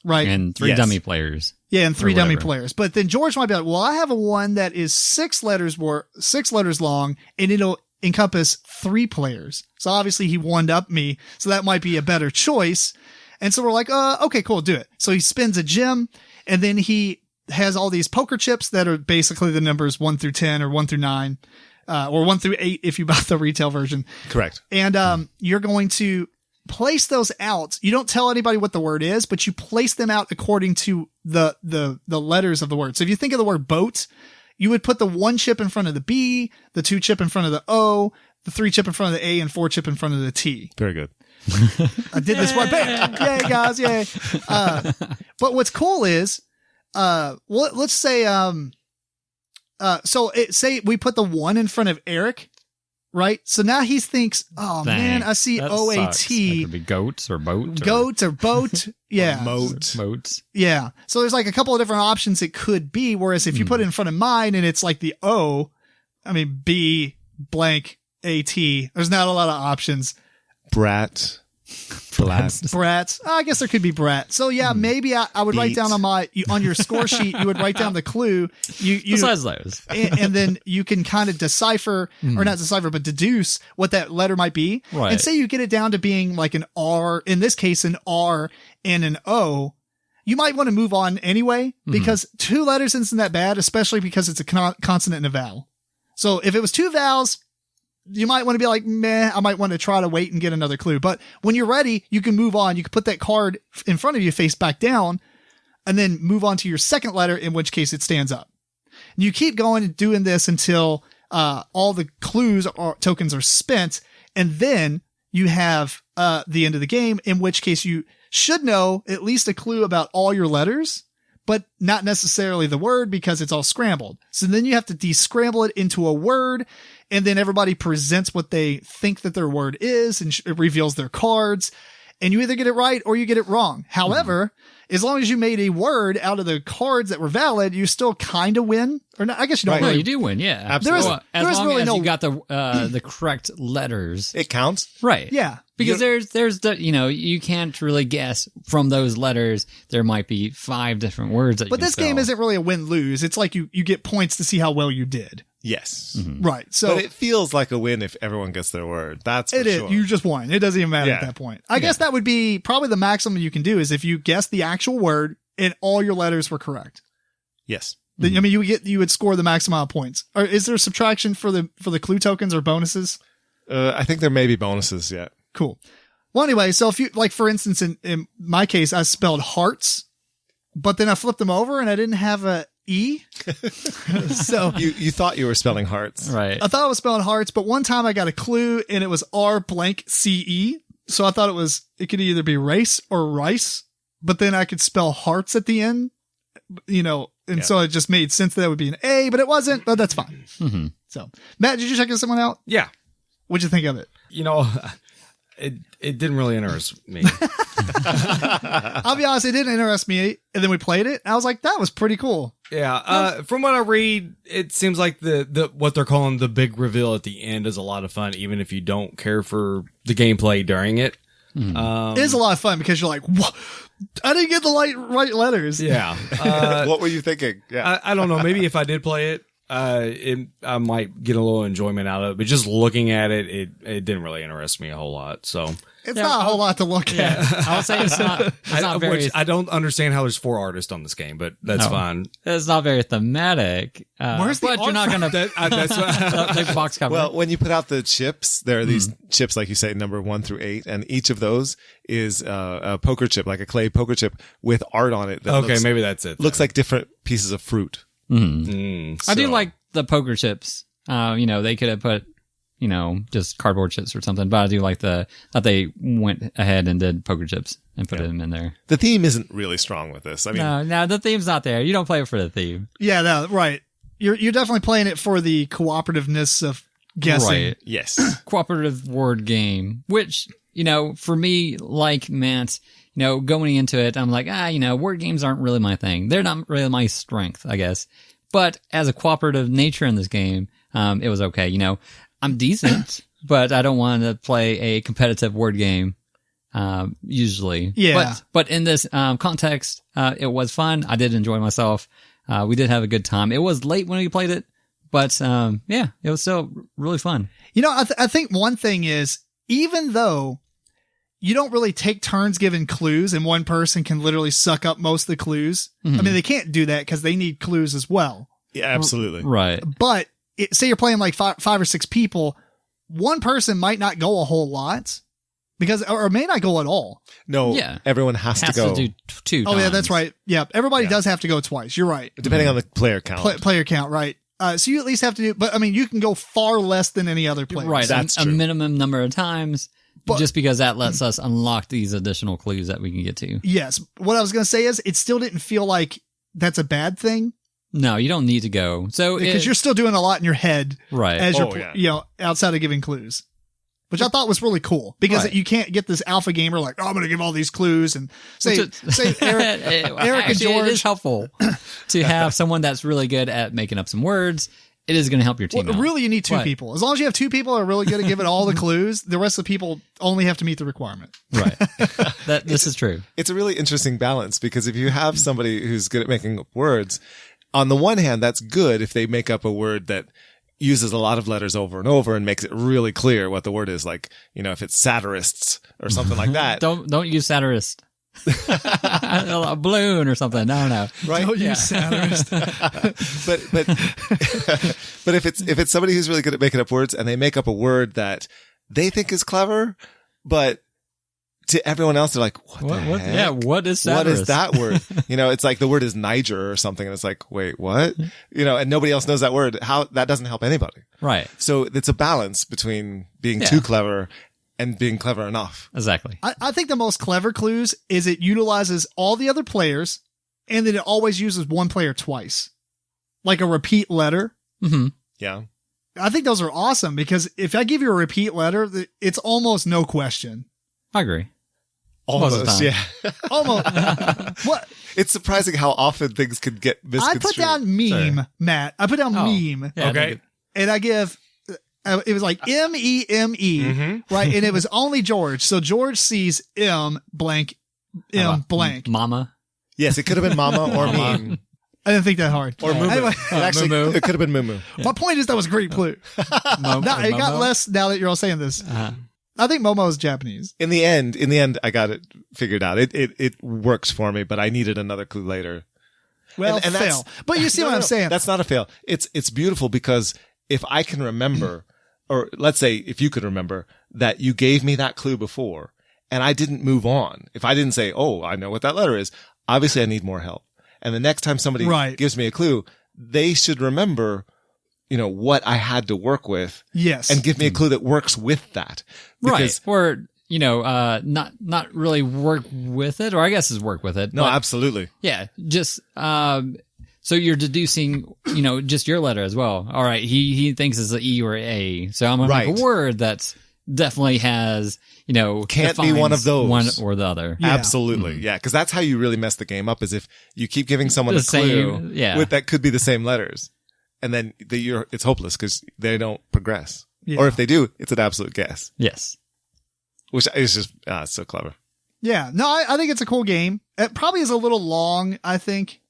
right? And 3 dummy players. Yeah, and 3 dummy players. But then George might be like, well, I have a one that is 6 letters long, and it'll encompass 3 players. So obviously he one-upped me, so that might be a better choice. And so we're like, okay, cool, do it. So he spins a gem, and then he has all these poker chips that are basically the numbers 1 through 10 or 1 through 9, or 1 through 8 if you bought the retail version. Correct. And you're going to place those out. You don't tell anybody what the word is, but you place them out according to the letters of the word. So if you think of the word boat, you would put the 1 chip in front of the B, the 2 chip in front of the O, the 3 chip in front of the A, and 4 chip in front of the T. Very good. I did this right. Bam! Yay, guys. Yay. But what's cool is, let's say, say we put the 1 in front of Eric. Right. So now he thinks, oh, man, I see that OAT. sucks. That could be goats or boat. Goats or boat. Yeah. Moats. Yeah. So there's like a couple of different options it could be. Whereas if you put it in front of mine and it's like the O, B blank AT, there's not a lot of options. Brat. Brats. I guess there could be brat. So yeah, maybe I would write down on your score sheet, you would write down the clue. Besides those. and then you can kind of decipher, or not decipher, but deduce what that letter might be. Right. And say you get it down to being like an R, in this case, an R and an O. You might want to move on anyway, because 2 letters isn't that bad, especially because it's a consonant and a vowel. So if it was 2 vowels, you might want to be like, meh, I might want to try to wait and get another clue. But when you're ready, you can move on. You can put that card in front of you face back down and then move on to your second letter, in which case it stands up. And you keep going and doing this until all the clues or tokens are spent. And then you have the end of the game, in which case you should know at least a clue about all your letters, but not necessarily the word because it's all scrambled. So then you have to descramble it into a word, and then everybody presents what they think that their word is, and it reveals their cards, and you either get it right or you get it wrong. However, as long as you made a word out of the cards that were valid, you still kind of win. Or not, I guess you don't No, really. you do win, yeah. Absolutely. As long really as no- you got the correct letters. It counts. Right. Yeah. Because there's the, you can't really guess from those letters. There might be 5 different words that you But can this game spell. isn't really a win-lose. It's like you get points to see how well you did. Yes. Right. So But it feels like a win if everyone gets their word. That's for it is. sure. You just won. It doesn't even matter at Yeah. that point. I guess that would be probably the maximum you can do is if you guess the actual word and all your letters were correct. Yes. Then, I mean, you would score the maximum amount of points. Or is there subtraction for the clue tokens or bonuses? I think there may be bonuses yet. Cool. Well, anyway, so if you, like, for instance, in my case, I spelled hearts, but then I flipped them over and I didn't have a E. So You thought you were spelling hearts. Right. I thought I was spelling hearts, but one time I got a clue and it was R blank CE. So I thought it could either be race or rice, but then I could spell hearts at the end, and so it just made sense that would be an A, but it wasn't, but that's fine. Mm-hmm. So Matt, did you check this one out? Yeah. What'd you think of it? It didn't really interest me. I'll be honest, it didn't interest me. And then we played it. And I was like, that was pretty cool. Yeah. From what I read, it seems like the what they're calling the big reveal at the end is a lot of fun, even if you don't care for the gameplay during it. It is a lot of fun because you're like, what? I didn't get the right letters. Yeah. What were you thinking? Yeah. I don't know. Maybe if I did play it, I might get a little enjoyment out of it. But just looking at it, it didn't really interest me a whole lot. So It's not a whole lot to look at. I would say it's not very. which I don't understand how there's 4 artists on this game, but that's fine. It's not very thematic. Where's the but you're art not from? going to That's what, like box cover. Well, when you put out the chips, there are these chips, like you say, number 1 through 8, and each of those is a poker chip, like a clay poker chip with art on it. That okay, maybe that's it. looks like different pieces of fruit. I do like the poker chips. They could have put, just cardboard chips or something, but I do like that they went ahead and did poker chips and put them in there. The theme isn't really strong with this. I mean, No, the theme's not there. You don't play it for the theme. Yeah, no, right. You're definitely playing it for the cooperativeness of guessing. Right. yes. Cooperative word game, which, for me, like Matt, going into it, I'm like, word games aren't really my thing. They're not really my strength, I guess. But as a cooperative nature in this game, it was okay. I'm decent, but I don't want to play a competitive word game, usually. Yeah. But in this context, it was fun. I did enjoy myself. We did have a good time. It was late when we played it, but it was still really fun. I think one thing is, even though you don't really take turns giving clues and one person can literally suck up most of the clues. I mean, they can't do that because they need clues as well. Yeah, absolutely. Right. But say you're playing like five or 6 people, one person might not go a whole lot or may not go at all. No, Yeah. everyone has to go. do 2 Oh yeah, times. that's right. Yeah. Everybody does have to go twice. You're right. Depending on the player count. Player count. Right. So you at least have to do, but I mean, you can go far less than any other player. Right. That's a true. minimum number of times, just because that lets us unlock these additional clues that we can get to. Yes. What I was going to say is it still didn't feel like that's a bad thing No, you don't need to go. So because you're still doing a lot in your head right. as Oh, you're, yeah. outside of giving clues, which I thought was really cool because Right. you can't get this alpha gamer like, oh, I'm going to give all these clues and say Eric and Actually, George. it is helpful to have someone that's really good at making up some words. It is going to help your team Well, out. really, you need 2 Right. people. As long as you have 2 people who are really good at giving all the clues, the rest of the people only have to meet the requirement. Right. This is true. It's a really interesting balance because if you have somebody who's good at making up words, on the one hand, that's good if they make up a word that uses a lot of letters over and over and makes it really clear what the word is. Like, if it's satirists or something like that. Don't use satirist. A balloon or something. I don't know. Right? Don't use satirist. But if it's somebody who's really good at making up words and they make up a word that they think is clever, but to everyone else, they're like, what the heck? Yeah, what is satirist? What is that word? It's like the word is Niger or something. And it's like, wait, what? And nobody else knows that word. How that doesn't help anybody. Right. So it's a balance between being too clever and being clever enough. Exactly. I think the most clever clues is it utilizes all the other players and then it always uses one player twice. Like a repeat letter. Mm-hmm. Yeah. I think those are awesome because if I give you a repeat letter, it's almost no question. I agree. Almost, Most of the yeah. Almost. What? It's surprising how often things could get I misconstrued. put down meme, Matt. I put down meme. Yeah, Okay. And I give, it was like M-E-M-E, right? And it was only George. So George sees M blank, M blank. Mama. Yes, it could have been Mama or Meme. I didn't think that hard. Or Moo. Anyway, Actually, Moo. it could have been Moo. my point is that was a great clue. Now, it got less now that you're all saying this. I think Momo is Japanese. In the end, I got it figured out. It works for me, but I needed another clue later. Well, And that's- fail. But you see No, what no, I'm no. saying. That's not a fail. It's beautiful because if I can remember, or let's say if you could remember that you gave me that clue before and I didn't move on. If I didn't say, oh, I know what that letter is, obviously I need more help. And the next time somebody Right. gives me a clue, they should remember, what I had to work with. Yes. And give me a clue that works with that. Right. Or, not really work with it, or I guess is work with it. No, but absolutely. yeah, just, so you're deducing, just your letter as well. All right. He thinks it's an E or A. So I'm going to make a word that's definitely has, Can't be one of those. One or the other. Yeah. Absolutely. Yeah. Cause that's how you really mess the game up is if you keep giving someone The a clue same- yeah. with that could be the same letters. And then it's hopeless because they don't progress. Yeah. Or if they do, it's an absolute guess, Yes. which is just, it's so clever. Yeah. No, I think it's a cool game. It probably is a little long, I think,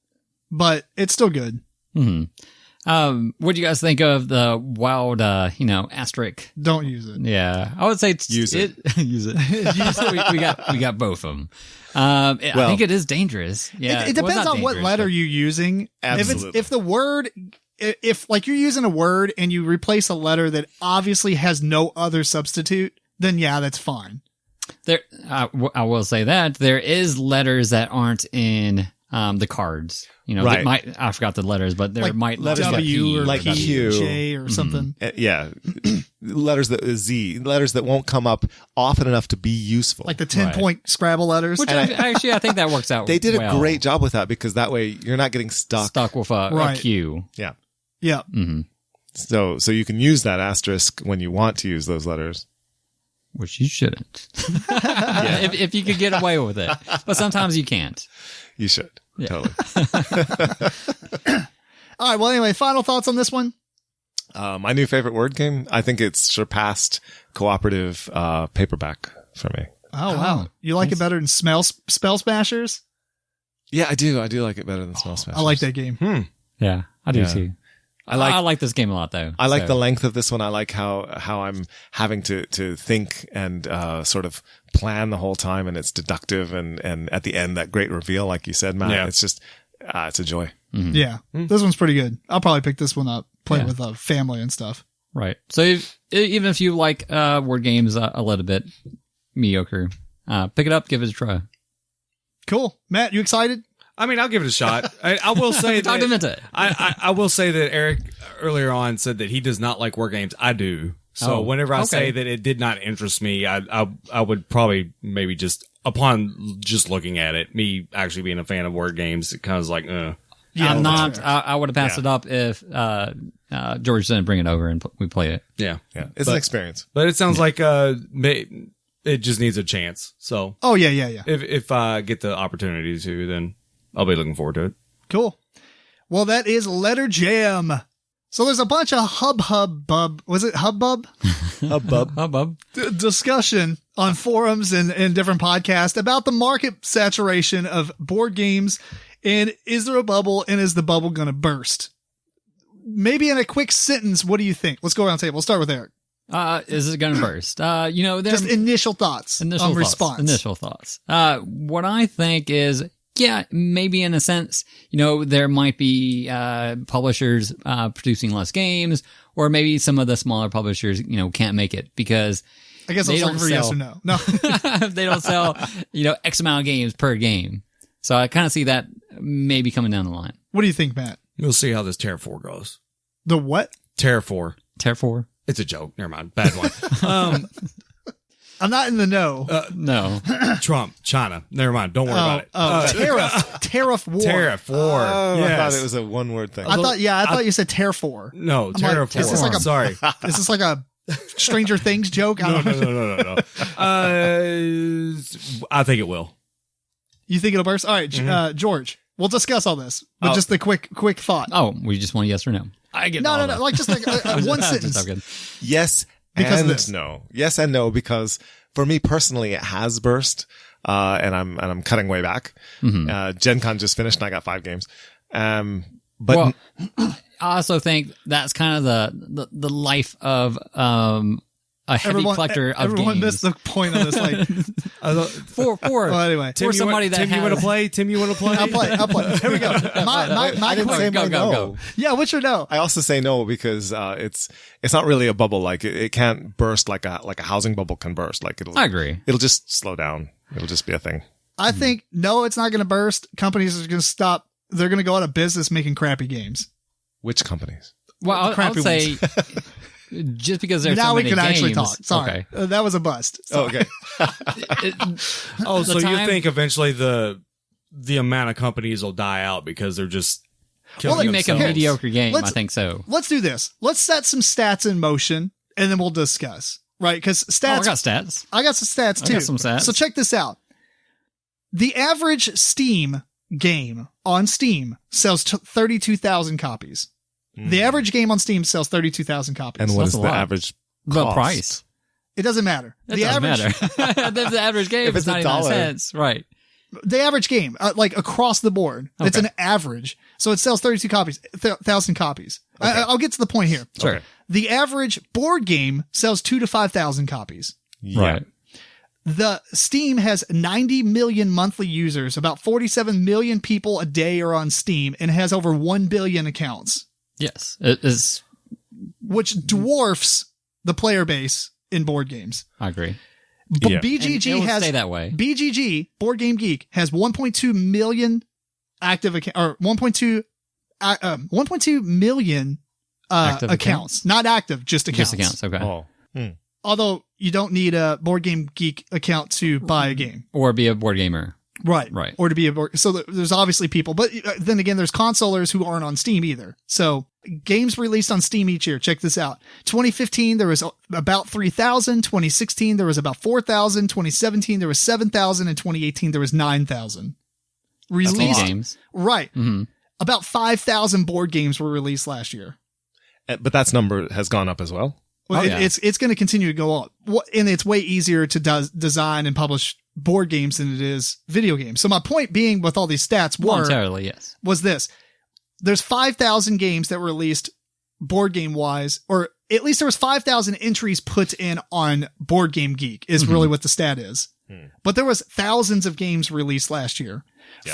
but it's still good. What do you guys think of the wild, asterisk? Don't use it. Yeah, I would say Use it. use it. we got both of them. I think it is dangerous. Yeah, It depends on what letter you're using. Absolutely. If the word, if like you're using a word and you replace a letter that obviously has no other substitute, then yeah, that's fine. There, I will say that there is letters that aren't in the cards. Right. I forgot the letters, but there Like might letters be W or like P, Q. J or something. Yeah. letters that won't come up often enough to be useful. Like the 10-point Scrabble letters. Which actually, I think that works out. They did a well. great job with that because that way you're not getting stuck. With a Right. Q. Yeah. Yeah. So you can use that asterisk when you want to use those letters. Which you shouldn't. if you could get away with it. But sometimes you can't. You should. Yeah. Totally. All right. Well, anyway, final thoughts on this one. My new favorite word game, I think it's surpassed cooperative paperback for me. Oh, wow. You like it better than Spell Smashers? Yeah, I do. I do like it better than Smell Smash. I like that game. Yeah, I do Yeah. too. I I like this game a lot, though. I like so. the length of this one. I like how I'm having to think and sort of plan the whole time, and it's deductive, and at the end that great reveal, like you said, Matt. Yeah. It's just it's a joy. Yeah. This one's pretty good. I'll probably pick this one up, play Yeah. with a family and stuff. Right. So even if you like word games a little bit mediocre, pick it up, give it a try. Cool. Matt, you excited? I mean, I'll give it a shot. I will say Talk that them into it. I will say that Eric earlier on said that he does not like war games. I do. So Oh, whenever I okay. say that it did not interest me, I would probably maybe just upon just looking at it, me actually being a fan of word games, it kind of like, Yeah, I'm that's not. fair. I would have passed it up if George didn't bring it over and we play it. yeah. Yeah, it's an experience. But it sounds like it just needs a chance. So Oh, yeah. if I get the opportunity to, then I'll be looking forward to it. Cool. Well, that is Letter Jam. So there's a bunch of hubbub. Was it hubbub? Hubbub. Discussion on forums and different podcasts about the market saturation of board games. And is there a bubble, and is the bubble going to burst? Maybe in a quick sentence, what do you think? Let's go around the table. We'll start with Eric. Is it going to burst? Just initial thoughts on response. Initial thoughts. What I think is, yeah, maybe in a sense, there might be publishers producing less games, or maybe some of the smaller publishers, can't make it because I guess I was looking for yes or no. No, they don't sell, X amount of games per game. So I kind of see that maybe coming down the line. What do you think, Matt? We'll see how this Terra 4 goes. The what? Terra 4. Terra 4. It's a joke. Never mind. Bad one. I'm not in the know. No. Trump, China. Never mind. Don't worry about it. Tariff war. Tariff war. Oh, Yes. I thought it was a one-word thing. I thought you said Terra 4. No, I'm Terra like, 4. is this like a- Sorry. Is this like a Stranger Things joke? I don't know. No. I think it will. You think it'll burst? All right, George. We'll discuss all this, but just the quick thought. Oh, we just want a yes or no. I get No. Like just like one sentence. Yes Because of and this. no. Yes and no, because for me personally, it has burst, and I'm cutting way back. Gen Con just finished, and I got 5 games. But Well, I also think that's kind of the life of a heavy collector of everyone games. missed the point of this. Like, For well, anyway, for somebody that Tim, has, you want to play? Tim, you want to play? I'll play. Here we go. My I didn't point. say my Go. no. Yeah, what's your no? I also say no because it's not really a bubble. Like it can't burst like a housing bubble can burst. Like I agree. It'll just slow down. It'll just be a thing. I think no, it's not going to burst. Companies are going to stop. They're going to go out of business making crappy games. Which companies? Well, I'll crappy say just because there's Now so we many can games, actually talk. Sorry, Okay. that was a bust. Sorry. Okay. Oh, so you time- think eventually the amount of companies will die out because they're just killing Well, You make a themselves? mediocre game, Let's- I think so. Let's do this. Let's set some stats in motion, and then we'll discuss. Right? Because stats. Oh, I got stats. I got some stats I too. got some stats. So check this out. The average Steam game on Steam sells 32,000 copies. The average game on Steam sells 32,000 copies. And what That's is a the lot. average The cost? price. It doesn't matter. It The doesn't average, matter. If the average game If is it's $0.99 $1. cents. Right. the average game, like across the board, it's Okay. an average. So it sells 32,000 copies. I'll get to the point here. Sure. The average board game sells 2,000 to 5,000 copies. Yeah. Right. The Steam has 90 million monthly users. About 47 million people a day are on Steam and has over 1 billion accounts, Yes. It is. which dwarfs the player base in board games. I agree. But Yeah. BGG And it will has stay that way. BGG, Board Game Geek, has 1.2 million active or 1.2 million Active accounts. Not active, just accounts. Just accounts. Okay. Oh. Although you don't need a Board Game Geek account to buy a game. Or be a board gamer. Right. Right. Or to be a board. So there's obviously people, but then again, there's consolers who aren't on Steam either. So games released on Steam each year. Check this out. 2015, there was about 3,000. 2016, there was about 4,000. 2017, there was 7,000. And 2018, there was 9,000. Steam Released. games. Right. Mhm. About 5,000 board games were released last year. But that number has gone up as well. Well, Oh, yeah. it's going to continue to go up. And it's way easier to design and publish board games than it is video games. So my point being with all these stats Voluntarily, yes. was this. There's 5,000 games that were released board game wise, or at least there was 5,000 entries put in on Board Game Geek is really what the stat is. But there was thousands of games released last year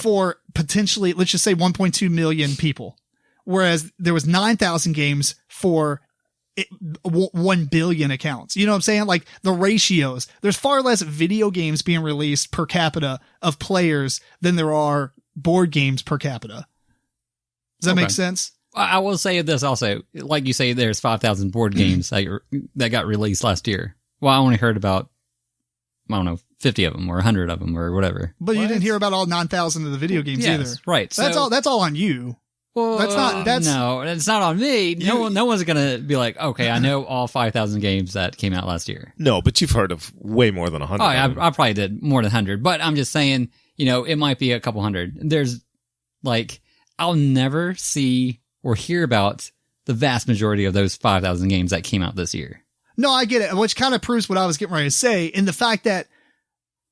for potentially, let's just say 1.2 million people. Whereas there was 9,000 games for 1 billion accounts. You know what I'm saying? Like the ratios, there's far less video games being released per capita of players than there are board games per capita. Does that Okay. make sense? I will say this also. Like you say, there's 5,000 board games that got released last year. Well, I only heard about, I don't know, 50 of them or 100 of them or whatever. But you didn't hear about all 9,000 of the video games Yes, either. right. That's all on you. Well, that's- no, it's not on me. No one's gonna be like, okay, I know all 5,000 games that came out last year. No, but you've heard of way more than 100. Oh, yeah, I probably did more than 100, but I'm just saying, it might be a couple hundred. There's I'll never see or hear about the vast majority of those 5,000 games that came out this year. No, I get it. Which kind of proves what I was getting ready to say in the fact that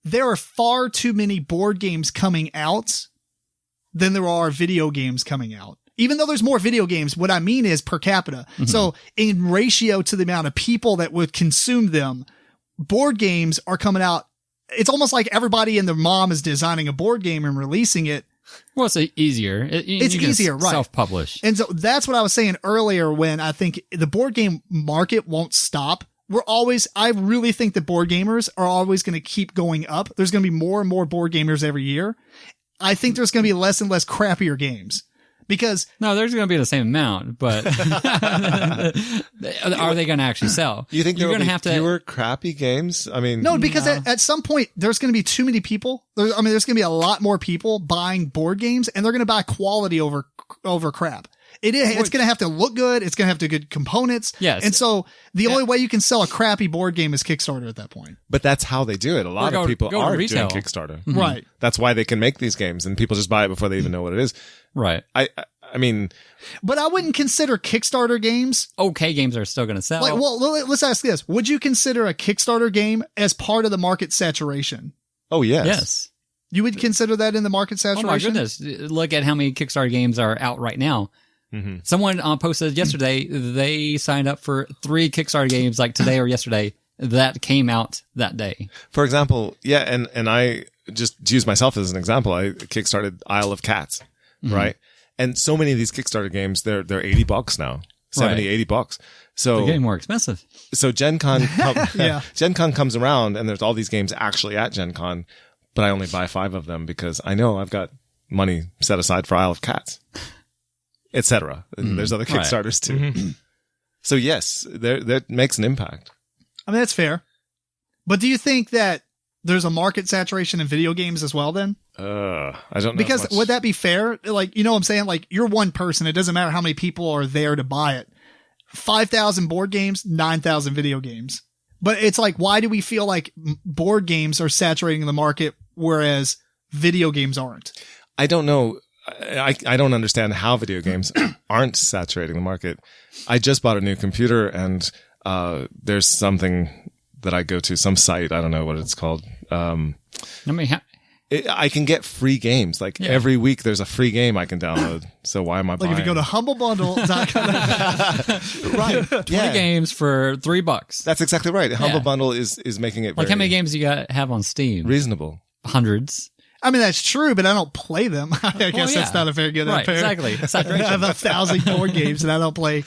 there are far too many board games coming out than there are video games coming out. Even though there's more video games, what I mean is per capita. So in ratio to the amount of people that would consume them, board games are coming out. It's almost like everybody and their mom is designing a board game and releasing it. Well, it's easier. It's easier, right? Self-publish. And so that's what I was saying earlier when I think the board game market won't stop. I really think that board gamers are always going to keep going up. There's going to be more and more board gamers every year. I think there's going to be less and less crappier games. Because no, there's going to be the same amount, but are they going to actually sell? You think you're going to have fewer crappy games? I mean, no, because at some point there's going to be too many people. There's going to be a lot more people buying board games, and they're going to buy quality over crap. It's going to have to look good. It's going to have to good components. Yes. And so the only way you can sell a crappy board game is Kickstarter at that point. But that's how they do it. A lot of people are doing Kickstarter. Mm-hmm. Right. That's why they can make these games, and people just buy it before they even know what it is. Right. I mean, but I wouldn't consider Kickstarter games. Okay, games are still going to sell. Let's ask this. Would you consider a Kickstarter game as part of the market saturation? Oh, yes. Yes. You would consider that in the market saturation? Oh my goodness. Look at how many Kickstarter games are out right now. Mm-hmm. Someone posted yesterday they signed up for 3 Kickstarter games like today or yesterday that came out that day. For example, and I just to use myself as an example, I kickstarted Isle of Cats, right? And so many of these Kickstarter games, they're $80 now, $70-$80. So they're getting more expensive. So Gen Con, Gen Con comes around, and there's all these games actually at Gen Con, but I only buy 5 of them because I know I've got money set aside for Isle of Cats, etc. There's other Kickstarters too. Mm-hmm. So yes, that makes an impact. I mean, that's fair. But do you think that there's a market saturation in video games as well then? I don't know. Because would that be fair? Like, you know what I'm saying? Like, you're one person. It doesn't matter how many people are there to buy it. 5,000 board games, 9,000 video games. But it's like, why do we feel like board games are saturating the market, whereas video games aren't? I don't know. I don't understand how video games aren't saturating the market. I just bought a new computer, and there's something that I go to, some site. I don't know what it's called. I can get free games. Like every week there's a free game I can download. So why am I buying? Like if you go to humblebundle.com. Right. 20 games for $3. That's exactly right. Humble Bundle is making it like how many games do you have on Steam? Reasonable. Hundreds. I mean, that's true, but I don't play them. I guess that's not a very good right, exactly. I have 1,000 board games and I don't play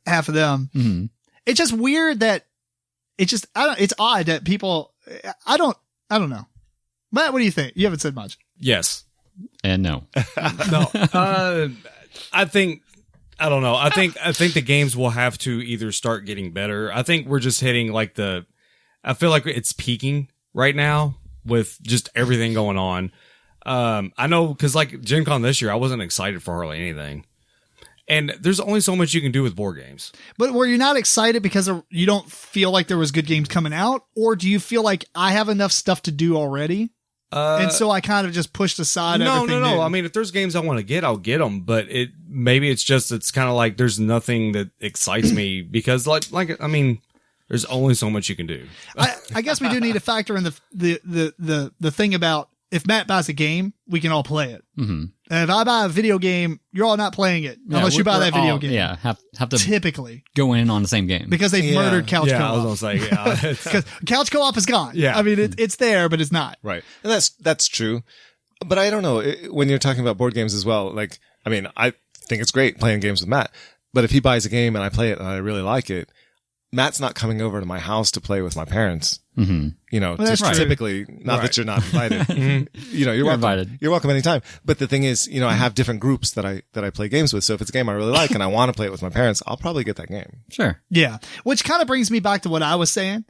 half of them. Mm-hmm. It's just weird that it's odd that people, I don't know. Matt, what do you think? You haven't said much. Yes. And no. No. I don't know. I think the games will have to either start getting better. I think we're just hitting I feel like it's peaking right now with just everything going on. I know because like Gen Con this year, I wasn't excited for hardly anything. And there's only so much you can do with board games. But were you not excited because you don't feel like there was good games coming out? Or do you feel like I have enough stuff to do already? And so I kind of just pushed aside everything. No. I mean, if there's games I want to get, I'll get them. But it's kind of like there's nothing that excites me because I mean, there's only so much you can do. I guess we do need to factor in the thing about if Matt buys a game, we can all play it. Mm-hmm. And if I buy a video game, you're all not playing it unless you buy that video game. Yeah, have to typically go in on the same game because they've murdered Couch Co-op. I was gonna say because Couch Co-op is gone. Yeah, I mean it's there, but it's not. Right, and that's true. But I don't know when you're talking about board games as well. Like, I mean, I think it's great playing games with Matt. But if he buys a game and I play it and I really like it, Matt's not coming over to my house to play with my parents. Mm-hmm. You know, typically, not that you're not invited. You know, you're welcome. Invited. You're welcome anytime. But the thing is, you know, I have different groups that I play games with. So if it's a game I really like and I want to play it with my parents, I'll probably get that game. Sure. Yeah. Which kind of brings me back to what I was saying,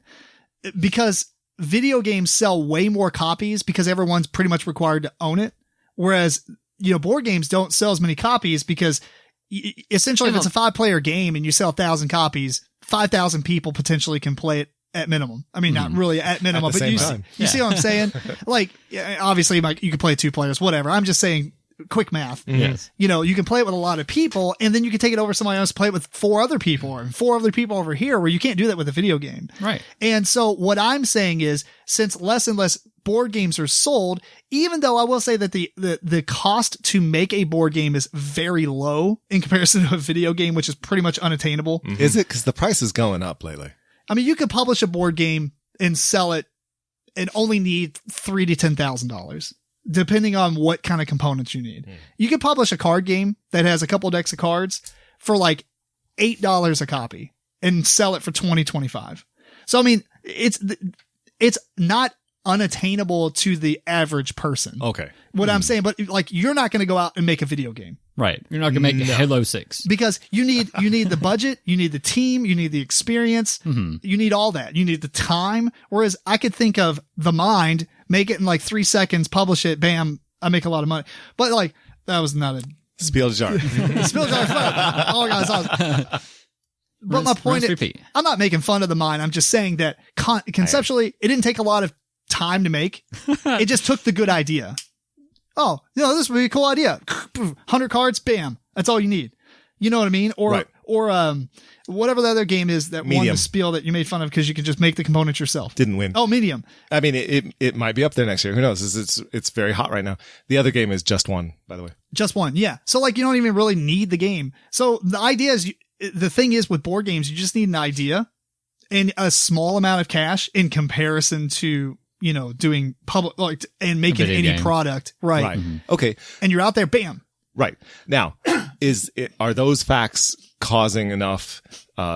because video games sell way more copies because everyone's pretty much required to own it. Whereas, you know, board games don't sell as many copies because essentially if it's a 5-player game and you sell 1,000 copies, 5,000 people potentially can play it at minimum. I mean, not really at minimum, at the but you see what I'm saying? Like, obviously, you can play 2 players, whatever. I'm just saying quick math. Yes. You know, you can play it with a lot of people and then you can take it over to somebody else, play it with 4 other people or 4 other people over here where you can't do that with a video game. Right. And so what I'm saying is since less and less board games are sold, even though I will say that the cost to make a board game is very low in comparison to a video game, which is pretty much unattainable. Mm-hmm. Is it? Because the price is going up lately. I mean, you could publish a board game and sell it and only need $3,000 to $10,000, depending on what kind of components you need. You could publish a card game that has a couple decks of cards for like $8 a copy and sell it for $20, $25. So, I mean, it's not unattainable to the average person. Okay. What I'm saying, but like, you're not going to go out and make a video game. Right. You're not going to make Halo 6. Because you need the budget, you need the team, you need the experience, you need all that. You need the time. Whereas I could think of The Mind, make it in like 3 seconds, publish it, bam, I make a lot of money. But like, that was not a Spiel jar. spill jar. Oh, guys, but my point is, I'm not making fun of The Mind. I'm just saying that conceptually, it didn't take a lot of time to make. It just took the good idea. Oh, this would be a cool idea. 100 cards, bam. That's all you need. You know what I mean? Or whatever the other game is that won the spiel that you made fun of because you could just make the components yourself. Didn't win. Oh, Medium. I mean, it might be up there next year. Who knows? It's very hot right now. The other game is Just One, by the way. Just One, yeah. So like, you don't even really need the game. So the idea is, the thing is with board games, you just need an idea and a small amount of cash in comparison to, doing public, like, and making any product. Right. Right. Mm-hmm. Okay. And you're out there, bam. Right. Now, are those facts causing enough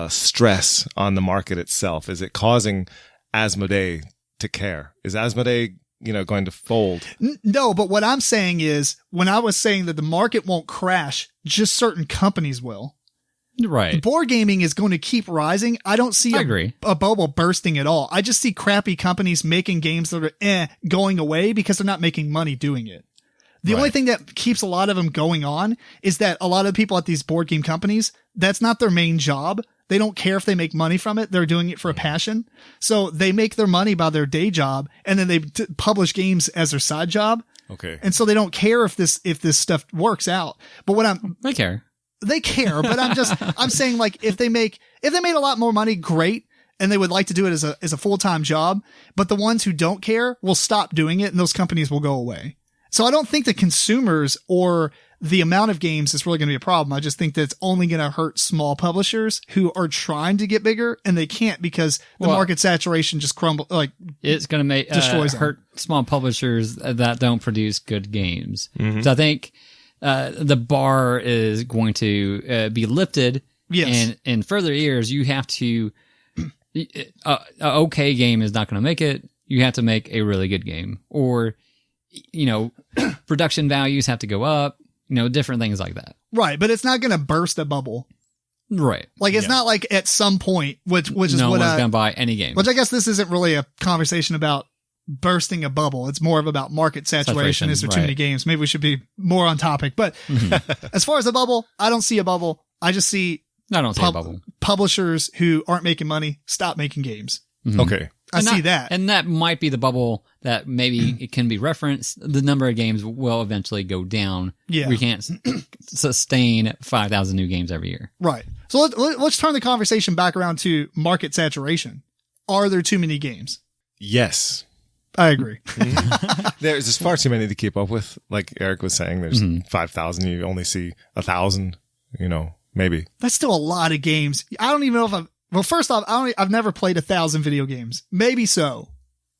stress on the market itself? Is it causing Asmodee to care? Is Asmodee, going to fold? No, but what I'm saying is, when I was saying that the market won't crash, just certain companies will. Right. Board gaming is going to keep rising. I don't see a bubble bursting at all. I just see crappy companies making games that are going away because they're not making money doing it. The only thing that keeps a lot of them going on is that a lot of people at these board game companies, that's not their main job. They don't care if they make money from it. They're doing it for a passion. So they make their money by their day job, and then they publish games as their side job. Okay. And so they don't care if this stuff works out. But they care, but I'm saying, like, if they made a lot more money, great. And they would like to do it as a full-time job, but the ones who don't care will stop doing it and those companies will go away. So I don't think the consumers or the amount of games is really going to be a problem. I just think that it's only going to hurt small publishers who are trying to get bigger and they can't because the market saturation just it's going to destroys hurt small publishers that don't produce good games. Mm-hmm. So I think the bar is going to be lifted. Yes. And in further years, you have to, an okay game is not going to make it. You have to make a really good game, or, production values have to go up, different things like that. Right. But it's not going to burst a bubble. Right. Like, it's not like at some point, which is what no one's going to buy any game. Which I guess this isn't really a conversation about bursting a bubble. It's more of about market saturation. Is there too many games? Maybe we should be more on topic. But as far as a bubble, I don't see a bubble. I just see a bubble. Publishers who aren't making money stop making games. Mm-hmm. Okay. I see that. And that might be the bubble that maybe it can be referenced. The number of games will eventually go down. Yeah. We can't sustain 5,000 new games every year. Right. So let's turn the conversation back around to market saturation. Are there too many games? Yes. I agree. There's just far too many to keep up with. Like Eric was saying, there's 5,000. You only see 1,000, maybe. That's still a lot of games. I don't even know if first off, I've never played 1,000 video games. Maybe so,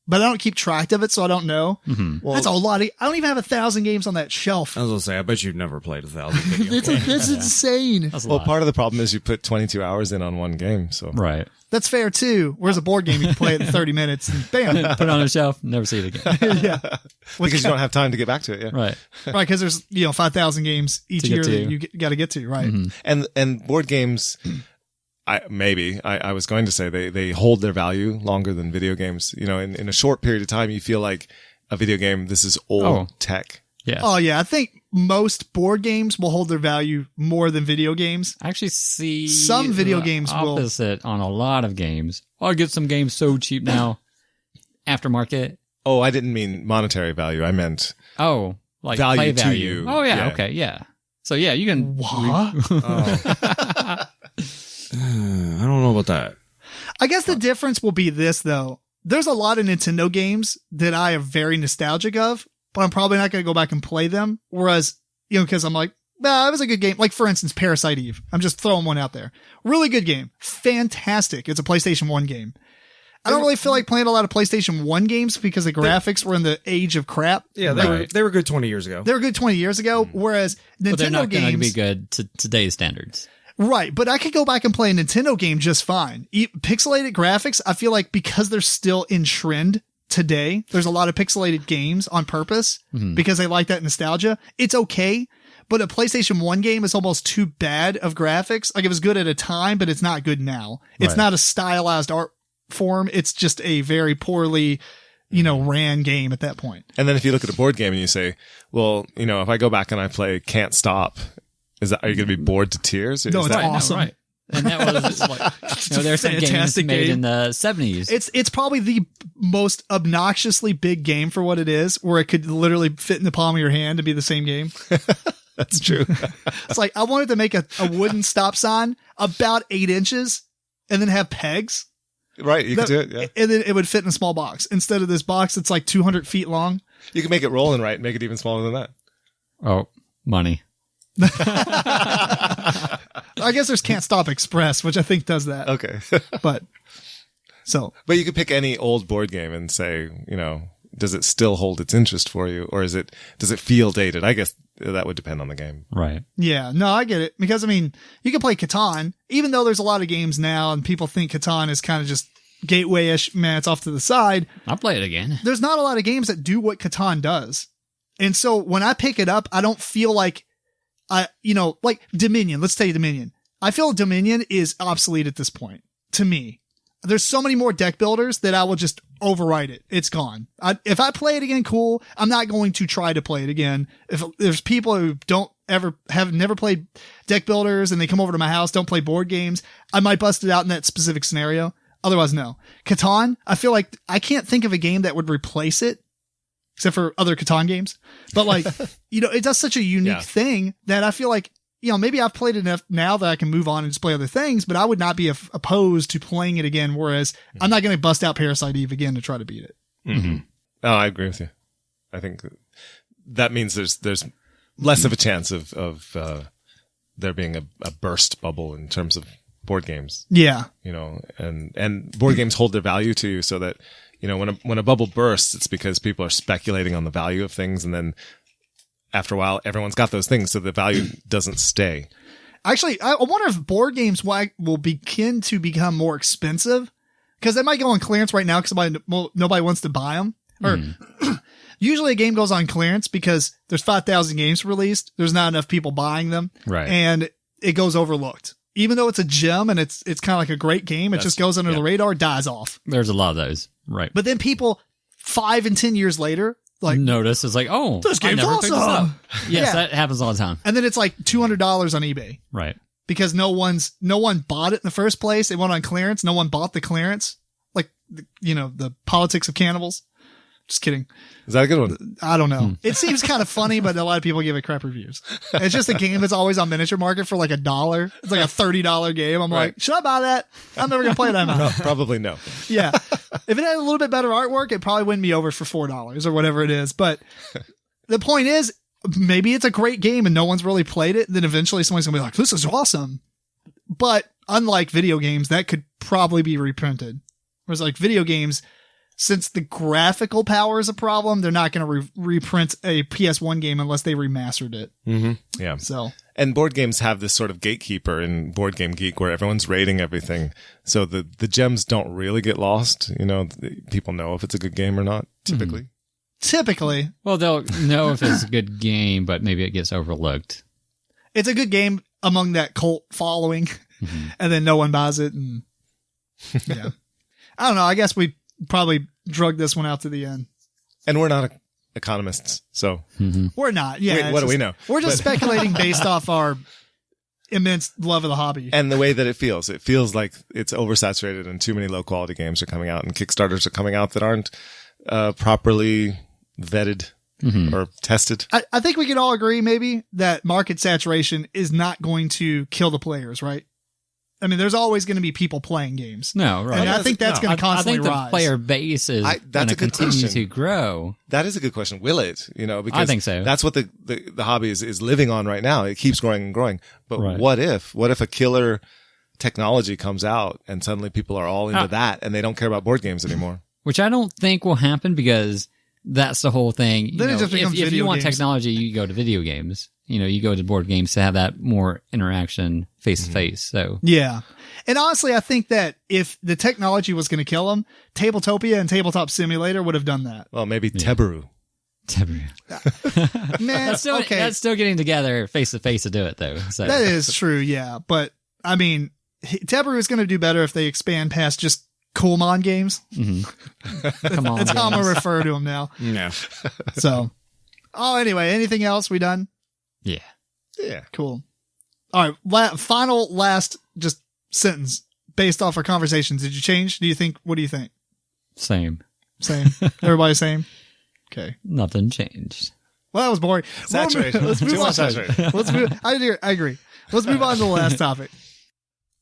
but I don't keep track of it, so I don't know. Mm-hmm. Well, that's a lot. I don't even have 1,000 games on that shelf. I was going to say, I bet you've never played 1,000 video games. That's insane. That's well, part of the problem is you put 22 hours in on one game, so. Right. That's fair too. Whereas a board game, you can play it in 30 minutes and bam. Put it on a shelf, never see it again. Yeah. Because you don't have time to get back to it, yeah. Right. Right, because there's, 5,000 games each year that you got to get to, right? Mm-hmm. And board games, I was going to say they hold their value longer than video games. In a short period of time, you feel like a video game, this is old tech. Yeah. Oh yeah. I think most board games will hold their value more than video games. I actually see some video games opposite on a lot of games. I get some games so cheap now. Aftermarket. Oh, I didn't mean monetary value. I meant like value play to value. you. Oh yeah, Yeah. okay, yeah. So yeah, you can. What? I don't know about that. I guess the difference will be this though. there's a lot of Nintendo games that I am very nostalgic of, but I'm probably not going to go back and play them. Whereas, because I'm like, it was a good game. Like, for instance, Parasite Eve. I'm just throwing one out there. Really good game. Fantastic. It's a PlayStation 1 game. I don't really feel like playing a lot of PlayStation 1 games because the graphics were in the age of crap. Yeah, they were good 20 years ago. They were good 20 years ago, whereas Nintendo But they're not games... going to be good to today's standards. Right, but I could go back and play a Nintendo game just fine. Pixelated graphics, I feel like because they're still in trend today, there's a lot of pixelated games on purpose because they like that nostalgia. It's okay, but a PlayStation 1 game is almost too bad of graphics. Like, it was good at a time, but it's not good now. It's not a stylized art form. It's just a very poorly, ran game at that point. And then if you look at a board game and you say, well, if I go back and I play Can't Stop, are you going to be bored to tears? No, it's awesome. No, right. And that was like, there's some games made in the 70s. It's probably the most obnoxiously big game for what it is, where it could literally fit in the palm of your hand and be the same game. That's true. It's like, I wanted to make a wooden stop sign about 8 inches and then have pegs. Right, you could do it, yeah. And then it would fit in a small box instead of this box that's like 200 feet long. You can make it roll and right, make it even smaller than that. Oh, money. I guess there's Can't Stop Express, which I think does that. Okay. But you could pick any old board game and say, does it still hold its interest for you, or does it feel dated? I guess that would depend on the game. Right. Yeah, no, I get it. Because, you can play Catan, even though there's a lot of games now and people think Catan is kind of just gateway-ish, man, it's off to the side. I'll play it again. There's not a lot of games that do what Catan does. And so when I pick it up, I don't feel like like Dominion. Let's take Dominion. I feel Dominion is obsolete at this point, to me. There's so many more deck builders that I will just overwrite it. It's gone. If I play it again, cool. I'm not going to try to play it again. If there's people who have never played deck builders and they come over to my house, don't play board games, I might bust it out in that specific scenario. Otherwise, no. Catan, I feel like I can't think of a game that would replace it, except for other Catan games. But like, it does such a unique thing that I feel like, maybe I've played enough now that I can move on and just play other things, but I would not be opposed to playing it again. Whereas I'm not going to bust out Parasite Eve again to try to beat it. Mm-hmm. Oh, I agree with you. I think that means there's less of a chance of there being a burst bubble in terms of board games. Yeah. And board games hold their value to you so that, when a bubble bursts, it's because people are speculating on the value of things, and then after a while, everyone's got those things, so the value doesn't stay. Actually, I wonder if board games will begin to become more expensive, because they might go on clearance right now because nobody wants to buy them. Or usually a game goes on clearance because there's 5,000 games released. There's not enough people buying them. Right. And it goes overlooked. Even though it's a gem and it's kind of like a great game, it just goes under the radar, dies off. There's a lot of those. Right. But then people 5 and 10 years later, like, notice it's like, oh, this game's awesome. Yes, that happens all the time. And then it's like $200 on eBay. Right. Because no one bought it in the first place. It went on clearance. No one bought the clearance. Like, the politics of cannibals. Just kidding. Is that a good one? I don't know. It seems kind of funny, but a lot of people give it crap reviews. It's just a game that's always on Miniature Market for like $1. It's like a $30 game. I'm like, should I buy that? I'm never going to play that. No, probably no. Yeah. If it had a little bit better artwork, it probably win me over for $4 or whatever it is. But the point is, maybe it's a great game and no one's really played it. Then eventually someone's going to be like, this is awesome. But unlike video games, that could probably be reprinted. Whereas like video games, since the graphical power is a problem, they're not going to reprint a PS1 game unless they remastered it. Mm-hmm. Yeah. So, and board games have this sort of gatekeeper in Board Game Geek where everyone's rating everything. So the gems don't really get lost. People know if it's a good game or not, typically. Mm-hmm. Typically. Well, they'll know if it's a good game, but maybe it gets overlooked. It's a good game among that cult following, and then no one buys it. And yeah. I don't know. I guess we probably drug this one out to the end. And we're not economists, so. We're not. Yeah. What do we know? We're just speculating based off our immense love of the hobby. And the way that it feels. It feels like it's oversaturated and too many low quality games are coming out and Kickstarters are coming out that aren't properly vetted or tested. I think we can all agree maybe that market saturation is not going to kill the players, right? I mean, there's always going to be people playing games. No, right. And I think that's going to I constantly think the rise. player base is That's going a to good continue question. to grow. That is a good question. Will it? Because I think so. That's what the hobby is living on right now. It keeps growing and growing. But Right. what if a killer technology comes out and suddenly people are all into that and they don't care about board games anymore? Which I don't think will happen because that's the whole thing. You Then it know, just becomes if you video want games. technology, you go to video games. You go to board games to have that more interaction face to face. So Yeah. And honestly, I think that if the technology was going to kill them, Tabletopia and Tabletop Simulator would have done that. Well, maybe Tebaru. Man, that's still getting together face to face to do it though. So that is true, yeah. But, I mean, Tebaru is going to do better if they expand past just Coolmon games. come on. That's how I'm going to games. refer to them now. Yeah. So, anyway, anything else? We done? Yeah. Yeah. Cool. All right. Final last just sentence based off our conversations. Did you change? What do you think? Same. Same. Everybody same? Okay. Nothing changed. Well, that was boring. Saturation. Let's move Too on. much saturation. Let's move. I agree. Let's move on to the last topic.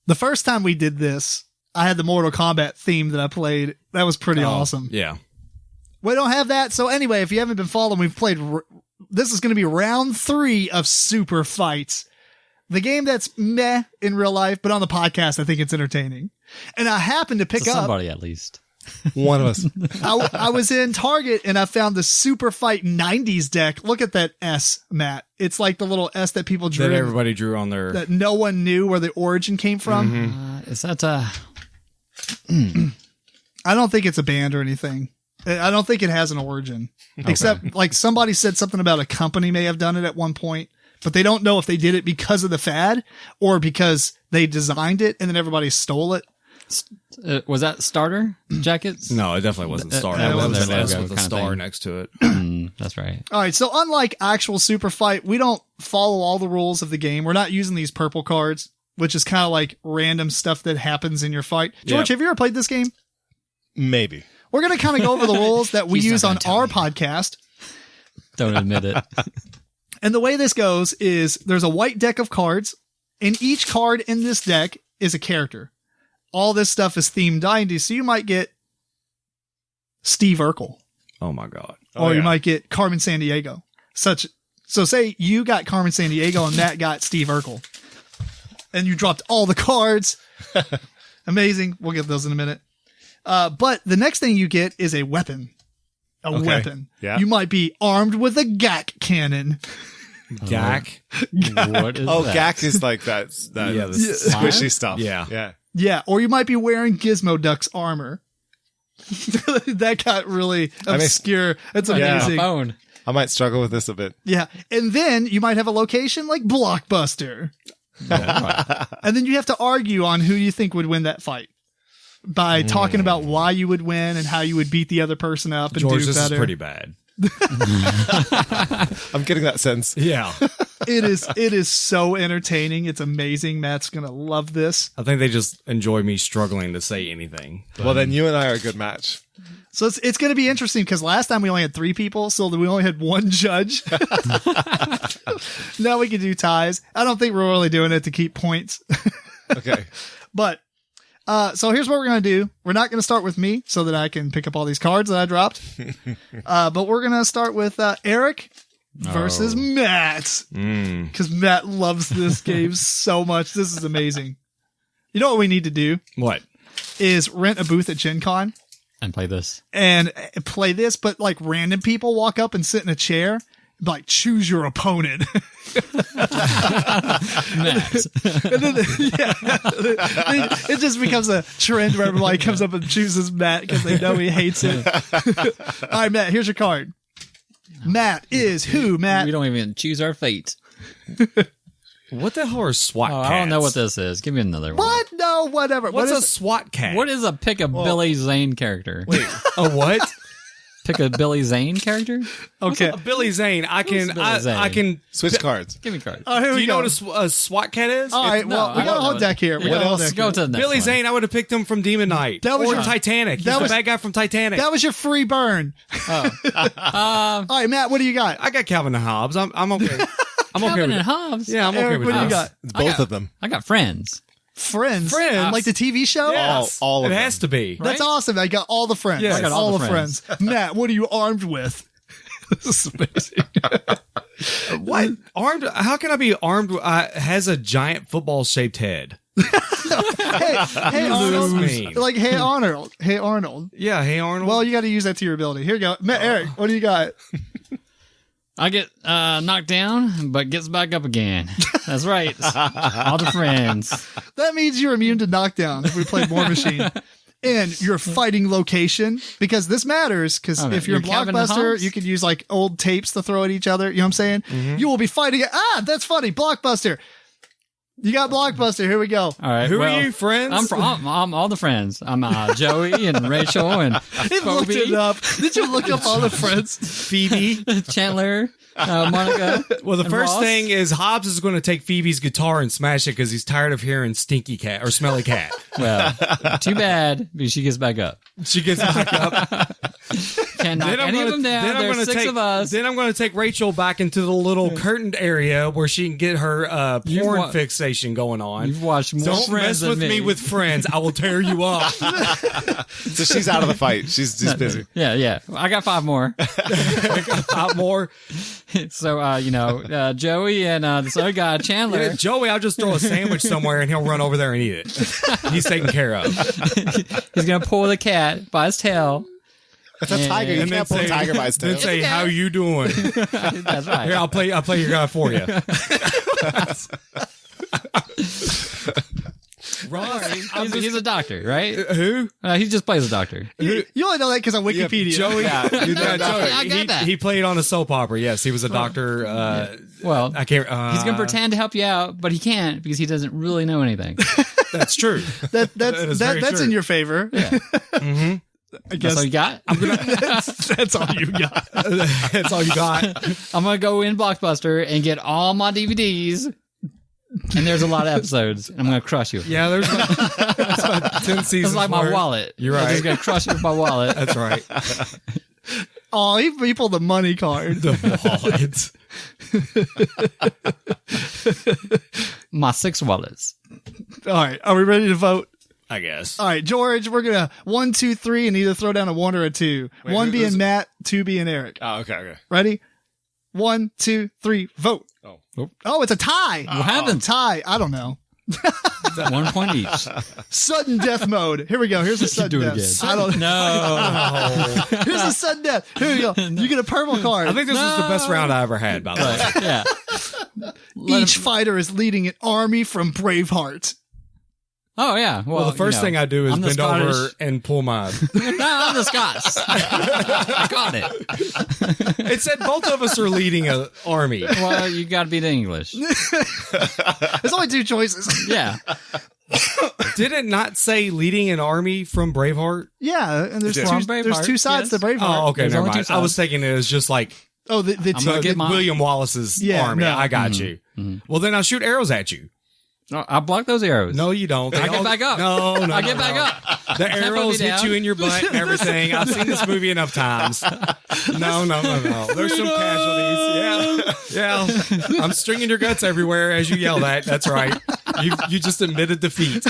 The first time we did this, I had the Mortal Kombat theme that I played. That was pretty awesome. Yeah. We don't have that. So anyway, if you haven't been following, we've played. This is going to be round 3 of Superfight. The game that's meh in real life, but on the podcast, I think it's entertaining. And I happened to pick To up. somebody at least. One of us. I was in Target and I found the Superfight 90's deck. Look at that S, Matt. It's like the little S that people drew. That everybody drew on their. That no one knew where the origin came from. Is that I don't think it's a band or anything. I don't think it has an origin. Except like somebody said something about a company may have done it at one point, but they don't know if they did it because of the fad or because they designed it and then everybody stole it. was that starter jackets? No, it definitely wasn't Star. that It was wasn't an their S logo with a kind of star thing. next to it. That's right. All right. So unlike actual Superfight, we don't follow all the rules of the game. We're not using these purple cards, which is kind of like random stuff that happens in your fight. George, have you ever played this game? Maybe. We're going to kind of go over the rules that we He's not use on gonna tell our me. podcast. Don't admit it. And the way this goes is there's a white deck of cards, and each card in this deck is a character. All this stuff is themed 90s, so you might get Steve Urkel, Oh my god. or you yeah. might get Carmen Sandiego. So say you got Carmen Sandiego and Matt got Steve Urkel, and you dropped all the cards. Amazing. We'll get those in a minute. But the next thing you get is a weapon. A weapon. Yeah. You might be armed with a GAC cannon. Gak. What is Oh, that? GAC is like that Yeah, the squishy stuff. Yeah. Yeah. Yeah, or you might be wearing Gizmo Duck's armor. That got really obscure. That's Yeah. amazing. Phone. I might struggle with this a bit. Yeah. And then you might have a location like Blockbuster. And then you have to argue on who you think would win that fight by talking about why you would win and how you would beat the other person up and George, do this better. is pretty bad. I'm getting that sense. Yeah. It is so entertaining. It's amazing. Matt's going to love this. I think they just enjoy me struggling to say anything. Well, then you and I are a good match. So it's going to be interesting because last time we only had 3 people, so we only had 1 judge. Now we can do ties. I don't think we're really doing it to keep points. Okay. But so here's what we're going to do. We're not going to start with me so that I can pick up all these cards that I dropped. But we're going to start with Eric versus Matt. Because Matt loves this game so much. This is amazing. You know what we need to do What? is rent a booth at Gen Con And play this. and play this, but like random people walk up and sit in a chair. Like, choose your opponent. Matt. And then, it just becomes a trend where everybody comes up and chooses Matt because they know he hates it. All right, Matt, here's your card. Matt is who, Matt? We don't even choose our fate. What the hell are SWAT Oh, cats? I don't know what this is. Give me another one. What? No, whatever. What's What a is SWAT cat? What is a pick a Billy Zane character? Wait, a what? Pick a Billy Zane character? Okay. A Billy Zane. I can. Billy Zane? I can. Switch cards. Give me cards. Oh, here Do we you go. know what a SWAT cat is? All right, No, well, we I got a don't whole know deck here. We got a whole Let's deck go here. to the next Billy one. Zane. I would have picked him from Demon Knight That was or your- Titanic. He's that the was- bad guy from Titanic. That was your free burn. All right, Matt, what do you got? I got Calvin and Hobbes. I'm okay. I'm okay Calvin with and it. Hobbes? Yeah, I'm okay Eric, with what do you that. got? It's both of them. I got friends. Friends. Friends? Like the TV show? Yes. All of it them. has to be. That's awesome. I got all the friends. Yeah, I got all the friends. Matt, what are you armed with? This is amazing. What? Armed? How can I be armed? Has a giant football shaped head. Hey, Arnold. mean? Like, hey, Arnold. Hey, Arnold. Yeah. Hey, Arnold. Well, you got to use that to your ability. Here you go. Matt, Eric, what do you got? I get knocked down, but gets back up again. That's right. All the friends. That means you're immune to knockdown if we played War Machine. And your fighting location, because this matters, because if you're Your cabin Blockbuster, house? you can use like old tapes to throw at each other. You know what I'm saying? Mm-hmm. You will be fighting. That's funny. Blockbuster. You got Blockbuster. Here we go. All right. Who well, are you, friends? I'm all the friends. I'm Joey and Rachel and He looked it Phoebe, up. Did you look up all the friends? Phoebe. Chandler, Monica. Well, the and first Ross. thing is Hobbs is going to take Phoebe's guitar and smash it because he's tired of hearing stinky cat or smelly cat. Well, too bad because she gets back up. She gets back up. Can't knock any of them down. There's six of us. Then I'm going to take Rachel back into the little curtained area where she can get her porn fixation going on. You've watched more Don't Friends mess with than me with friends. I will tear you up. So she's out of the fight. She's just busy. Yeah. I got 5 more. Out more. So, Joey and this other guy, Chandler. Yeah, Joey, I'll just throw a sandwich somewhere and he'll run over there and eat it. He's taken care of. He's going to pull the cat by his tail. It's a tiger. You And can't pull a tiger by his tail. Then say, "How you doing?" That's right. Here, I'll play your guy for you. Ross, He's a doctor, right? who? He just plays a doctor. You only know that because of Wikipedia. Joey. Yeah, you know Yeah, that. Joey. I got that. He played on a soap opera. Yes, he was a doctor. Well, I can't. he's going to pretend to help you out, but he can't because he doesn't really know anything. That's true. That's very that's true. in your favor. Yeah. I guess That's all you got? that's all you got. That's all you got. I'm going to go in Blockbuster and get all my DVDs. And there's a lot of episodes. And I'm going to crush you. Yeah, there's about 10 seasons. It's like my worth. wallet. You're I'm right. just going to crush it with my wallet. That's right. Oh, he pulled the money card. The wallet. My 6 wallets. All right, are we ready to vote? I guess. All right, George, we're gonna 1, 2, 3, and either throw down a 1 or a 2. Wait, 1 who's- being Matt, 2 being Eric. Oh, okay. Ready? 1, 2, 3, vote. Oh, it's a tie. What happened? Tie. I don't know. 1 point each. Sudden death mode. Here we go. Here's a sudden do it death. again. I don't. No. Here's a sudden death. Here you go. You get a purple card. I think this was the best round I ever had, by the way. Yeah. Each fighter is leading an army from Braveheart. Oh, yeah. Well, the first thing I do is I'm the bend over Scottish- and pull my. No, I'm the Scots. I got it. It said both of us are leading an army. Well, you got to be the English. There's only 2 choices. Yeah. Did it not say leading an army from Braveheart? Yeah, and there's From there's Braveheart, 2 sides yes. to Braveheart. Oh, okay, There's never only 2 mind. I was sides. thinking it was just like Oh, the I'm gonna get my- William Wallace's Yeah, army. no. I got you. Well, then I'll shoot arrows at you. No, I block those arrows. No, you don't. They I get all- back up. No, I get back up. The put arrows me hit down. you in your butt and everything. I've seen this movie enough times. No. There's some casualties. Yeah. I'm stringing your guts everywhere as you yell that. That's right. You just admitted defeat.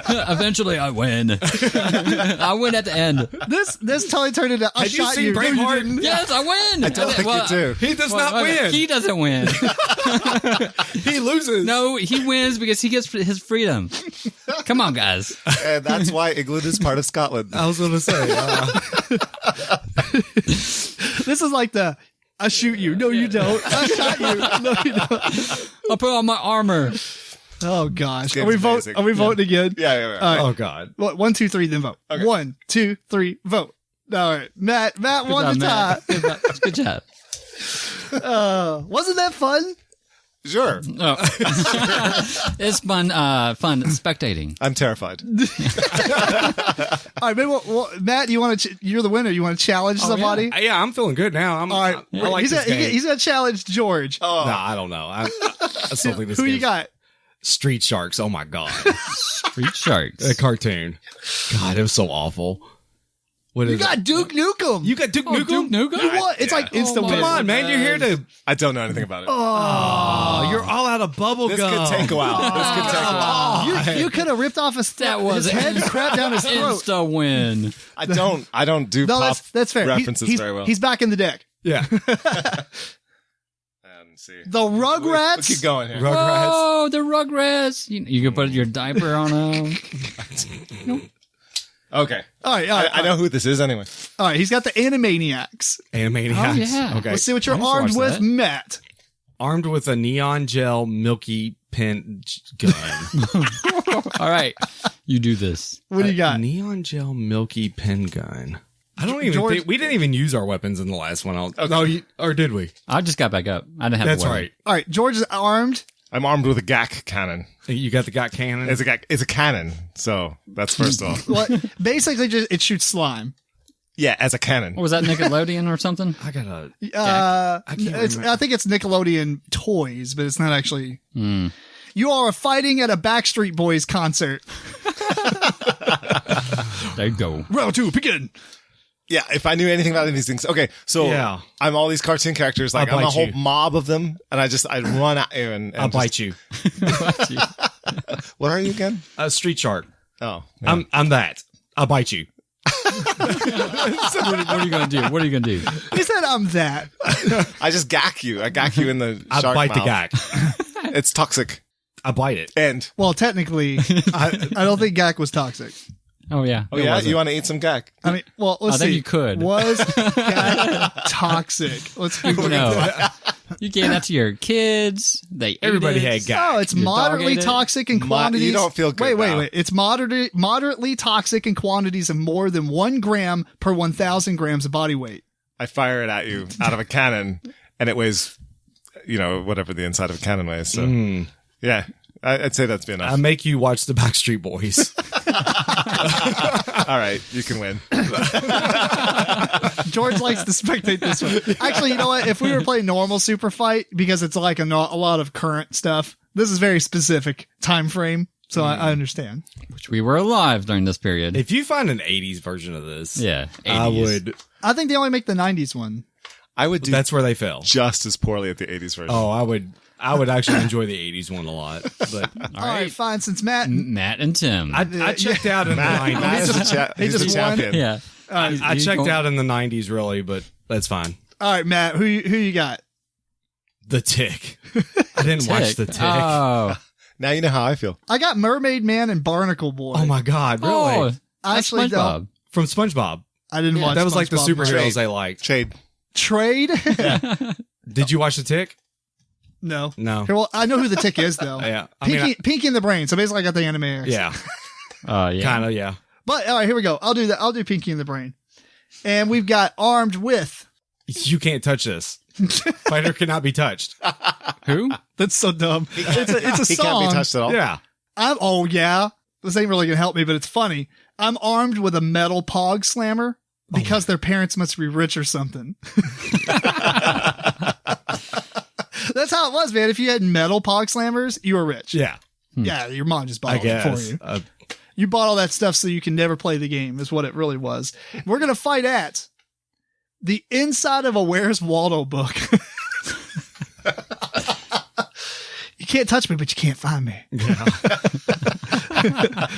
Eventually, I win. I win at the end. This totally turned into I Have you shot seen you. No, you Braveheart? didn't. Yes, I win. I don't think you do. He does not win. He doesn't win. He loses. No, he wins because he gets his freedom. Come on, guys. And that's why England is part of Scotland. I was going to say. This is like the I shoot you. No, you don't. I shot you. No, you don't. I'll put on my armor. Oh gosh. Game's Are we amazing. voting again? Yeah. All right. Oh, God. Well, 1, 2, 3, then vote. 1, 2, 3, vote. All right, Matt won the tie. Good job. Wasn't that fun? Sure. Oh. It's fun spectating. I'm terrified. All right, maybe Matt, you want to? You're the winner. You want to challenge somebody? Yeah, I'm feeling good now. All right, I like this game. he's gonna challenge George. No, I don't know. I still think this Who you game's- got? Street Sharks. Oh, my God. Street Sharks. A cartoon. God, it was so awful. What You is got it? Duke Nukem. You got Duke Nukem? Duke Nukem? You won. It's like insta my win. Come on, man. You're here to... I don't know anything about it. Oh, you're all out of bubble This gum. could take a while. This could take a while. You could have ripped off his head and crapped down his throat. Insta win. I don't do No, pop that's fair. references he's, very well. He's back in the deck. Yeah. See. The Rugrats. We'll keep going here. Rugrats. Oh, the Rugrats. You can put your diaper on them. Okay. All right. I know who this is anyway. All right. He's got the Animaniacs. Animaniacs. Oh, yeah. Okay. Let's see what you're I just armed watched with, that. Matt. Armed with a neon gel milky pen gun. All right. You do this. What do you got? Neon gel milky pen gun. I don't even George- think we didn't even use our weapons in the last one. No, or did we? I just got back up. I didn't have That's to worry. right. All right. George is armed. I'm armed with a GAC cannon. You got the got cannon. It's a cannon. So that's first off. What? Basically, just it shoots slime. Yeah, as a cannon. What was that, Nickelodeon or something? I got a. I can't remember. I think it's Nickelodeon toys, but it's not actually. Hmm. You are fighting at a Backstreet Boys concert. There you go. Round 2, begin. Yeah, if I knew anything about any of these things. Okay, so Yeah. I'm all these cartoon characters. Like I'll I'm a bite whole you. mob of them, and I run at you and I'll just- bite you. What are you again? A street shark. Oh, yeah. I'm that. I'll bite you. What are you going to do? What are you going to do? He said, I'm that. I just gack you. I gack you in the I shark bite the mouth. gag. It's toxic. I bite it. And Well, technically, I don't think GAC was toxic. Oh, yeah. oh yeah, you want to eat some gack? I mean, well, let's I think see. you could. Was GAC toxic? Let's Google it. No. You gave that to your kids. They ate Everybody it. had GAC. Oh, it's Your dog moderately ate it? toxic in quantities. You don't feel good Wait. now. It's moderately toxic in quantities of more than 1 gram per 1,000 grams of body weight. I fire it at you out of a cannon, and it weighs, whatever the inside of a cannon weighs. So yeah, I'd say that's been I enough. make you watch the Backstreet Boys. All right, you can win. George likes to spectate this one. Actually, you know what? If we were playing normal Superfight, because it's like a lot of current stuff, this is very specific time frame, so I understand. Which we were alive during this period. If you find an 80s version of this, Yeah. I 80s. would. I think they only make the 90s one. I would do That's where they fell. just as poorly at the 80s version. Oh, I would actually enjoy the 80s one a lot. But All right, fine. Since Matt, Matt and Tim. I checked out in the 90s. Matt is he's just a won. champion. yeah. I checked out in the 90s, really, but that's fine. all right, Matt, who you got? The Tick. I didn't watch The Tick. Oh. Now you know how I feel. I got Mermaid Man and Barnacle Boy. Oh my God, really? Oh, I that's actually SpongeBob. don't. From SpongeBob. I didn't watch. That was like the SpongeBob. superheroes Trade. they liked. Trade. Trade. Did you watch The Tick? No. No. Here, well, I know who the Tick is though. Yeah. I mean, Pinky in the Brain. So basically, I got the anime. yeah. Yeah. Kind of, yeah. But all right, here we go. I'll do that. I'll do Pinky in the Brain. And we've got armed with. You can't touch this. Fighter cannot be touched. Who? That's so dumb. It's a He song. can't be touched at all. Yeah. Oh yeah. This ain't really gonna help me, but it's funny. I'm armed with a metal pog slammer because their parents must be rich or something. That's how it was, man. If you had metal pog slammers, you were rich. Yeah. Yeah, your mom just bought I all that guess. for you. You bought all that stuff so you can never play the game, is what it really was. We're going to fight at the inside of a Where's Waldo book. You can't touch me, but you can't find me. Yeah.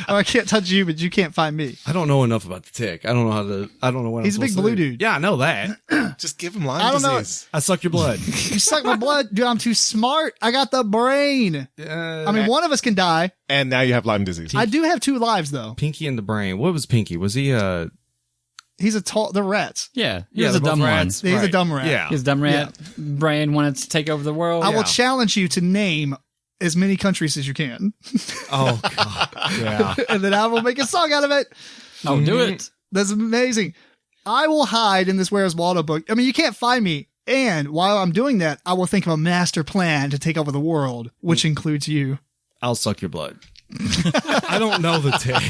Or I can't touch you, but you can't find me. I don't know enough about The Tick. I don't know what He's a I'm big supposed blue to do. dude. Yeah, I know that. Just give him Lyme I don't know. disease. I suck your blood. You suck my blood. Dude, I'm too smart. I got the brain. I mean, one of us can die. And now you have Lyme disease. I do have 2 lives, though. Pinky in the Brain. What was Pinky? Was he He's a tall, the rats. Yeah. He Yeah, was a they're dumb both one. rats. He's a Right. dumb rat. Yeah. His dumb rat brain wanted to take over the world. I will Yeah. challenge you to name as many countries as you can. Oh God. Yeah. And then I will make a song out of it. Oh, do it. That's amazing. I will hide in this Where's Waldo book. I mean, you can't find me. And while I'm doing that, I will think of a master plan to take over the world, which includes you. I'll suck your blood. I don't know The Tick.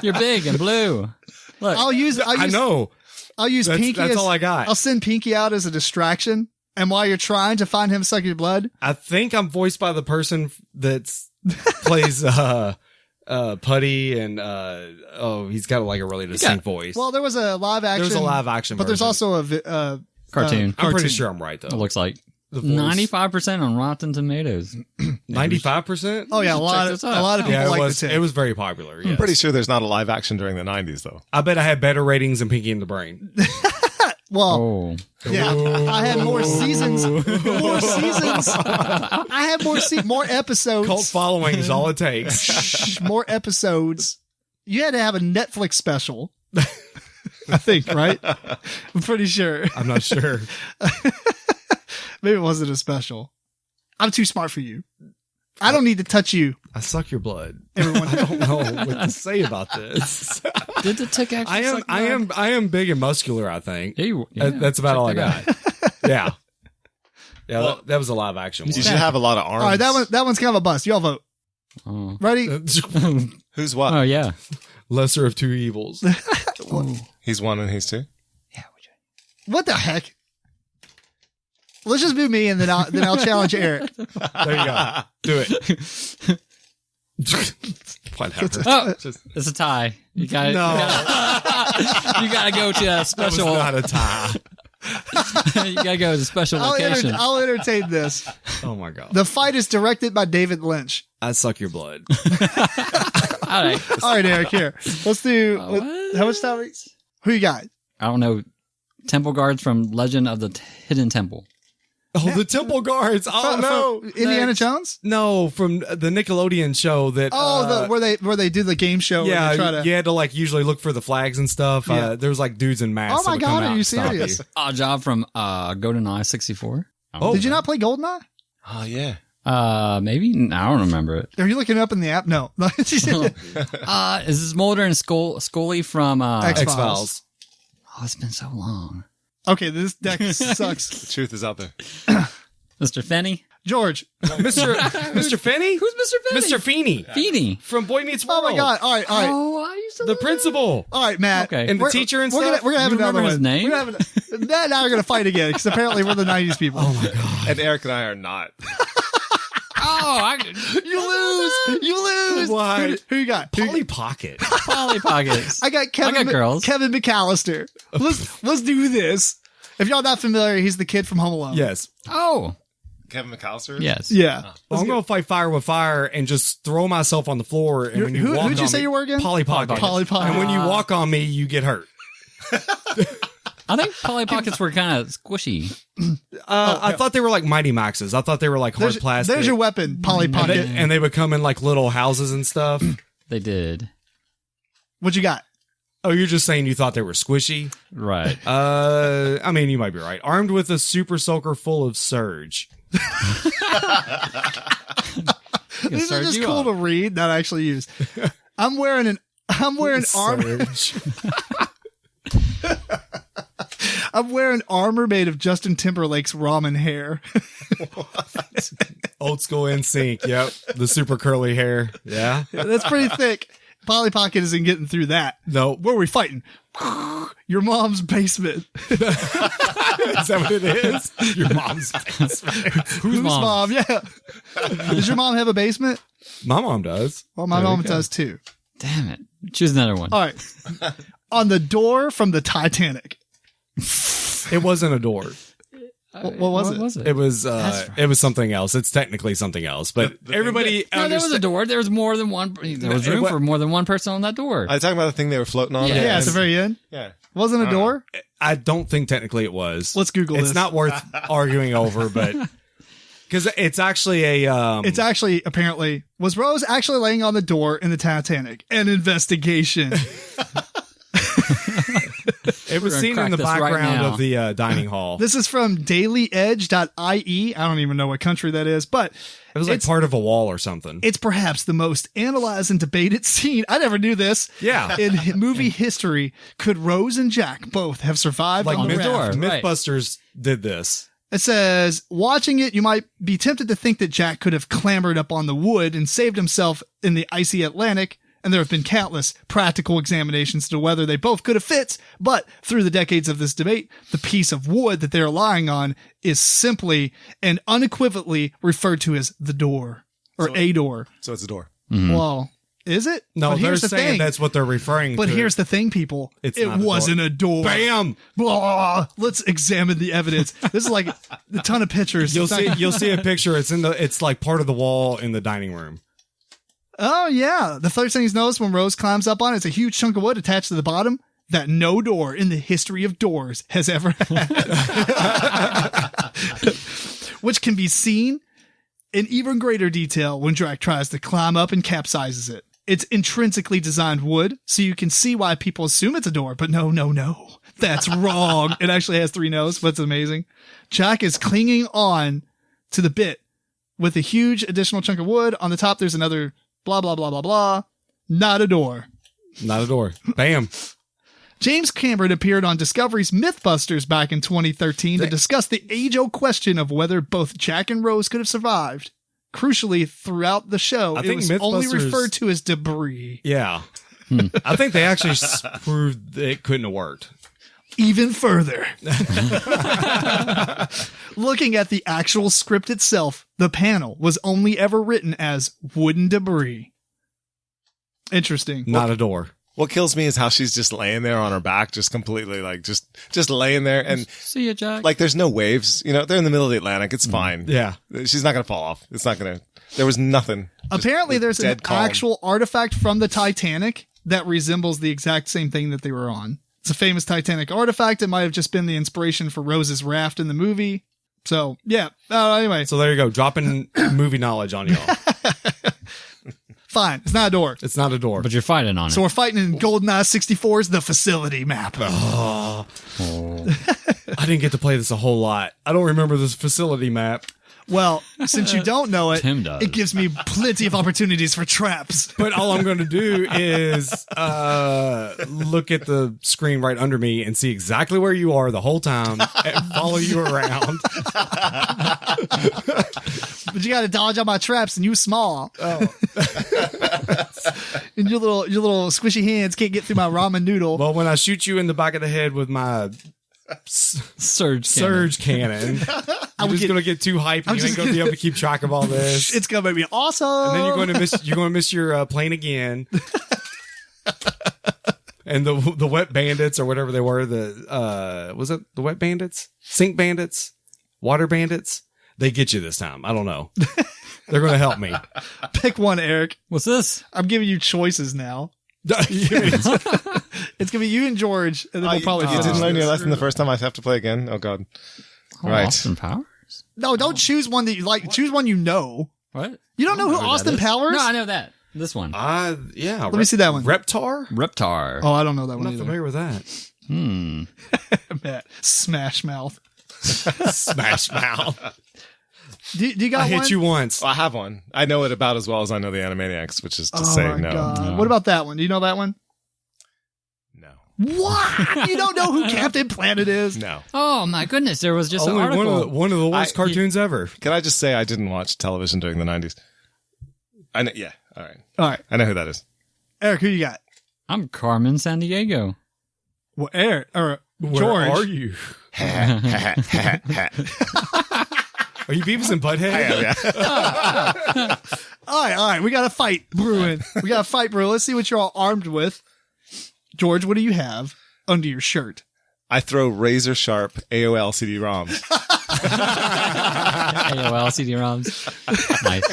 You're big and blue. Look. I know. I'll use That's- Pinky. that's all I got. I'll send Pinky out as a distraction. And while you're trying to find him suck your blood, I think I'm voiced by the person that's plays Putty and he's got like a really distinct voice. Well, there was a live action. There's a live action, but there's version. also a Cartoon. I'm pretty sure I'm right though. It looks like The voice. 95% on Rotten Tomatoes. 95%. Oh yeah, a lot this out. of people Yeah, like it the was very popular. I'm Yes. pretty sure there's not a live action during the 90s, though. I bet I had better ratings than Pinky and the Brain. Well, Oh. yeah, I had more seasons. More seasons. I had more episodes. Cult following is all it takes. More episodes. You had to have a Netflix special. I think, right? I'm pretty sure. I'm not sure. Maybe it wasn't a special. I'm too smart for you. I don't need to touch you, I suck your blood. everyone. I don't know what to say about this. Did the tick actually suck I am big and muscular, I think. Yeah, That's about all I check got. Yeah. Yeah, that was a live action You one. should have a lot of arms. All right, that one's kind of a bust. Y'all vote. Oh. Ready? Who's what? Oh, yeah. Lesser of two evils. He's one and he's two? What the heck? Let's just do me, and then I'll challenge Eric. There you go. Do it. Whatever. Oh, Just, it's a tie. You got no, You got to go to a that was special. not a tie. You got to go to a special location. I'll entertain this. Oh my god. The fight is directed by David Lynch. I suck your blood. All right. All right, Eric, here. Let's do. How much time? Who you got? I don't know. Temple guards from Legend of the Hidden Temple. Oh, the temple guards. Oh no. From Indiana Next. Jones? No, from the Nickelodeon show that. Where they do the game show. Yeah, where they try to, you had to like usually look for the flags and stuff. Yeah. There was like dudes in masks. Oh my that would come God, out are you and stop serious? Odd Job from GoldenEye 64. Oh. Did you not play Goldeneye? Oh, yeah. Maybe I don't remember it. Are you looking it up in the app? No. Is this Mulder and Scully from X-Files. Oh, it's been so long. Okay, this deck sucks. The truth is out there. Mr. Fenny? George. Mr. Finney? Who's Mr. Fenny? Mr. Feeney Feeney. from Boy Meets Oh World. my God. All right. Oh, I used to The love principal All right, Matt. Okay. and the teacher and stuff. We're gonna have You another remember one. his name? We're gonna have now we're gonna fight again because apparently we're the 90s people. Oh my god. And Eric and I are not. You lose. Why? Who you got? Polly Pocket. Polly Pockets. I got Kevin. I got girls. Kevin McAllister. Let's do this. If y'all not familiar, he's the kid from Home Alone. Yes. Oh, Kevin McAllister? yes. Yeah. Well, I'm going to fight fire with fire and just throw myself on the floor. And when you Who- walk who'd you on say me- you were again? Polly Pocket. Polly Pocket. And when you walk on me, you get hurt. I think Polly Pockets were kind of squishy. I thought they were like Mighty Maxes. I thought they were like hard plastic. There's your weapon, Polly and Pocket. they would come in like little houses and stuff. They did. What you got? Oh, you're just saying you thought they were squishy? Right. I mean, you might be right. Armed with a super soaker full of surge. These are just cool to read, not actually use. I'm wearing armor. Surge. I'm wearing armor made of Justin Timberlake's ramen hair. Old school NSYNC. Yep. The super curly hair. Yeah. That's pretty thick. Polly Pocket isn't getting through that. No. Where are we fighting? Your mom's basement. Is that what it is? Your mom's basement. Whose mom? Yeah. Does your mom have a basement? My mom does. Well, my There you mom go. does too. Damn it. Choose another one. All right. On the door from the Titanic. It wasn't a door. What was it? It was That's right. it was something else. It's technically something else, but everybody No, there was a door. There was more than one. There was room for more than one person on that door. Are you talking about the thing they were floating on? Yeah. Yeah, at the very end. Yeah. Wasn't a door? I don't think technically it was. Let's Google It's this. not worth arguing over, but because it's actually a It's actually, apparently, was Rose actually laying on the door in the Titanic? An investigation. it was We're gonna seen in crack the this right background now. of the dining hall. This is from dailyedge.ie. I don't even know what country that is, but It was like part of a wall or something. it's perhaps the most analyzed and debated scene. I never knew this. Yeah. In movie history, could Rose and Jack both have survived Like on the Myth- raft? door. Right. Mythbusters did this. It says, watching it, you might be tempted to think that Jack could have clambered up on the wood and saved himself in the icy Atlantic, and there have been countless practical examinations to whether they both could have fit, but through the decades of this debate, the piece of wood that they're lying on is simply and unequivocally referred to as the door, or a door. So it's a door. Well, Is it? No, but they're here's the saying thing. that's what they're referring But to. here's the thing, people. It's it not a door. wasn't a door. Bam! Blah. Let's examine the evidence. This is like a ton of pictures. You'll see a picture. It's like part of the wall in the dining room. Oh, yeah. The first thing he's noticed when Rose climbs up on it, it's a huge chunk of wood attached to the bottom that no door in the history of doors has ever had. Which can be seen in even greater detail when Drac tries to climb up and capsizes it. It's intrinsically designed wood, so you can see why people assume it's a door, but no. That's wrong. It actually has 3 no's, but it's amazing. Jack is clinging on to the bit with a huge additional chunk of wood. On the top, there's another blah, blah, blah, blah, blah. Not a door. Not a door. Bam. James Cameron appeared on Discovery's Mythbusters back in 2013 to discuss the age-old question of whether both Jack and Rose could have survived. Crucially, throughout the show, it was only referred to as debris. Yeah. I think they actually proved that it couldn't have worked. Even further. Looking at the actual script itself, the panel was only ever written as wooden debris. Interesting. Not a door. What kills me is how she's just laying there on her back, just completely like just laying there, and See ya, Jack. like there's no waves. You know, they're in the middle of the Atlantic. It's fine. Yeah. She's not gonna fall off. It's not gonna. There was nothing. Just Apparently, there's an dead calm. actual artifact from the Titanic that resembles the exact same thing that they were on. It's a famous Titanic artifact. It might have just been the inspiration for Rose's raft in the movie. So, yeah. Anyway. So there you go. Dropping movie knowledge on y'all. Fine. It's not a door. It's not a door. But you're fighting on it. So we're fighting in GoldenEye 64's The Facility map. I didn't get to play this a whole lot. I don't remember this facility map. Well, since you don't know it, Tim does. it gives me plenty of opportunities for traps. But all I'm going to do is look at the screen right under me and see exactly where you are the whole time and follow you around. But you got to dodge all my traps, and you small. Oh. And your little squishy hands can't get through my ramen noodle. Well, when I shoot you in the back of the head with my Surge cannon, I'm just going to get too hyped and you ain't going to be able to keep track of all this. It's gonna make me awesome. And then you're going to miss your plane again. And the wet bandits or whatever they were, was it the wet bandits? Sink bandits? Water bandits? They get you this time. I don't know. They're going to help me. Pick one, Eric. What's this? I'm giving you choices now. It's gonna be you and George, and then we'll probably. You didn't learn your lesson the first time. I have to play again. Oh God! Right. Austin Powers? No, don't choose one that you like. Choose one you know. What? You don't know who that Austin is. Powers? No, I know that. This one. Yeah. Let me see that one. Reptar? Reptar. Oh, I don't know that I'm one not either. familiar with that. Matt, Smash Mouth. Smash Mouth. Do you got I one? hit you once. I have one. I know it about as well as I know the Animaniacs, which is to say my no. God. No. What about that one? Do you know that one? No. What? You don't know who Captain Planet is? No. Oh my goodness! There was just an Only article. one of the worst cartoons ever. Can I just say I didn't watch television during the 90s? I know. Yeah. All right. All right, I know who that is. Eric, who you got? I'm Carmen Sandiego. Well, Eric or Where George? are you? Are you Beavis and Butthead? All right. We got a fight brewing. Let's see what you're all armed with. George, what do you have under your shirt? I throw razor sharp AOL CD-ROMs. AOL CD-ROMs. Nice.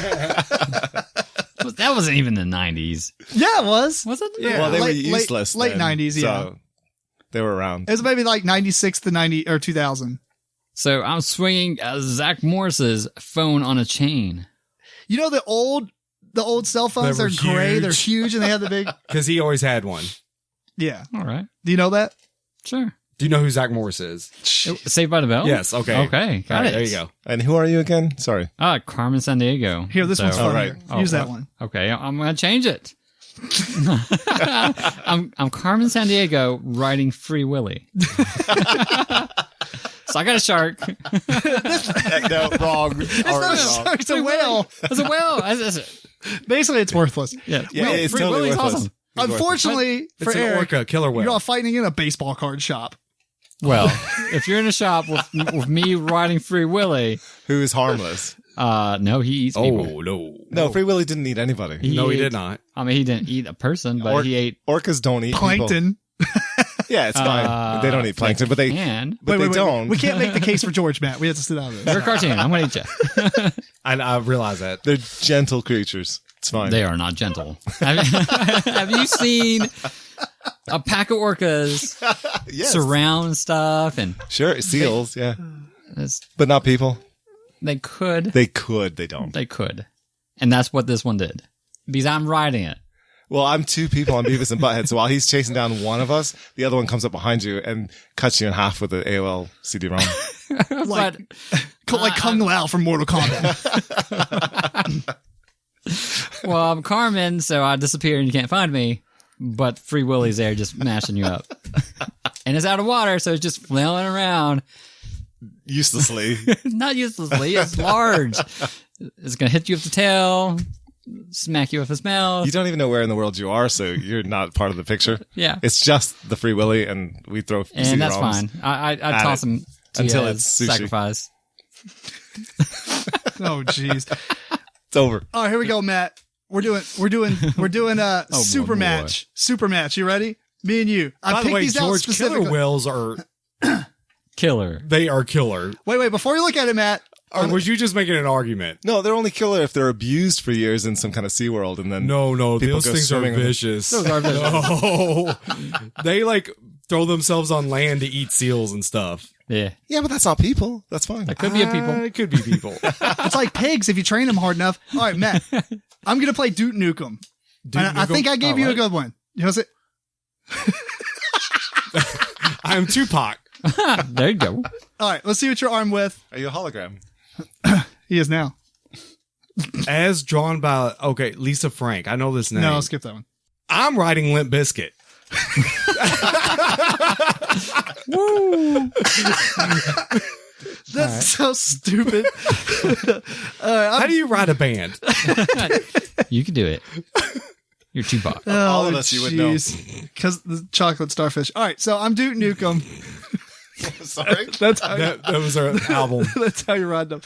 That wasn't even the 90s. Yeah, it was. Was it? Yeah. Well, they were Late- useless. late then, 90s, yeah. So they were around. It was maybe like 96 to 90 or 2000. So I'm swinging Zach Morris's phone on a chain. You know the old cell phones They are were gray, huge. they're huge, and they have the big. Because he always had one. Yeah. All right. Do you know that? Sure. Do you know who Zach Morris is? Saved by the Bell? Yes. Okay. Okay. Got All right, it. there you go. And who are you again? Sorry. Carmen Sandiego. Here, this one's So- funnier. right. Oh, Use that what? one. Okay, I'm going to change it. I'm Carmen Sandiego riding Free Willy. So I got a shark. No, wrong. It's not a shark, it's a whale. It's a whale. Basically, it's worthless. Yeah, Yeah, it's Free totally Willy's worthless. awesome. Unfortunately for It's an Eric, orca, killer whale. you're all fighting in a baseball card shop. Well, if you're in a shop with me riding Free Willy, Who is harmless? No, he eats people. Oh, no. No, Free Willy didn't eat anybody. He No, he ate- did not. I mean, he didn't eat a person, but he ate. Orcas don't eat people. Plankton. Yeah, it's fine. They don't eat plankton, but they can. don't. We can't make the case for George, Matt. We have to sit out of this. You're a cartoon. I'm gonna eat you. I realize that. They're gentle creatures. It's fine. They are not gentle. Have you seen a pack of orcas Yes. surround stuff and Sure, seals, yeah. it's, But not people. they could. They could, they don't. They could. And that's what this one did. Because I'm riding it. Well, I'm two people on Beavis and Butthead, so while he's chasing down one of us, the other one comes up behind you and cuts you in half with the AOL CD-ROM. Like, like Kung Lao from Mortal Kombat. Well, I'm Carmen, so I disappear and you can't find me. But Free Willy's there just mashing you up. And it's out of water, so it's just flailing around. Uselessly. Not uselessly, it's large. It's going to hit you with the tail, smack you with its mouth. You don't even know where in the world you are, so you're not part of the picture. Yeah. It's just the Free Willy, and we throw And that's CD-ROMs. fine. I toss it. him to Until you it's as sushi. sacrifice. Oh, jeez. It's over. All right, here we go, Matt. We're doing super boy. match. Super match. You ready? Me and you. I By the picked way, these out George, specifically. killer whales are Killer. they are killer. Wait. Before you look at it, Matt. Or was you just making an argument? No, they're only killer if they're abused for years in some kind of SeaWorld, and then No, people those go things are swimming with them. vicious. Those are vicious. No. They like throw themselves on land to eat seals and stuff. Yeah. Yeah, but that's not people. That's fine. That could be a people. It could be people. It's like pigs if you train them hard enough. All right, Matt. I'm going to play Duke Nukem. And I think I gave you a good one. Was it? I am Tupac. There you go. All right, let's see what you're armed with. Are you a hologram? He is now. As drawn by, Lisa Frank. I know this name. No, I'll skip that one. I'm writing Limp Bizkit. That's so stupid. All right, How do you write a band? You can do it. You're Tupac. All of us, you would know. Because the chocolate starfish. All right, so I'm Duke Nukem. Sorry. That's how, That was our album. that's how you ride them.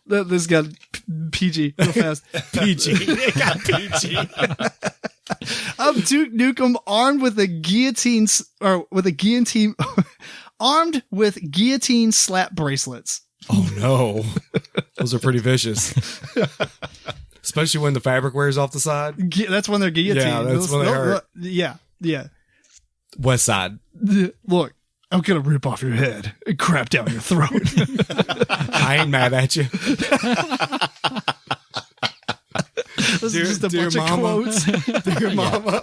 This got PG real fast. PG. It got PG. I'm Duke Nukem armed with a guillotine, armed with guillotine slap bracelets. Oh, no. Those are pretty vicious. Especially when the fabric wears off the side. That's when they're guillotined. Yeah, that's when they hurt. Yeah. West side. Look, I'm going to rip off your head and crap down your throat. I ain't mad at you. This is just a bunch of quotes. Dear mama.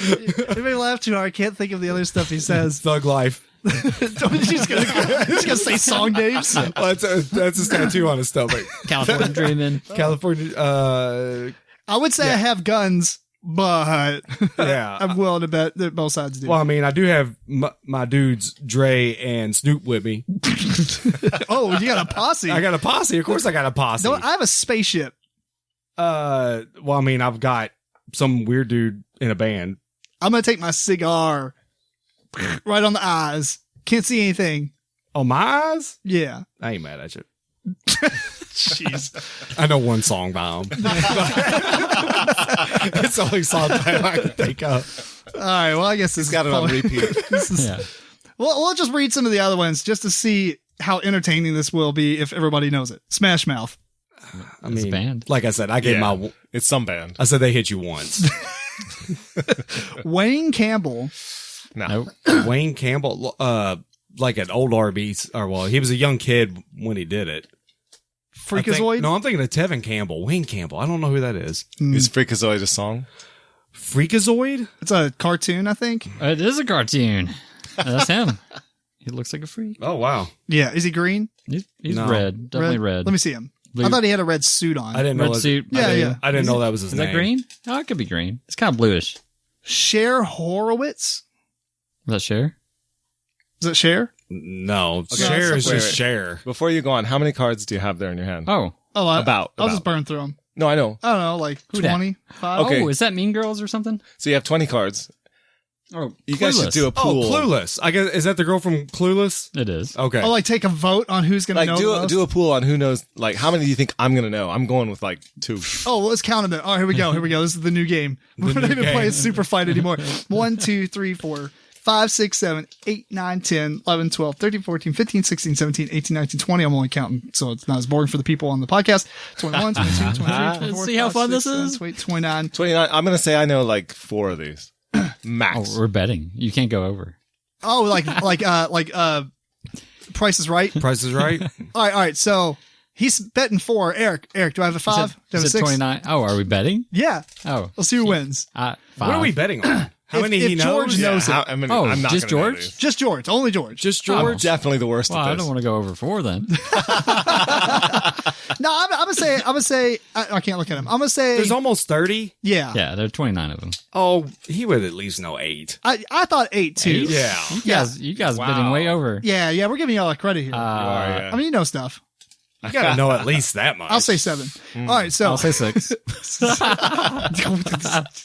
If I laugh too hard, I can't think of the other stuff he says. Thug life. He's gonna say song names. Well, that's his tattoo on his stomach. California Dreamin'. California. I would say I have guns, but Yeah. I'm willing to bet that both sides do. Well, I mean, I do have my dudes Dre and Snoop with me. Oh, you got a posse. I got a posse. Of course, I got a posse. No, I have a spaceship. Well, I mean, I've got some weird dude in a band. I'm gonna take my cigar right on the eyes. Can't see anything. Oh, my eyes? Yeah. I ain't mad at you. Jeez. I know one song by him. It's the only song by I can think of. All right. Well, I guess this He's got it on repeat. Yeah. We'll just read some of the other ones just to see how entertaining this will be if everybody knows it. Smash Mouth. I It's mean, banned. like I said, I gave Yeah. my. It's some band. I said they hit you once. Wayne Campbell. No. Nope. Wayne Campbell, like an old RB, or well, he was a young kid when he did it. Freakazoid. No, I'm thinking of Tevin Campbell. Wayne Campbell. I don't know who that is. Is Freakazoid a song? Freakazoid? It's a cartoon, I think. It is a cartoon. That's him. He looks like a freak. Oh, wow. Yeah. Is he green? He's No. red. Definitely red. Let me see him. Blue. I thought he had a red suit on. I didn't know Red that. suit. Yeah. I didn't know that was his Is name. that green? Oh, it could be green. It's kind of bluish. Cher Horowitz. Was that Cher? Is that Cher? No. Okay. Cher is Wait, just wait. Cher. Before you go on, how many cards do you have there in your hand? Oh. Oh, I'll just About. burn through them. No, I know. I don't know, like Who dat? 25. Okay. Oh, is that Mean Girls or something? So you have 20 cards. Oh, You guys should do a Oh, pool. Clueless. I guess is that the girl from Clueless? It is. Okay. Oh, like take a vote on who's going to Like know the most? do a pool on who knows. Like how many do you think I'm gonna know? I'm going with like 2. Oh, well, let's count them. Oh, here we go. This is the new game. We're not even playing Superfight anymore. 1, 2, 3, 4, 5, 6, 7, 8, 9, 10, 11, 12, 13, 14, 15, 16, 17, 18, 19, 20. I'm only counting, so it's not as boring for the people on the podcast. 21, 22, 23, 24, See how 25, fun 26, this is? 29. 29. I'm gonna say I know like 4 of these max. Oh, we're betting. You can't go over. Oh, like Price is Right. Price is Right. All right. So he's betting 4. Eric, do I have a 5? Do I have a Is it 6? 29? Oh, are we betting? Yeah. Oh, Let's see who wins. 5. What are we betting on? How many if he knows? George knows it. I'm Oh, not just gonna know George? these. Just George. Only George. Just I'm George. definitely the worst Well, at I this. don't want to go over 4 then. No, I'm gonna say. I can't look at him. I'm gonna say. There's almost 30. Yeah. Yeah, there are 29 of them. Oh, he would at least know 8. I thought 8 too. Yeah. You guys bidding way over. Yeah. We're giving y'all credit here. Yeah. I mean, you know stuff. You gotta know at least that much. I'll say 7. All right. So I'll say 6.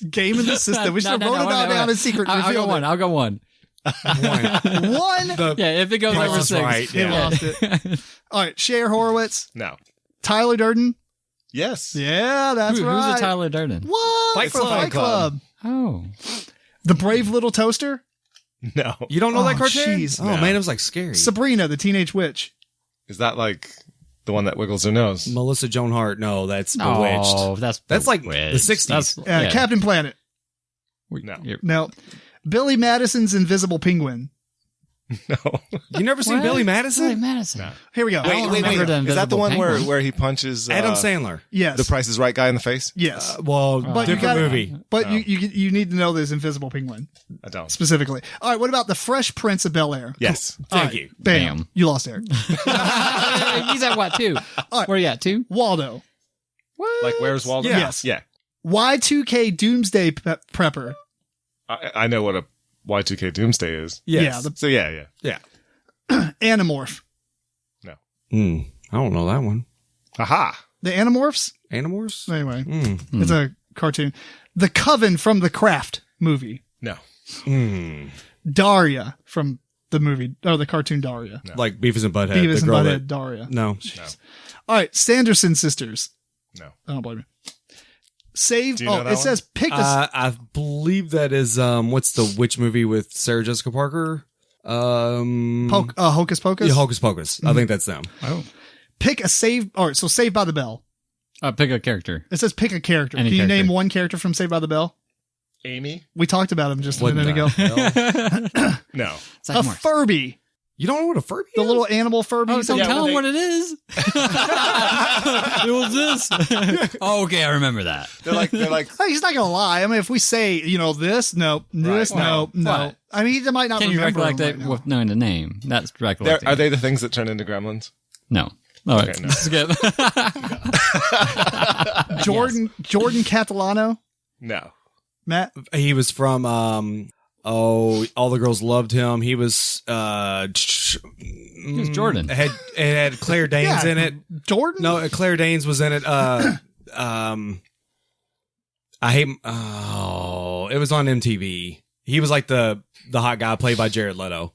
game in the system. We should have wrote it all down in secret. I'll go 1. I'll go 1. One. Yeah, if it goes Price over is 6. Right, He yeah. lost it. All right. Cher Horowitz. No. Tyler Durden. Yes. Yeah, that's right. Who's a Tyler Durden? What? Fight For Club. Fight Club. Oh. The Brave Little Toaster. No. You don't know that Oh, cartoon? jeez. Oh No. man, it was like scary. Sabrina, the Teenage Witch. Is that like the one that wiggles her nose? Melissa Joan Hart. No, that's Bewitched. Oh, that's like the Bewitched. 60s. That's- yeah. Captain Planet. No. You're- No. Billy Madison's Invisible Penguin. No. You never seen What? Billy Madison? Billy Madison. Here we go. don't remember the Is that the Invisible one Penguin. where he punches Adam Sandler. Yes. the Price is Right guy in the face? Yes. Well, But you different gotta- movie. But you need to know this Invisible Penguin I don't. specifically. All right. What about the Fresh Prince of Bel Air? Yes. Thank you. Bam. Bam. You lost Eric. He's at what, 2? right. Where are you at, 2? Waldo. What? Like Where's Waldo? Yeah. Yes. Yeah. Y2K Doomsday Prepper. I know what a Y2K Doomsday is. Yes. Yeah. The So yeah. Yeah. Animorph. No. I don't know that one. Aha. The Animorphs? Animorphs? Anyway, it's a cartoon. The Coven from the Craft movie. No. Daria from the movie, or the cartoon Daria. Like Beavis and Butthead. Beavis the and girl Butthead, Daria. No. All right. Sanderson Sisters. No. I don't blame you. Save. Do you know Oh, that it one? says pick a. I believe that is what's the witch movie with Sarah Jessica Parker? Hocus Pocus. Yeah, Hocus Pocus. I think that's them. Oh. Pick a save. All right. So Saved by the Bell. Pick a character. It says pick a character. Any Can you character. name one character from Saved by the Bell? Amy? We talked about him just a What minute ago. the No. A Furby. You don't know what a Furby The is? little animal Furby. Oh, don't Yeah, tell when him what it is. It was this. Oh, okay, I remember that. They're like Hey, he's not gonna lie. I mean, if we say, this, no, this, Right. no, no. What? I mean, he might not Can you remember recollect him it right now. with knowing the name? That's they're, recollecting. are they the things that turn into gremlins? No. All right, Okay, no. skip. Jordan Catalano, No. Matt. He was from All the Girls Loved Him. He was He was Jordan. It had Claire Danes Yeah. in it. Jordan. No, Claire Danes was in it. I hate. Oh, it was on MTV. He was like the hot guy played by Jared Leto.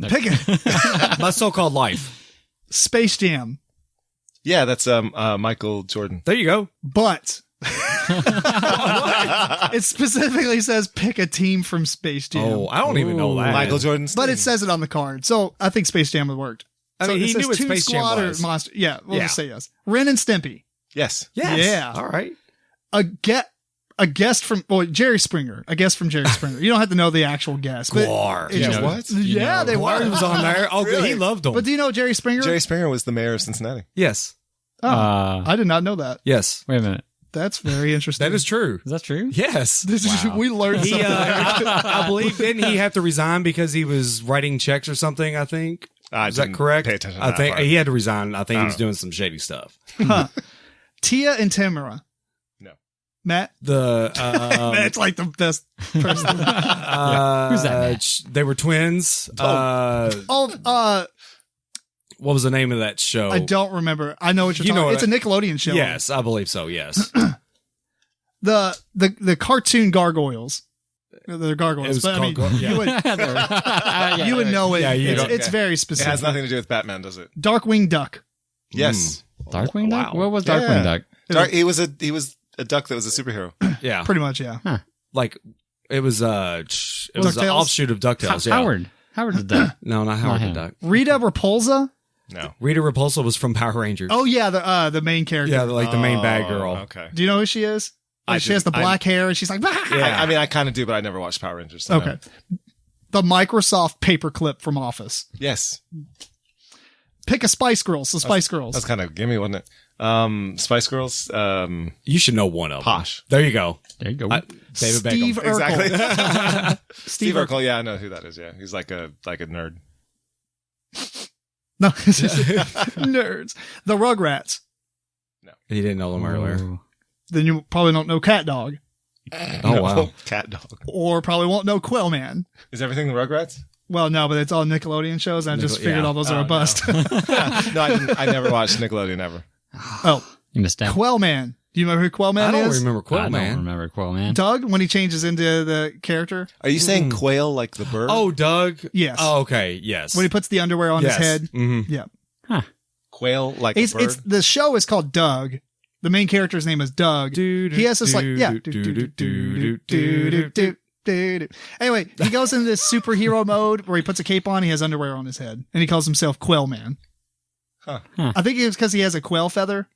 Pick it. My So-Called Life. Space Jam, Yeah, that's Michael Jordan. There you go. but it specifically says pick a team from Space Jam. Oh, I don't even know that. Michael Jordan's But team. it says it on the card, so I think Space Jam would work. I mean, So it he says knew what Toon Space Jam Squad or was. Monster. Yeah, we'll Yeah. just say yes. Ren and Stimpy. Yes. Yes. Yeah. All right. A guest from Jerry Springer. A guest from Jerry Springer. You don't have to know the actual guest. But Guar. it Yeah, just- what? Yeah, they Guar were. was on there. Oh, Really? he loved them. But do you know Jerry Springer? Jerry Springer was the mayor of Cincinnati. Yes. Oh, I did not know that. Yes. Wait a minute. That's very interesting. That is true. Is that true? Yes. This is, we learned He, something. I believe, didn't he have to resign because he was writing checks or something? I think. I Is that didn't correct? pay attention to I that think part. he had to resign. I think he was Oh. doing some shady stuff. Tia and Tamara. No. Matt. The Matt's like the best person. Who's that, Matt? They were twins. What was the name of that show? I don't remember. I know what you're You know talking about. what It's a Nickelodeon show. Yes, I believe so. Yes. The cartoon Gargoyles. They're gargoyles, was but I mean, called you would know it. Yeah, It's very It specific. has nothing to do with Batman, does it? Darkwing Duck. Yes. Darkwing Duck? Wow. What was Darkwing Yeah. Duck? He was a duck that was a superhero. Yeah. Pretty much, yeah. Like, it was an DuckTales? offshoot of DuckTales. Yeah. Howard the Duck. No, not Howard him. the Duck. Rita Repulsa. No. Rita Repulsa was from Power Rangers. Oh yeah, the main character. yeah, like the main bad girl. Okay. Do you know who she is? Like, she has the black hair, and she's like, "Bah!" Yeah. I mean, I kind of do, but I never watched Power Rangers. So Okay. The Microsoft paperclip from Office. Yes. Pick a Spice Girls. The Spice Girls. That's kind of gimme, wasn't it? Spice Girls. You should know one of them. Posh. There you go. There you go. David Steve Beckham. Urkel. Exactly. Steve Steve Urkel. Urkel. Yeah, I know who that is. Yeah, he's like a nerd. No, nerds. The Rugrats. You didn't know them earlier. Ooh. Then you probably don't know Cat Dog, Oh, wow. Cat Dog. or probably won't know Quillman. Is everything the Rugrats? Well, no, but it's all Nickelodeon shows. And I just figured yeah. all those are a bust. No, I never watched Nickelodeon ever. Oh, You missed out. Quillman. Do you remember who Quillman I don't is? remember Quill, I don't man. remember Quill, man. Doug, when he changes into the character. Are you saying quail like the bird? Oh, Doug? Yes. Oh, okay. Yes. When he puts the underwear on yes. his head. Mm-hmm. Yeah. quail like a bird. It's the show is called Doug. The main character's name is Doug. He has this like Anyway, he goes into this superhero mode where he puts a cape on. He has underwear on his head, and he calls himself Quillman. Huh. I think it's because he has a quail feather.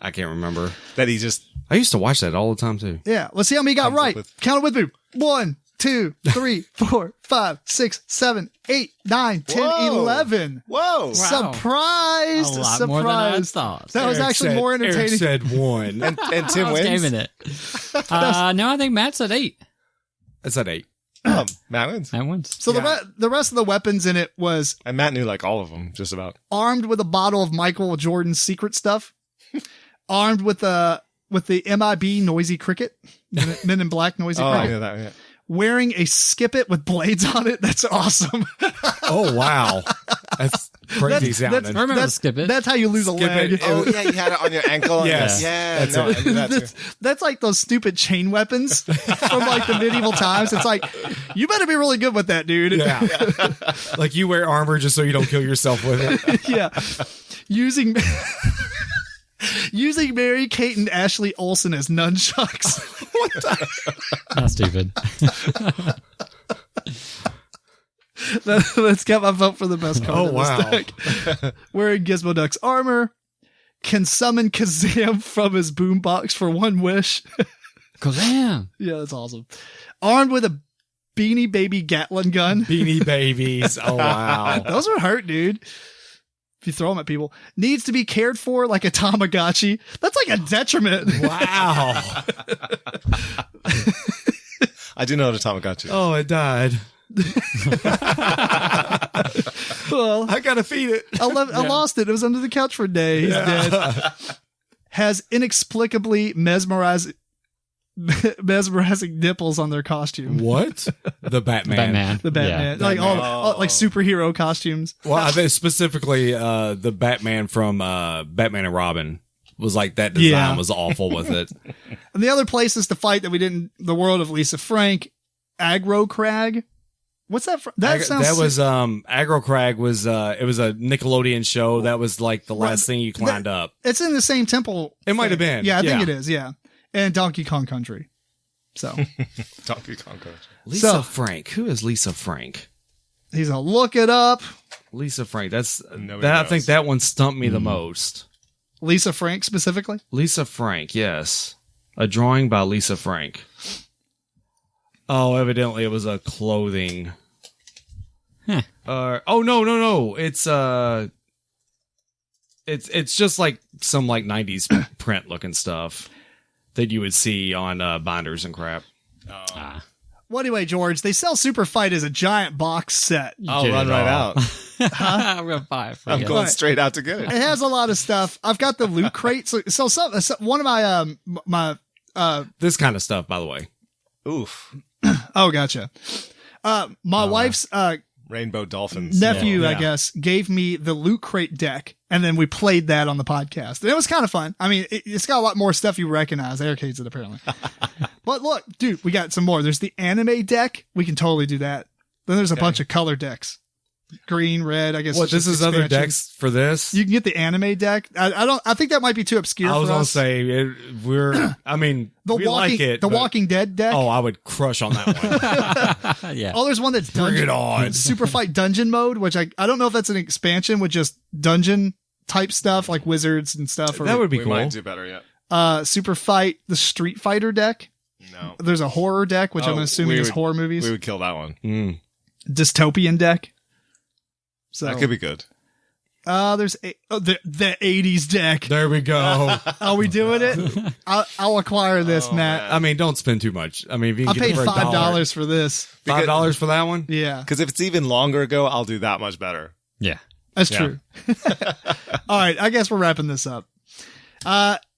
I can't remember. That he just I used to watch that all the time, too. Yeah. Let's see how many got Comes up right. with- Count it with me. 1, 2, 3, 4, 5, 6, 7, 8, 9, 10, Whoa. 11. whoa. Wow. Surprised! A lot Surprised! more than I thought. That was actually more entertaining. Eric said one. And Tim I was wins. gaming it. No, I think Matt said 8. That's at 8. Matt wins. Matt wins. So Yeah. the rest of the weapons in it was And Matt knew like all of them, just about. armed with a bottle of Michael Jordan's secret stuff, armed with the MIB noisy cricket, Men in Black noisy Oh, I cricket, knew that. Yeah. wearing a skip it with blades on it. That's awesome. Oh, wow. That's crazy sounding. I remember That's- Skip It. That's how you lose a Skip leg. it. Oh yeah, you had it on your ankle. Yes. Yeah. That's No, it. I knew that too. That's like those stupid chain weapons from like the medieval times. It's like, you better be really good with that, dude. Yeah. Like you wear armor just so you don't kill yourself with it. Yeah. Using Mary Kate and Ashley Olsen as nunchucks. That's stupid. That's got my vote for the best card Oh, in this wow. deck. Wearing Gizmo Duck's armor. Can summon Kazam from his boombox for one wish. Kazam! Yeah, that's awesome. Armed with a Beanie Baby Gatlin gun. Beanie Babies. Oh, wow. Those would hurt, dude. If you throw them at people. Needs to be cared for like a Tamagotchi. That's like a detriment. Wow. I do know what a Tamagotchi is. Oh, it died. Well, I gotta feed it. I lost it. It was under the couch for a day. He's dead. Has inexplicably mesmerizing nipples on their costume. What? The Batman. Batman. The Batman. Yeah. Like all like superhero costumes. Well, I think specifically the Batman from Batman and Robin was like that design Yeah. was awful with it. And the other places to fight that we didn't, the world of Lisa Frank, Aggro Crag. What's that from? That was Aggro Crag was it was a Nickelodeon show that was like the last thing you climbed up. It's in the same temple. It might have thing. been. Yeah, I think Yeah. it is. Yeah. And Donkey Kong Country. So Donkey Kong Country. Lisa So- Frank. Who is Lisa Frank? he's gonna look it up. Lisa Frank. That's Nobody that. I knows. think that one stumped me the most. Lisa Frank specifically. Lisa Frank. Yes, a drawing by Lisa Frank. Oh, evidently it was a clothing. Huh. Oh no! It's just like some like 90s print looking stuff that you would see on binders and crap. Well, anyway, George, they sell Superfight as a giant box set. I'll Get run it right all. out. I'm going to buy it for I'm you. going Right. straight out to get it. It has a lot of stuff. I've got the loot crate. So one of my This kind of stuff, by the way. Oof. oh, gotcha. My wife's Rainbow Dolphins. nephew, I Yeah. guess, gave me the Loot Crate deck, and then we played that on the podcast. And it was kind of fun. I mean, it's got a lot more stuff you recognize. Arcade's it, apparently. But look, dude, we got some more. There's the anime deck. We can totally do that. Then there's a bunch of color decks. Green, red, I guess. What, it's this just is other expansion. decks for this? You can get the anime deck. I think that might be too obscure I was for going to us. say, I mean, we like it. The but- Walking Dead deck. Oh, I would crush on that one. Yeah. Oh, there's one that's Bring dungeon, it on. Superfight dungeon mode, which I don't know if that's an expansion with just dungeon type stuff like wizards and stuff. Or That would be We cool. might do better, yeah. Superfight the Street Fighter deck. No. There's a horror deck, which I'm Oh, assuming we is would- horror movies. We would kill that one. Mm. Dystopian deck. So That could be good. there's the 80s deck. There we go. Are we doing it? I'll acquire this, Matt. I mean, don't spend too much. I mean, if you I can get paid it for $5 for this. $5 for that one? Yeah, Because if it's even longer ago, I'll do that much better. Yeah. that's Yeah. true. All right, I guess we're wrapping this up.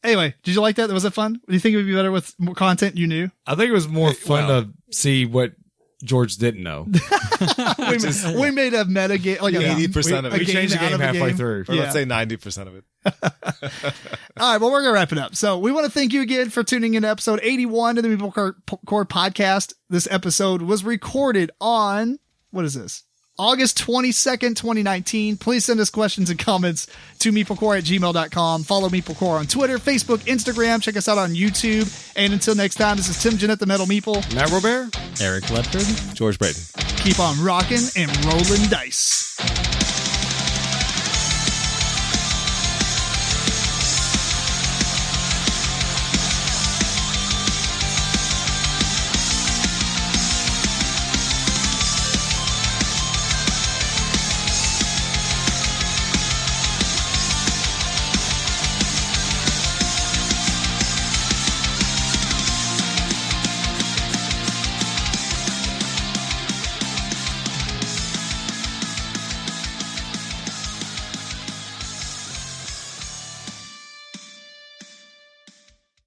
Anyway, did you like that? Was it fun? Do you think it would be better with more content you knew? I think it was more fun to see what George didn't know. We made a meta game, like 80% of a it. We changed the out game of a halfway game. through. Or Yeah. let's say 90% of it. All right, well, we're going to wrap it up. So we want to thank you again for tuning in to episode 81 of the MeepleCore Podcast. This episode was recorded on, what is this? August 22nd, 2019. Please send us questions and comments to meeplecore@gmail.com. Follow MeepleCore on Twitter, Facebook, Instagram. Check us out on YouTube. And until next time, this is Tim Jennette, the Metal Meeple. Matt RoBear? Eric Ledford. George Breden. Keep on rocking and rolling dice.